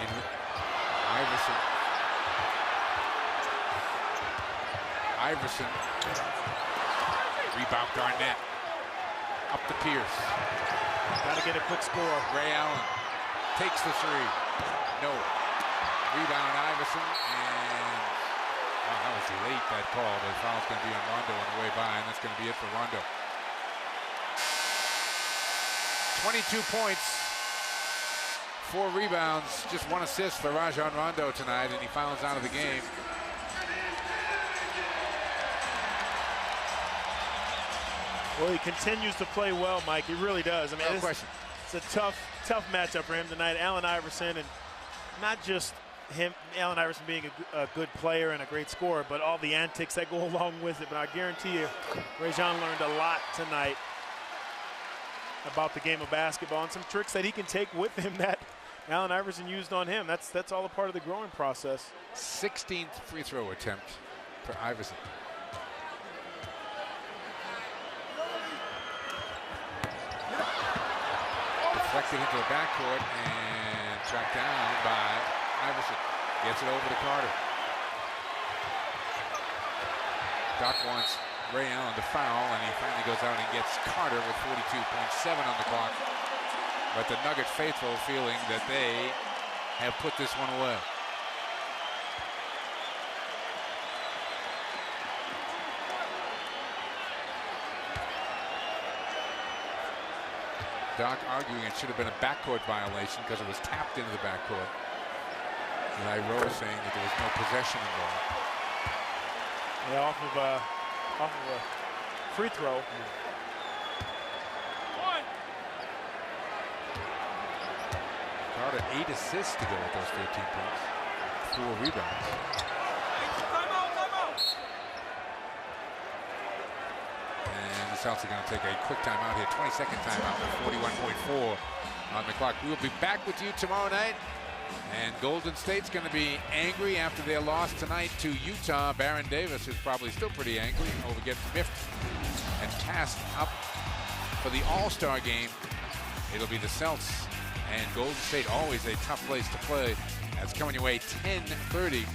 In Iverson. Iverson. Rebound Garnett. Up to Pierce. Got to get a quick score. Ray Allen takes the three. No. Rebound Iverson, and that was late, that call. The foul's going to be on Rondo on the way by, and that's going to be it for Rondo. 22 points, 4 rebounds, just 1 assist for Rajon Rondo tonight, and he fouls out of the game. Well, he continues to play well, Mike. He really does. I mean, No question. It's a tough matchup for him tonight. Allen Iverson, and not just him, Allen Iverson being a good player and a great scorer, but all the antics that go along with it. But I guarantee you, Rajon learned a lot tonight about the game of basketball and some tricks that he can take with him that Allen Iverson used on him. That's all a part of the growing process. 16th free throw attempt for Iverson. Deflected into the backcourt and tracked down by Iverson. Gets it over to Carter. Doc wants Ray Allen to foul, and he finally goes out and gets Carter with 42.7 on the clock. But the Nuggets faithful feeling that they have put this one away. Doc arguing it should have been a backcourt violation because it was tapped into the backcourt. Eli Rose saying that there was no possession involved. Yeah, off of a free throw. Carter 8 assists to go with those 13 points. 4 rebounds. And the Celtics are going to take a quick timeout here. 22nd timeout with 41.4 on the clock. We will be back with you tomorrow night. And Golden State's going to be angry after their loss tonight to Utah. Baron Davis is probably still pretty angry over getting miffed and passed up for the All-Star game. It'll be the Celtics and Golden State, always a tough place to play. That's coming your way 10:30.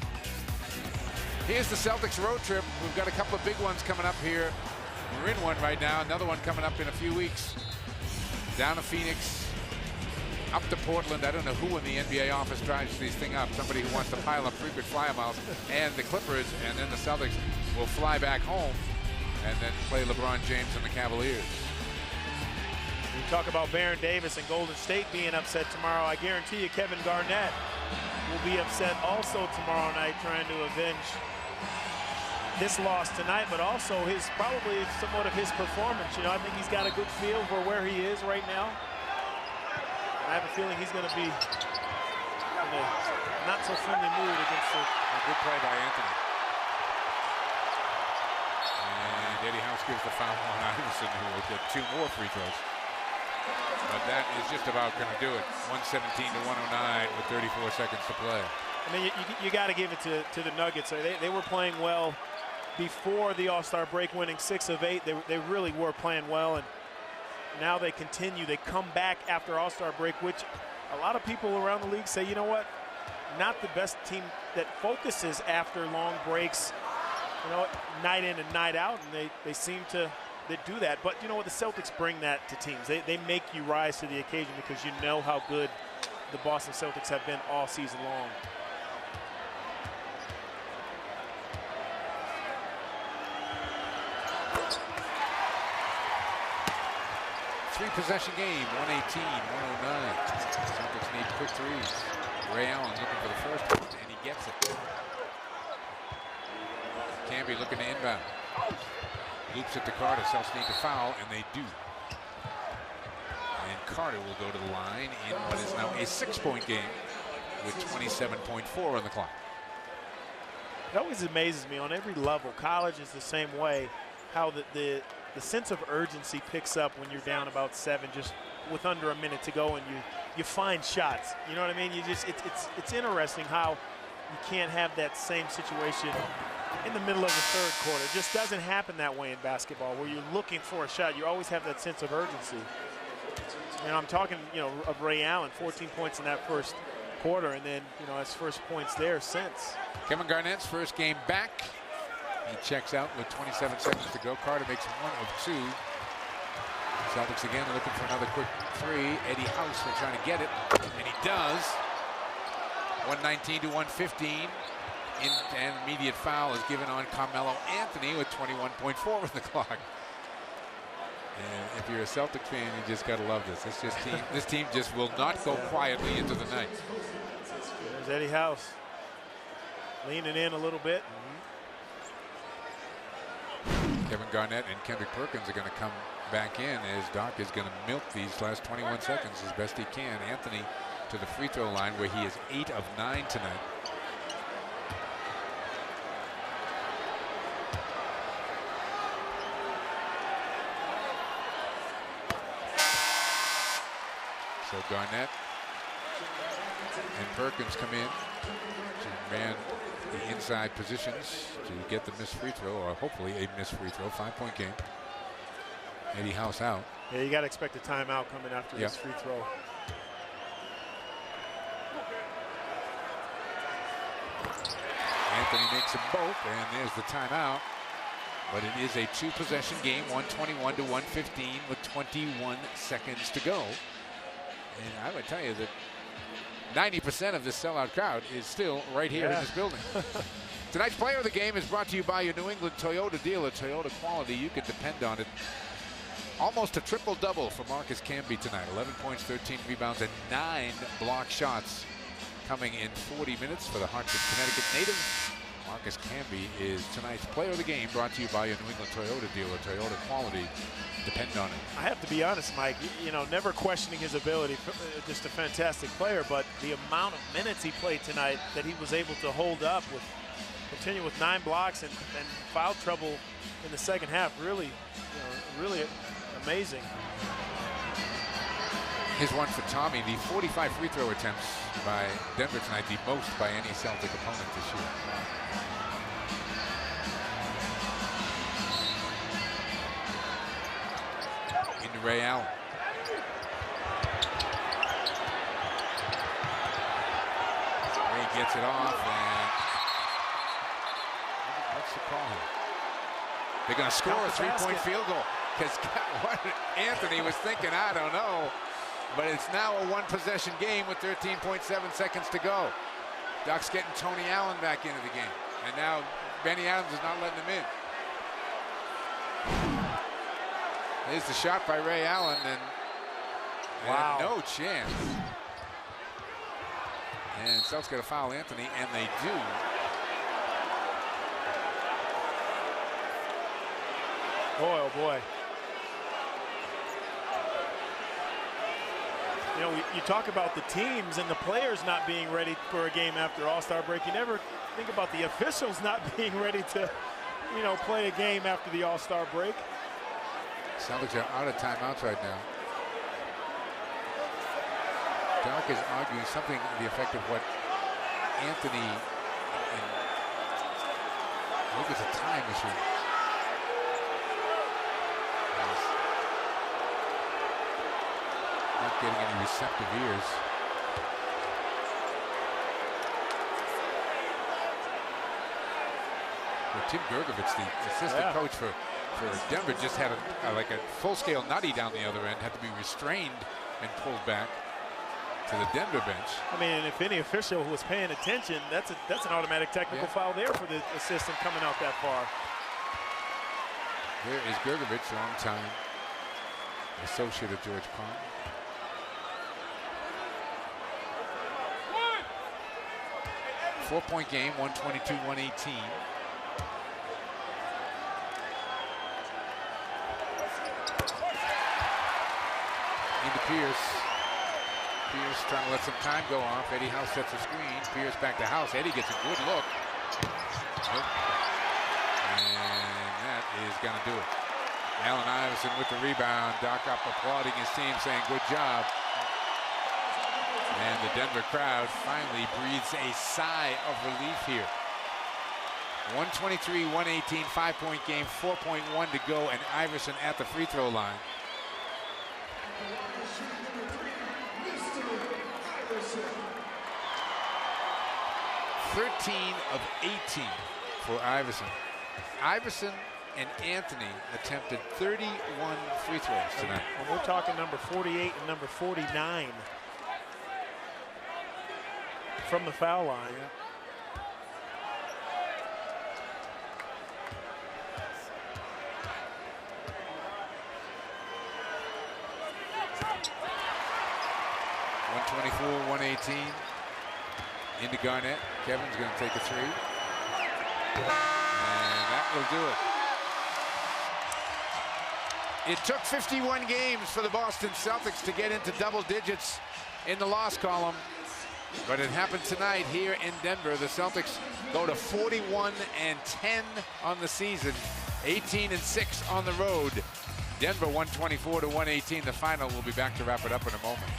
Here's the Celtics road trip. We've got a couple of big ones coming up here. We're in one right now, another one coming up in a few weeks. Down to Phoenix, up to Portland. I don't know who in the NBA office drives this thing up. Somebody who wants to pile up frequent flyer miles. And the Clippers, and then the Celtics will fly back home and then play LeBron James and the Cavaliers. We talk about Baron Davis and Golden State being upset tomorrow. I guarantee you Kevin Garnett will be upset also tomorrow night, trying to avenge this loss tonight, but also probably somewhat of his performance. You know, I think he's got a good feel for where he is right now. I have a feeling he's going to be in a not so friendly mood against a good play by Anthony. And Eddie House gives the foul on Iverson, who will get 2 more free throws. But that is just about going to do it. 117 to 109 with 34 seconds to play. I mean, you got to give it to the Nuggets. They were playing well before the All-Star break, winning 6 of 8. They really were playing well, and now they continue. They come back after All-Star break, which a lot of people around the league say, you know what, not the best team that focuses after long breaks, you know, night in and night out, and they seem to do that. But you know what, the Celtics bring that to teams. They make you rise to the occasion because you know how good the Boston Celtics have been all season long. Three-possession game, 118, 109. Celtics need quick threes. Ray Allen looking for the first one, and he gets it. Canby looking to inbound. Loops it to Carter. Celtics need to foul, and they do. And Carter will go to the line in what is now a 6-point game with 27.4 on the clock. It always amazes me on every level. College is the same way. How the sense of urgency picks up when you're down about 7, just with under a minute to go, and you find shots. You know what I mean? You just it's interesting how you can't have that same situation in the middle of the third quarter. It just doesn't happen that way in basketball, where you're looking for a shot. You always have that sense of urgency. You know, I'm talking, you know, of Ray Allen, 14 points in that first quarter, and then, you know, his first points there since. Kevin Garnett's first game back. He checks out with 27 seconds to go. Carter makes 1 of 2. Celtics again looking for another quick 3. Eddie House will try to get it, and he does. 119 to 115. And immediate foul is given on Carmelo Anthony with 21.4 on the clock. And if you're a Celtic fan, you just gotta love this. This team just will not go quietly into the night. There's Eddie House leaning in a little bit. Kevin Garnett and Kendrick Perkins are going to come back in as Doc is going to milk these last 21 seconds as best he can. Anthony to the free throw line where he is 8 of 9 tonight. So Garnett and Perkins come in to man the inside positions to get the missed free throw, or hopefully a missed free throw. 5-point game. Eddie House out. Yeah, you got to expect a timeout coming after this free throw. Anthony makes them both, and there's the timeout. But it is a 2-possession game, 121 to 115 with 21 seconds to go. And I would tell you that 90% of this sellout crowd is still right here in this building. Tonight's player of the game is brought to you by your New England Toyota dealer. Toyota quality, you can depend on it. Almost a triple-double for Marcus Camby tonight. 11 points, 13 rebounds, and 9 block shots coming in 40 minutes for the Hartford, Connecticut native. Marcus Camby is tonight's player of the game, brought to you by your New England Toyota dealer. Toyota quality, depend on it. I have to be honest, Mike, you know, never questioning his ability, just a fantastic player, but the amount of minutes he played tonight that he was able to hold up with, continue with 9 blocks and foul trouble in the second half, really, you know, really amazing. Here's one for Tommy. The 45 free throw attempts by Denver tonight, the most by any Celtic opponent this year. Into Ray Allen. Ray gets it off, and what's the call here? They're going to score a 3-point field goal. Because what Anthony was thinking, I don't know. But it's now a 1-possession game with 13.7 seconds to go. Doc's getting Tony Allen back into the game. And now Benny Adams is not letting him in. There's the shot by Ray Allen, and wow, no chance. And Celtics got to foul Anthony, and they do. Boy, oh boy. You know, you talk about the teams and the players not being ready for a game after All-Star break. You never think about the officials not being ready to, you know, play a game after the All-Star break. Celtics are out of timeouts right now. Doc is arguing something to the effect of what Anthony, and I think it's a time issue. Not getting any receptive ears. Well, Tim Gergovich, the assistant coach for Denver, just had like a full-scale nutty down the other end, had to be restrained and pulled back to the Denver bench. I mean, if any official who was paying attention, that's an automatic technical foul there for the assistant coming out that far. There is Gergovich, long-time associate of George Carlin. Four-point game, 122-118. Pierce. Pierce trying to let some time go off. Eddie House sets a screen. Pierce back to House. Eddie gets a good look. Nope. And that is going to do it. Allen Iverson with the rebound. Doc up applauding his team, saying good job. And the Denver crowd finally breathes a sigh of relief here. 123-118, 5-point game, 4.1 to go, and Iverson at the free throw line. (13 of 18 for Iverson. Iverson and Anthony attempted 31 free throws tonight. And we're talking number 48 and number 49 from the foul line. Yeah. (124-118) into Garnett. Kevin's going to take a three. And that will do it. It took 51 games for the Boston Celtics to get into double digits in the loss column, but it happened tonight here in Denver. The Celtics go to 41-10 on the season, 18-6 on the road. Denver 124-118. The final. We'll be back to wrap it up in a moment.